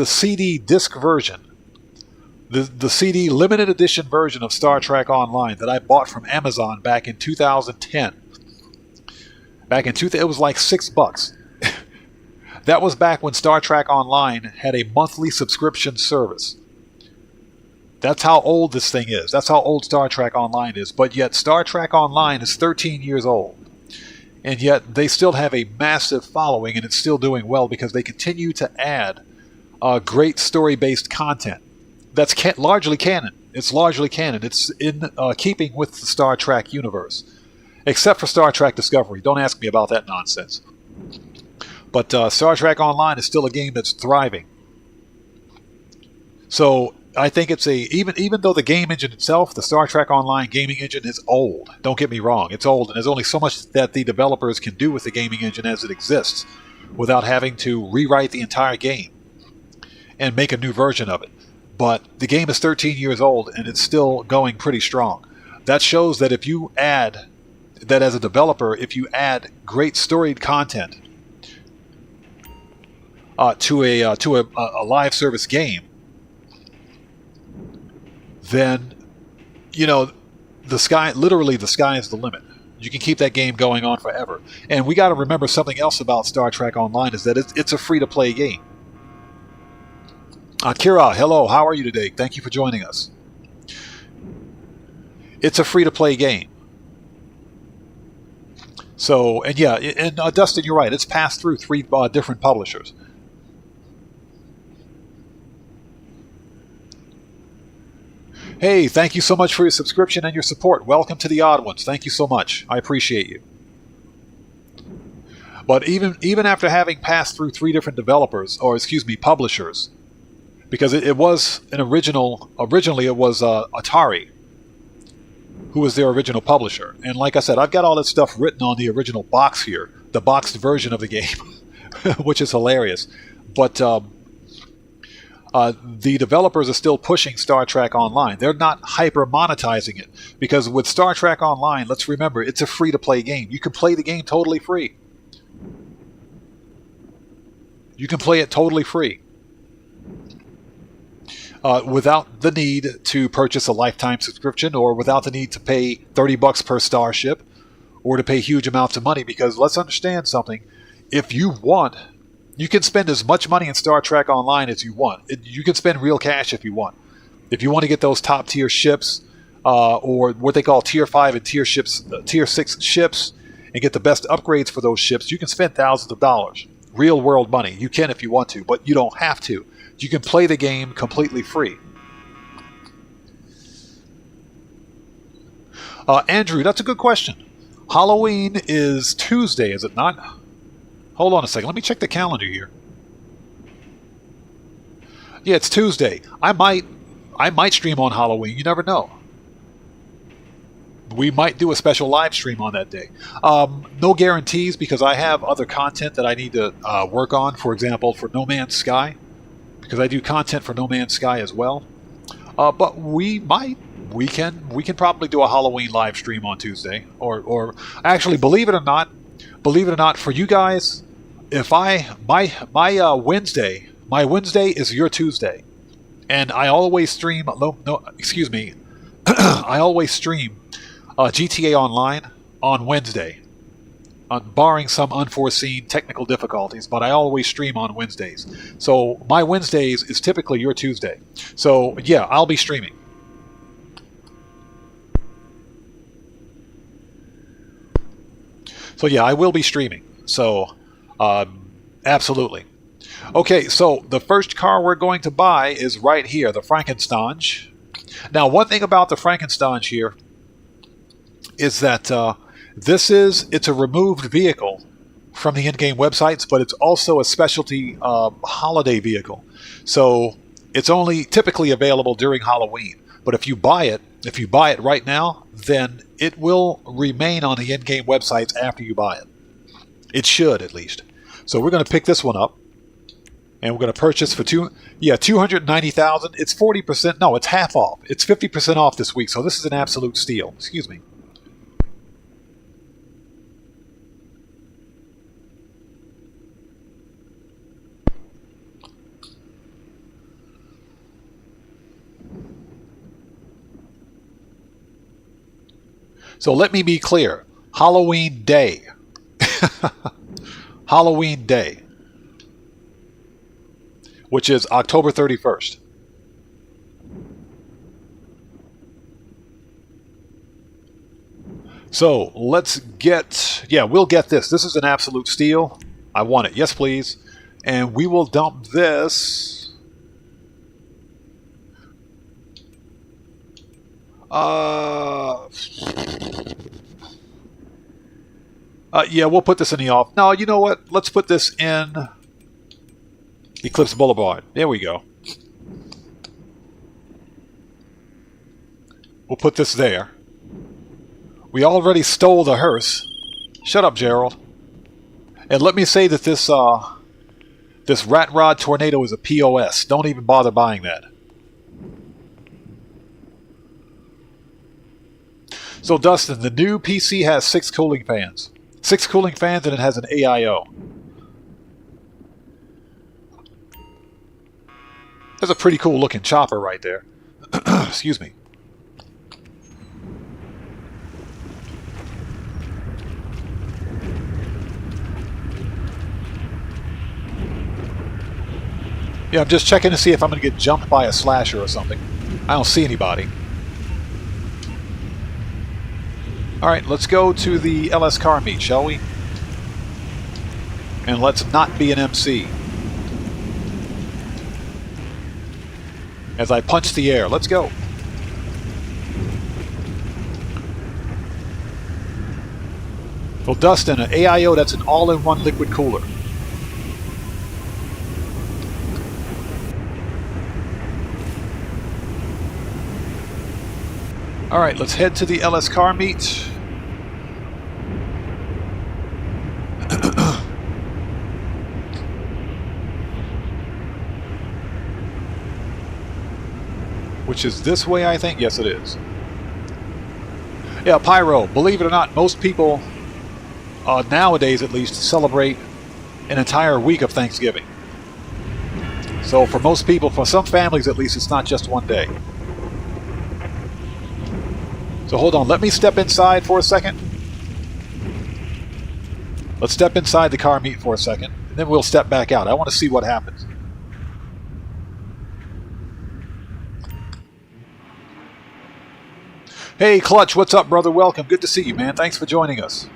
CD disc version, the CD limited edition version of Star Trek Online that I bought from Amazon back in 2010. It was like $6. That was back when Star Trek Online had a monthly subscription service. That's how old this thing is. That's how old Star Trek Online is. But yet Star Trek Online is 13 years old. And yet they still have a massive following, and it's still doing well because they continue to add great story-based content. That's largely canon. It's largely canon. It's in keeping with the Star Trek universe. Except for Star Trek Discovery. Don't ask me about that nonsense. But Star Trek Online is still a game that's thriving. So I think it's even though the game engine itself, the Star Trek Online gaming engine, is old. Don't get me wrong, it's old, and there's only so much that the developers can do with the gaming engine as it exists without having to rewrite the entire game and make a new version of it. But the game is 13 years old, and it's still going pretty strong. That shows that as a developer, if you add great storied content to a live service game, then the sky is the limit. You can keep that game going on forever. And we got to remember something else about Star Trek Online is that it's a free-to-play game. Kira, hello, how are you today? Thank you for joining us. It's a free-to-play game. So, and yeah, and Dustin, you're right. It's passed through 3 different publishers. Hey, thank you so much for your subscription and your support. Welcome to the Odd Ones. Thank you so much. I appreciate you. But even after having passed through 3 different developers, or excuse me, publishers, because it was an originally it was Atari, who was their original publisher. And like I said, I've got all that stuff written on the original box here, the boxed version of the game, which is hilarious. But the developers are still pushing Star Trek Online. They're not hyper monetizing it, because with Star Trek Online, let's remember, it's a free-to-play game. You can play the game totally free. You can play it totally free. Without the need to purchase a lifetime subscription, or without the need to pay $30 per starship, or to pay huge amounts of money. Because let's understand something: if you want, you can spend as much money in Star Trek Online as you want. You can spend real cash if you want. If you want to get those top tier ships, or what they call tier 5 and tier 6 ships, and get the best upgrades for those ships, you can spend thousands of dollars, real world money. You can if you want to, but you don't have to. You can play the game completely free. Andrew, that's a good question. Halloween is Tuesday, is it not? Hold on a second. Let me check the calendar here. Yeah, it's Tuesday. I might stream on Halloween. You never know. We might do a special live stream on that day. No guarantees, because I have other content that I need to work on. For example, for No Man's Sky, because I do content for No Man's Sky as well. But we can probably do a Halloween live stream on Tuesday, or actually, believe it or not, for you guys, if my Wednesday is your Tuesday, and I always stream. I always stream GTA Online on Wednesday, barring some unforeseen technical difficulties, but I always stream on Wednesdays. So my Wednesdays is typically your Tuesday. So yeah, I'll be streaming. So yeah, I will be streaming. So absolutely. Okay, so the first car we're going to buy is right here, the Frankenstein. Now, one thing about the Frankenstein here is that it's a removed vehicle from the in-game websites, but it's also a specialty holiday vehicle. So it's only typically available during Halloween. But if you buy it right now, then it will remain on the in-game websites after you buy it. It should, at least. So we're going to pick this one up, and we're going to purchase for $290,000. It's 40%. No, it's half off. It's 50% off this week. So this is an absolute steal. Excuse me. So let me be clear. Halloween Day. Halloween Day. Which is October 31st. So let's get... Yeah, we'll get this. This is an absolute steal. I want it. Yes, please. And we will dump this... yeah, we'll put this in the off. No, you know what? Let's put this in Eclipse Boulevard. There we go. We'll put this there. We already stole the hearse. Shut up, Gerald. And let me say that this Rat Rod Tornado is a POS. Don't even bother buying that. So, Dustin, the new PC has 6 cooling fans. 6 cooling fans, and it has an AIO. That's a pretty cool looking chopper right there. Excuse me. Yeah, I'm just checking to see if I'm going to get jumped by a slasher or something. I don't see anybody. Alright, let's go to the LS car meet, shall we? And let's not be an MC. As I punch the air, let's go. Well, Dustin, an AIO, that's an all-in-one liquid cooler. Alright, let's head to the LS car meet. Which is this way, I think? Yes, it is. Yeah, Pyro, believe it or not, most people, nowadays at least, celebrate an entire week of Thanksgiving. So for most people, for some families at least, it's not just one day. So hold on, let me step inside for a second. Let's step inside the car meet for a second, and then we'll step back out. I want to see what happens. Hey, Clutch, what's up, brother? Welcome. Good to see you, man. Thanks for joining us.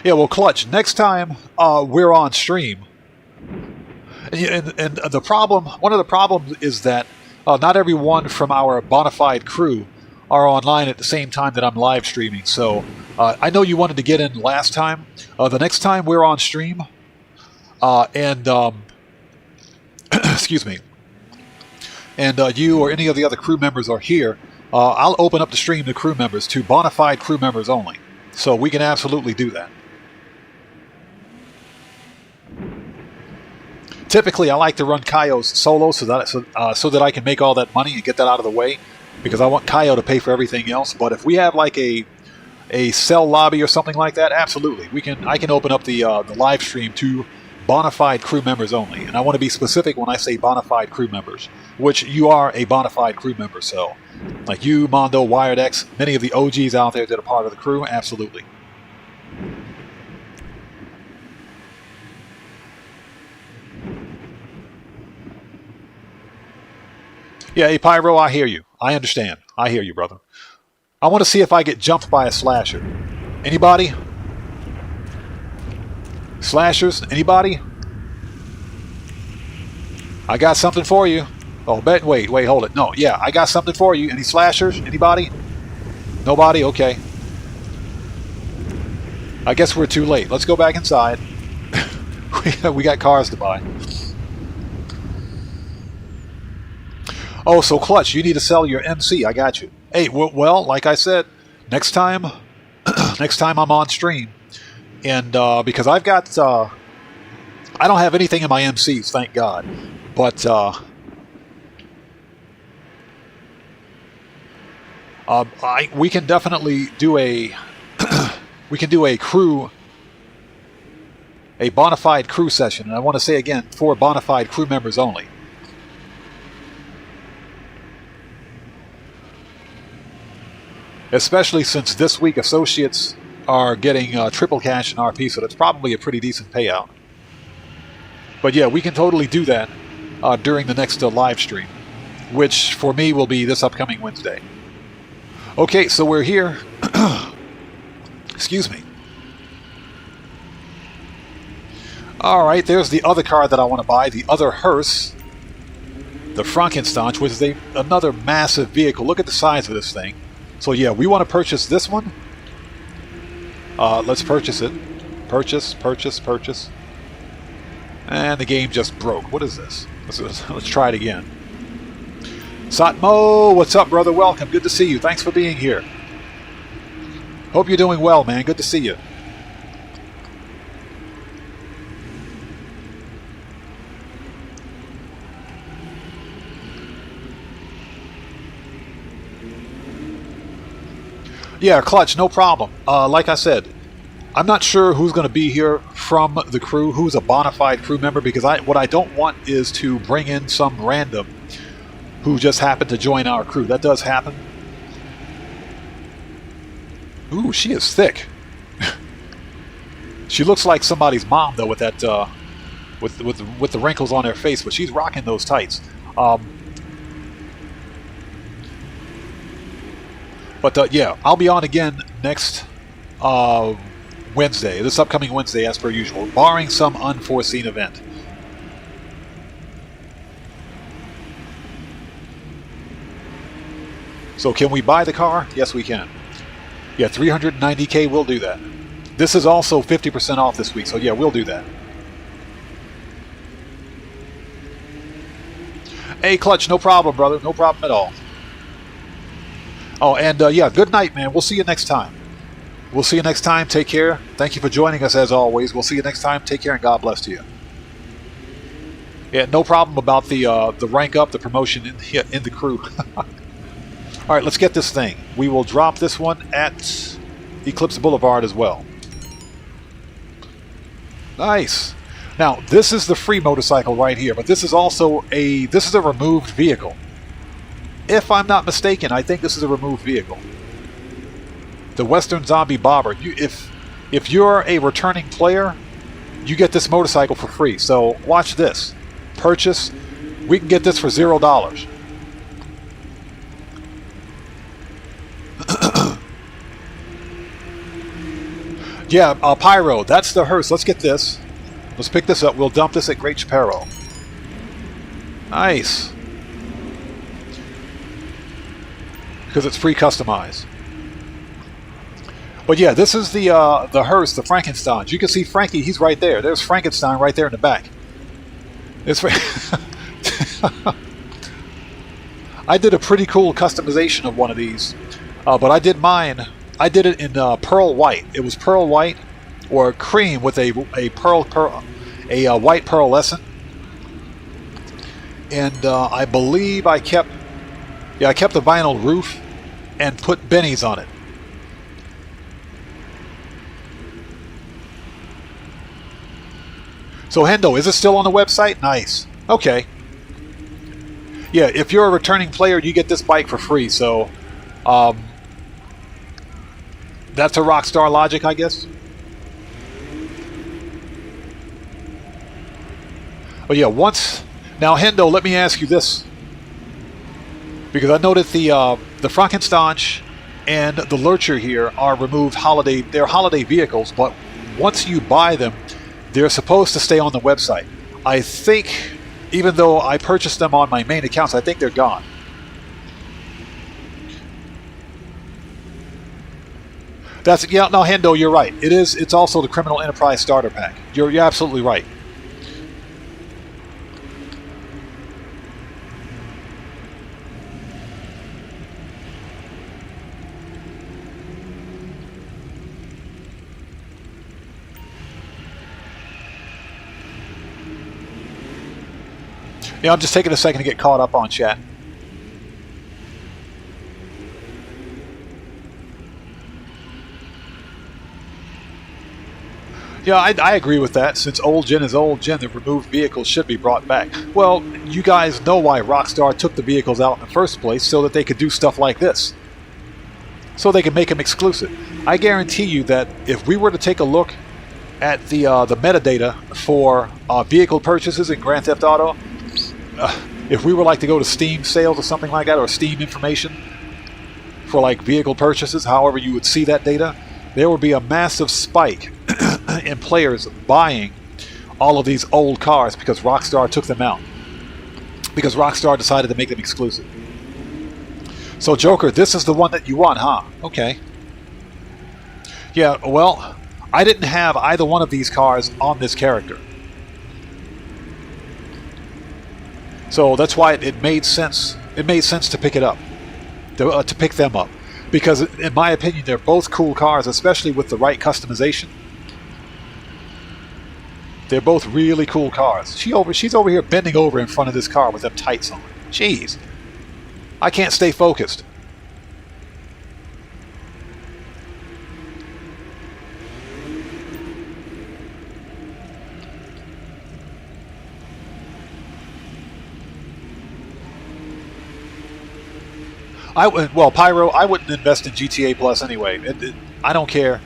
Yeah, well, Clutch, next time we're on stream, and the problem, one of the problems is that not everyone from our Bonafide crew are online at the same time that I'm live streaming. So I know you wanted to get in last time. The next time we're on stream, excuse me, and you or any of the other crew members are here, I'll open up the stream to crew members, to Bonafide crew members only. So we can absolutely do that. Typically, I like to run Cayo's solo so that I can make all that money and get that out of the way, because I want Cayo to pay for everything else. But if we have like a cell lobby or something like that, absolutely, I can open up the live stream to Bonafide crew members only. And I want to be specific when I say Bonafide crew members, which you are a Bonafide crew member. So, like you, Mondo, Wired X, many of the OGs out there that are part of the crew, absolutely. Yeah, hey, Pyro, I hear you. I understand. I hear you, brother. I want to see if I get jumped by a slasher. Anybody? Slashers? Anybody? I got something for you. Oh, wait, hold it. No, yeah, I got something for you. Any slashers? Anybody? Nobody? Okay. I guess we're too late. Let's go back inside. We got cars to buy. Oh, so Clutch, you need to sell your MC. I got you. Hey, well, like I said, next time I'm on stream, and because I've got, I don't have anything in my MCs, thank God, but we can definitely do a crew, a Bonafide crew session, and I want to say again, for Bonafide crew members only. Especially since this week associates are getting triple cash in RP, so that's probably a pretty decent payout. But yeah, we can totally do that during the next live stream, which for me will be this upcoming Wednesday. Okay, so we're here. Excuse me. Alright, there's the other car that I want to buy, the other hearse, the Frankenstein, which is another massive vehicle. Look at the size of this thing. So yeah, we want to purchase this one. Let's purchase it. Purchase. And the game just broke. What is this? Let's try it again. Satmo, what's up, brother? Welcome. Good to see you. Thanks for being here. Hope you're doing well, man. Good to see you. Yeah, Clutch, no problem. Like I said, I'm not sure who's going to be here from the crew who's a bona fide crew member, because what I don't want is to bring in some random who just happened to join our crew. That does happen. Ooh, she is thick. She looks like somebody's mom though, with that with the wrinkles on her face, but she's rocking those tights. But yeah, I'll be on again next Wednesday, this upcoming Wednesday, as per usual, barring some unforeseen event. So can we buy the car? Yes, we can. Yeah, 390K, we'll do that. This is also 50% off this week, so yeah, we'll do that. Hey, Clutch, no problem, brother. No problem at all. Oh, and yeah, good night, man. We'll see you next time. We'll see you next time. Take care. Thank you for joining us, as always. We'll see you next time. Take care, and God bless to you. Yeah, no problem about the rank up, the promotion in the crew. All right, let's get this thing. We will drop this one at Eclipse Boulevard as well. Nice. Now, this is the free motorcycle right here, but this is also a removed vehicle. If I'm not mistaken, I think this is a removed vehicle. The Western Zombie Bobber. If you're a returning player, you get this motorcycle for free. So watch this. Purchase. We can get this for $0. Yeah, Pyro, that's the hearse. Let's get this. Let's pick this up. We'll dump this at Great Chaparral. Nice. Because it's pre-customized. But yeah, this is the hearse, the Frankenstein. You can see Frankie, he's right there. There's Frankenstein right there in the back. It's I did a pretty cool customization of one of these. But I did mine. I did it in pearl white. It was pearl white or cream with a white pearlescent. And I believe I kept the vinyl roof and put bennies on it. So Hendo, is it still on the website? Nice. Okay. Yeah, if you're a returning player, you get this bike for free. So that's a Rockstar logic, I guess. But yeah, now Hendo, let me ask you this, because I know that the Frankenstein and the Lurcher here are removed holiday. They're holiday vehicles, but once you buy them, they're supposed to stay on the website. I think, even though I purchased them on my main accounts, I think they're gone. No, Hendo, you're right. It's also the Criminal Enterprise Starter Pack. You're absolutely right. Yeah, I'm just taking a second to get caught up on chat. Yeah, I agree with that. Since old gen is old gen, the removed vehicles should be brought back. Well, you guys know why Rockstar took the vehicles out in the first place, so that they could do stuff like this. So they could make them exclusive. I guarantee you that if we were to take a look at the metadata for vehicle purchases in Grand Theft Auto, if we were like to go to Steam sales or something like that, or Steam information for like vehicle purchases, however you would see that data, there would be a massive spike in players buying all of these old cars because Rockstar took them out. Because Rockstar decided to make them exclusive. So Joker, this is the one that you want, huh? Okay. Yeah, well, I didn't have either one of these cars on this character. So that's why it made sense. It made sense to pick it up, to pick them up, because in my opinion they're both cool cars, especially with the right customization. They're both really cool cars. She's over here bending over in front of this car with them tights on. Jeez, I can't stay focused. Well, Pyro, I wouldn't invest in GTA Plus anyway. I don't care.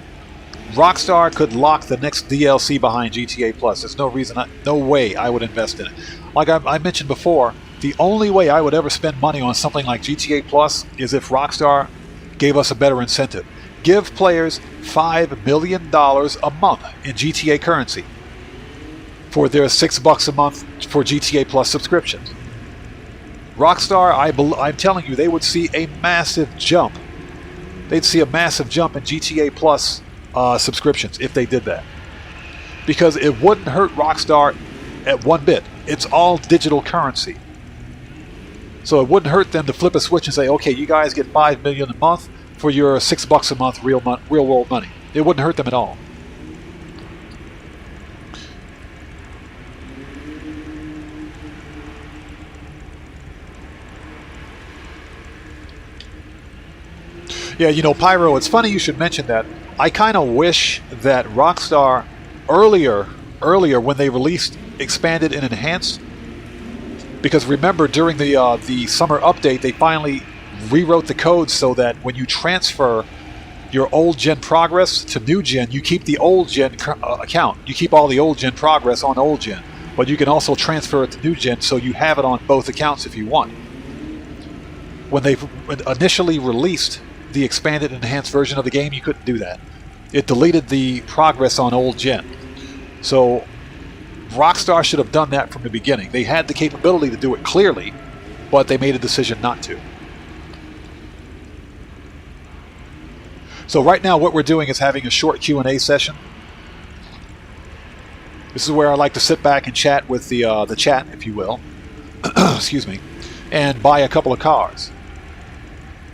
Rockstar could lock the next DLC behind GTA Plus. There's no reason, no way I would invest in it. Like I mentioned before, the only way I would ever spend money on something like GTA Plus is if Rockstar gave us a better incentive. Give players $5 million a month in GTA currency for their $6 a month for GTA Plus subscriptions. Rockstar, I'm telling you, they would see a massive jump. They'd see a massive jump in GTA Plus subscriptions if they did that. Because it wouldn't hurt Rockstar at one bit. It's all digital currency. So it wouldn't hurt them to flip a switch and say, okay, you guys get $5 million a month for your $6 a month real world money. It wouldn't hurt them at all. Yeah, you know, Pyro, it's funny you should mention that. I kind of wish that Rockstar earlier when they released Expanded and Enhanced, because remember during the summer update they finally rewrote the code so that when you transfer your old gen progress to new gen, you keep the old gen account. You keep all the old gen progress on old gen, but you can also transfer it to new gen so you have it on both accounts if you want. When they initially released the expanded and enhanced version of the game, you couldn't do that. It deleted the progress on old gen. So Rockstar should have done that from the beginning. They had the capability to do it clearly, but they made a decision not to. So right now what we're doing is having a short Q&A session. This is where I like to sit back and chat with the chat, if you will, excuse me, and buy a couple of cars.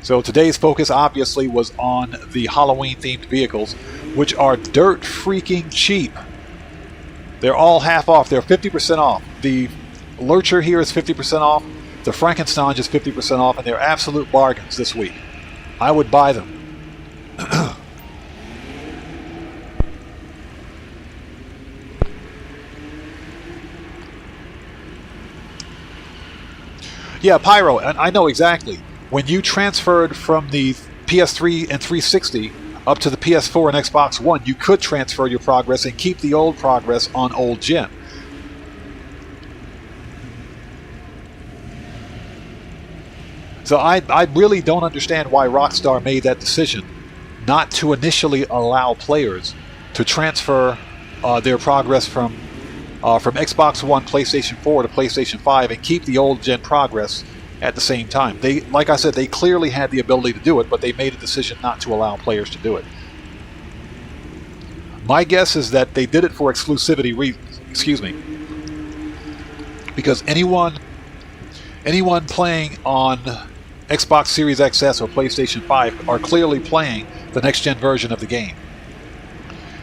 So today's focus obviously was on the Halloween-themed vehicles, which are dirt freaking cheap. They're all half off. They're 50% off. The Lurcher here is 50% off. The Frankenstein is 50% off, and they're absolute bargains this week. I would buy them. Yeah, Pyro, and I know exactly. When you transferred from the PS3 and 360 up to the PS4 and Xbox One, you could transfer your progress and keep the old progress on old gen. So I really don't understand why Rockstar made that decision not to initially allow players to transfer their progress from Xbox One, PlayStation 4 to PlayStation 5 and keep the old gen progress at the same time. They, like I said, they clearly had the ability to do it, but they made a decision not to allow players to do it. My guess is that they did it for exclusivity reasons. Excuse me. Because anyone playing on Xbox Series XS or PlayStation 5 are clearly playing the next-gen version of the game.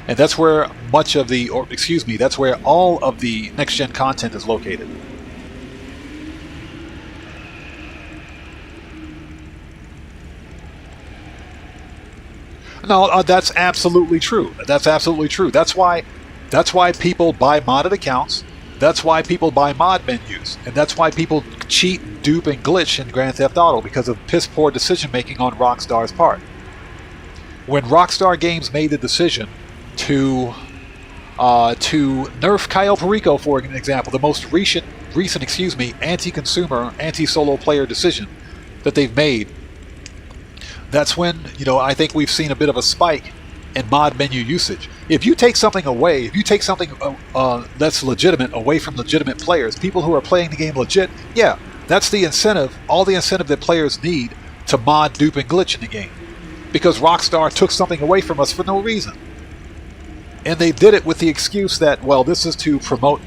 And that's where that's where all of the next-gen content is located. No, that's absolutely true. That's absolutely true. That's why people buy modded accounts. That's why people buy mod menus. And that's why people cheat, dupe, and glitch in Grand Theft Auto, because of piss-poor decision-making on Rockstar's part. When Rockstar Games made the decision to nerf Cayo Perico, for an example, the most recent anti-consumer, anti-solo player decision that they've made, that's when, I think we've seen a bit of a spike in mod menu usage. If you take something away, if you take something that's legitimate away from legitimate players, people who are playing the game legit, yeah, that's the incentive, all the incentive that players need to mod, dupe, and glitch in the game. Because Rockstar took something away from us for no reason. And they did it with the excuse that, well, this is to promote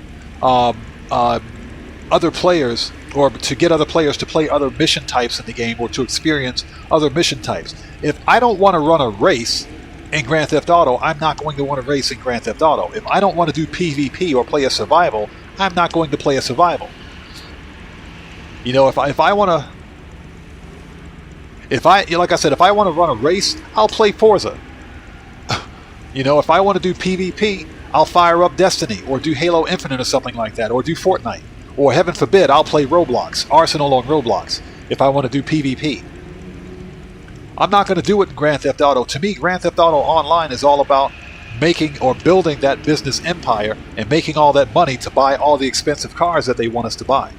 other players, or to get other players to play other mission types in the game, or to experience other mission types. If I don't want to run a race in Grand Theft Auto, I'm not going to want to race in Grand Theft Auto. If I don't want to do PvP or play a survival, I'm not going to play a survival. If I want to, like I said, if I want to run a race, I'll play Forza. If I want to do PvP, I'll fire up Destiny, or do Halo Infinite or something like that, or do Fortnite. Or heaven forbid, I'll play Roblox, Arsenal on Roblox, if I want to do PvP. I'm not going to do it in Grand Theft Auto. To me, Grand Theft Auto Online is all about making or building that business empire and making all that money to buy all the expensive cars that they want us to buy.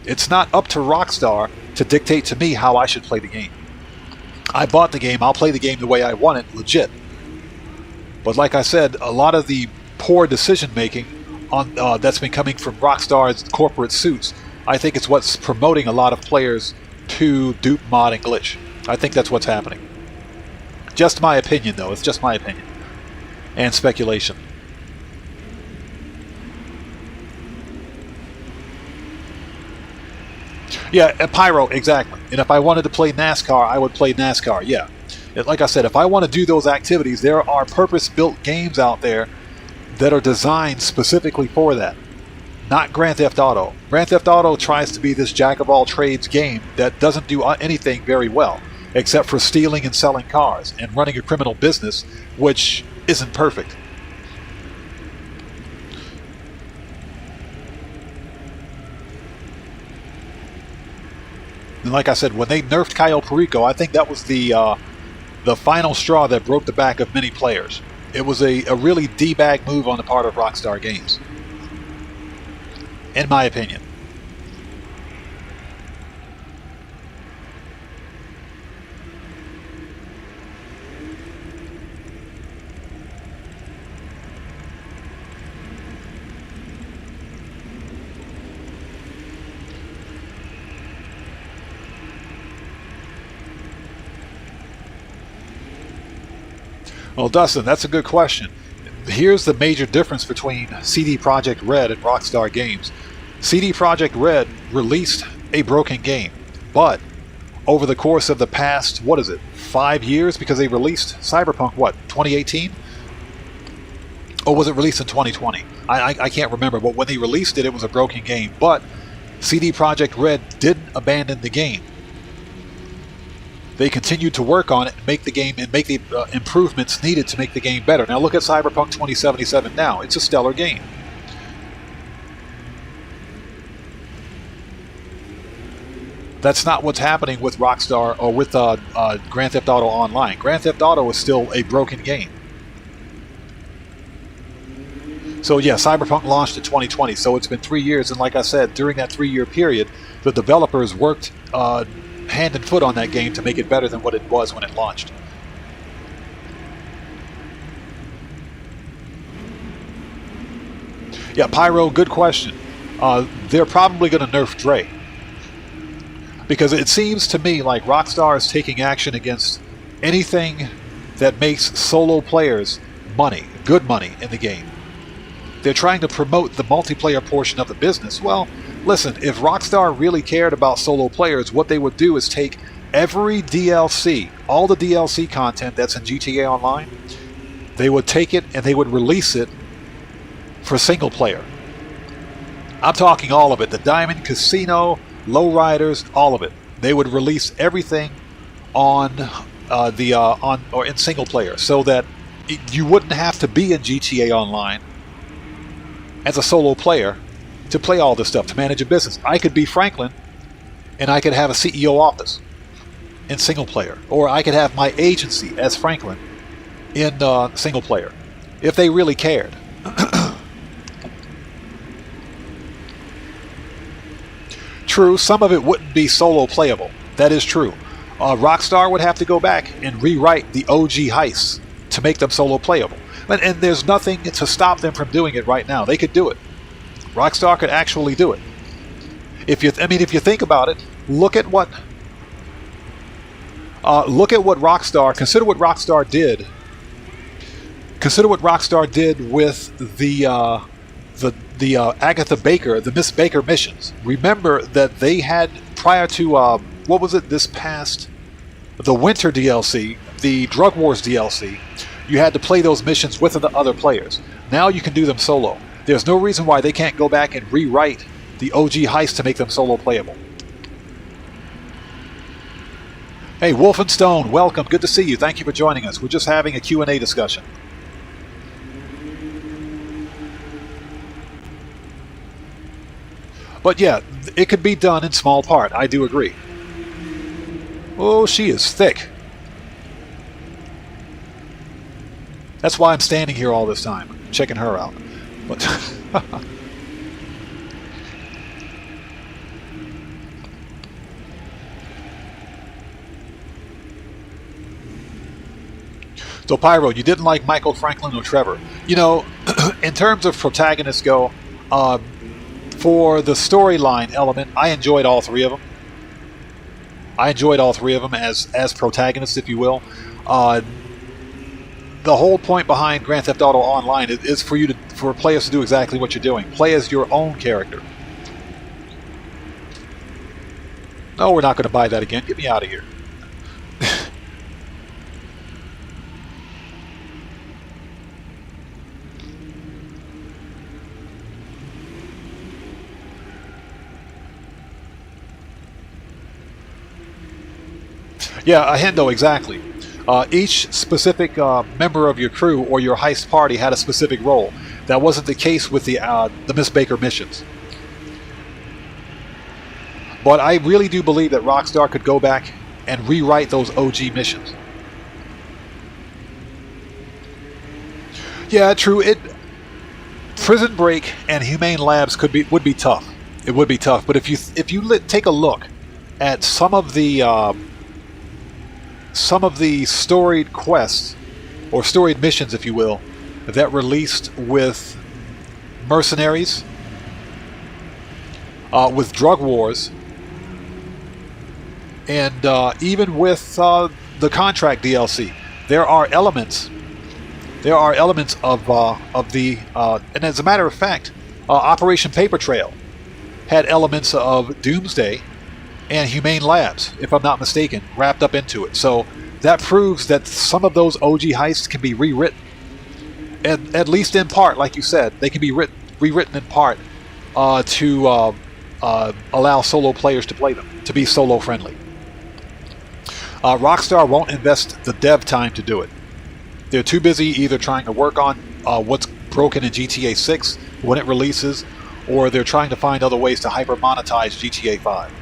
It's not up to Rockstar to dictate to me how I should play the game. I bought the game, I'll play the game the way I want it, legit. But like I said, a lot of the poor decision making on that's been coming from Rockstar's corporate suits, I think it's what's promoting a lot of players to dupe, mod, and glitch. I think that's what's happening. Just my opinion, though. It's just my opinion. And speculation. Yeah, Pyro, exactly. And if I wanted to play NASCAR, I would play NASCAR, yeah. Like I said, if I want to do those activities, there are purpose-built games out there that are designed specifically for that. Not Grand Theft Auto. Grand Theft Auto tries to be this jack-of-all-trades game that doesn't do anything very well, except for stealing and selling cars and running a criminal business, which isn't perfect. And like I said, when they nerfed Cayo Perico, I think that was the final straw that broke the back of many players. It was a really D-bag move on the part of Rockstar Games, in my opinion. Well, Dustin, that's a good question. Here's the major difference between CD Projekt Red and Rockstar Games. CD Projekt Red released a broken game, but over the course of the past, 5 years, because they released Cyberpunk, 2018? Or was it released in 2020? I can't remember, but when they released it, it was a broken game. But CD Projekt Red didn't abandon the game. They continued to work on it and make the game and make the improvements needed to make the game better. Now look at Cyberpunk 2077 now. It's a stellar game. That's not what's happening with Rockstar or with Grand Theft Auto Online. Grand Theft Auto is still a broken game. So yeah, Cyberpunk launched in 2020, so it's been 3 years, and like I said, during that 3-year period, the developers worked hand and foot on that game to make it better than what it was when it launched. Yeah, Pyro, good question. They're probably going to nerf Dre. Because it seems to me like Rockstar is taking action against anything that makes solo players money, good money in the game. They're trying to promote the multiplayer portion of the business. Well, listen, if Rockstar really cared about solo players, what they would do is take every DLC, all the DLC content that's in GTA Online, they would take it and they would release it for single player. I'm talking all of it, the Diamond Casino, Lowriders, all of it. They would release everything on in single player, so that you wouldn't have to be in GTA Online as a solo player to play all this stuff, to manage a business. I could be Franklin, and I could have a CEO office in single player, or I could have my agency as Franklin in single player, if they really cared. True, some of it wouldn't be solo playable. That is true. Rockstar would have to go back and rewrite the OG heists to make them solo playable. And there's nothing to stop them from doing it right now. They could do it. Rockstar could actually do it. If you think about it, look at what Rockstar. Consider what Rockstar did. Consider what Rockstar did with the Agatha Baker, the Miss Baker missions. Remember that they had, prior to the Winter DLC, the Drug Wars DLC, you had to play those missions with the other players. Now you can do them solo. There's no reason why they can't go back and rewrite the OG heist to make them solo playable. Hey, Wolfenstone, welcome. Good to see you. Thank you for joining us. We're just having a Q&A discussion. But yeah, it could be done in small part. I do agree. Oh, she is thick. That's why I'm standing here all this time, checking her out. But so Pyro, you didn't like Michael, Franklin, or Trevor. You know, in terms of protagonists go, for the storyline element, I enjoyed all three of them. I enjoyed all three of them as protagonists, if you will. The whole point behind Grand Theft Auto Online is for players to do exactly what you're doing. Play as your own character. No, we're not going to buy that again. Get me out of here. Yeah, Hendo, exactly. Each specific member of your crew or your heist party had a specific role. That wasn't the case with the Miss Baker missions. But I really do believe that Rockstar could go back and rewrite those OG missions. Yeah, true. Prison Break and Humane Labs would be tough. It would be tough. But if you take a look at some of the storied quests, or storied missions, if you will, that released with mercenaries, with drug wars, and even with the contract DLC, there are elements of the and as a matter of fact, Operation Paper Trail had elements of Doomsday and Humane Labs, if I'm not mistaken, wrapped up into it. So that proves that some of those OG heists can be rewritten, at least in part. Like you said, they can be rewritten in part to allow solo players to play them, to be solo friendly. Rockstar won't invest the dev time to do it. They're too busy either trying to work on what's broken in GTA 6 when it releases, or they're trying to find other ways to hyper monetize GTA 5.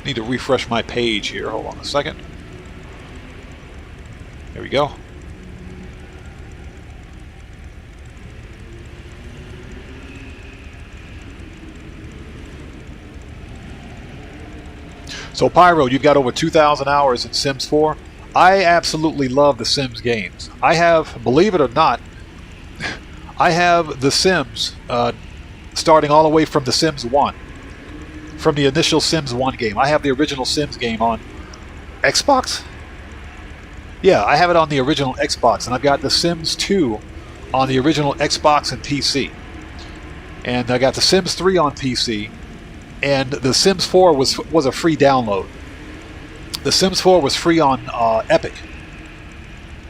Need to refresh my page here. Hold on a second. There we go. So Pyro, you've got over 2,000 hours in Sims 4. I absolutely love the Sims games. I have, believe it or not, I have the Sims starting all the way from the Sims 1. From the initial Sims 1 game. I have the original Sims game on Xbox? Yeah, I have it on the original Xbox, and I've got the Sims 2 on the original Xbox and PC. And I got the Sims 3 on PC, and the Sims 4 was a free download. The Sims 4 was free on Epic.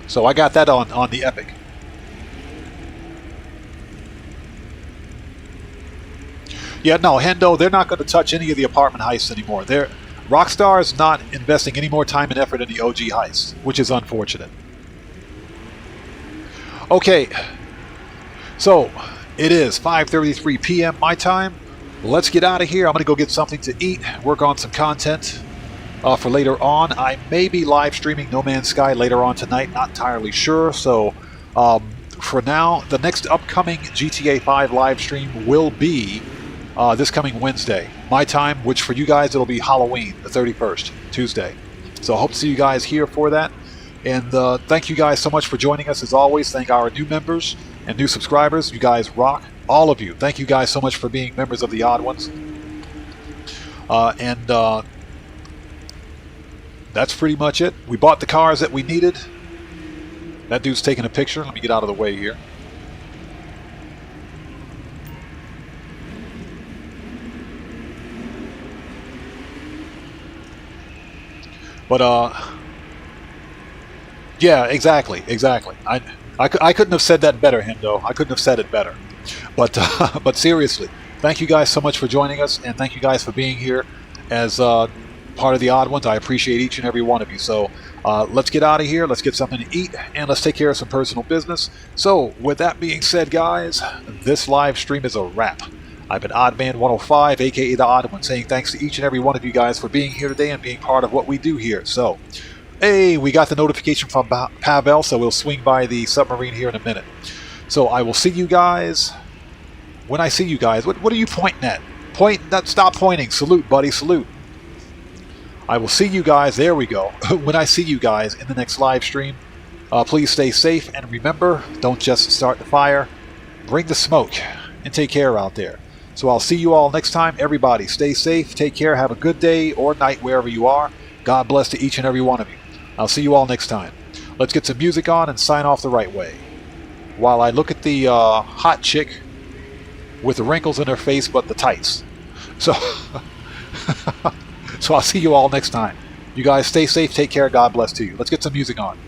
So I got that on the Epic. Yeah, no, Hendo, they're not going to touch any of the apartment heists anymore. Rockstar is not investing any more time and effort in the OG heists, which is unfortunate. Okay, so it is 5:33 p.m. my time. Let's get out of here. I'm going to go get something to eat, work on some content for later on. I may be live streaming No Man's Sky later on tonight, not entirely sure. So for now, the next upcoming GTA 5 live stream will be this coming Wednesday, my time, which for you guys it'll be Halloween, the 31st, Tuesday. So I hope to see you guys here for that. And thank you guys so much for joining us as always. Thank our new members and new subscribers. You guys rock. All of you. Thank you guys so much for being members of the Odd Ones. That's pretty much it. We bought the cars that we needed. That dude's taking a picture. Let me get out of the way here. But yeah, exactly. I couldn't have said that better, Hendo. I couldn't have said it better. But seriously, thank you guys so much for joining us, and thank you guys for being here as part of the Odd Ones. I appreciate each and every one of you. So let's get out of here. Let's get something to eat, and let's take care of some personal business. So with that being said, guys, this live stream is a wrap. I've been OddMan105, aka The Odd One, saying thanks to each and every one of you guys for being here today and being part of what we do here. So, hey, we got the notification from Pavel, so we'll swing by the submarine here in a minute. So I will see you guys when I see you guys. What are you pointing at? Stop pointing. Salute, buddy, salute. I will see you guys, there we go, when I see you guys in the next live stream. Please stay safe, and remember, don't just start the fire, bring the smoke, and take care out there. So I'll see you all next time. Everybody, stay safe, take care, have a good day or night wherever you are. God bless to each and every one of you. I'll see you all next time. Let's get some music on and sign off the right way. While I look at the hot chick with the wrinkles in her face but the tights. So, so I'll see you all next time. You guys stay safe, take care, God bless to you. Let's get some music on.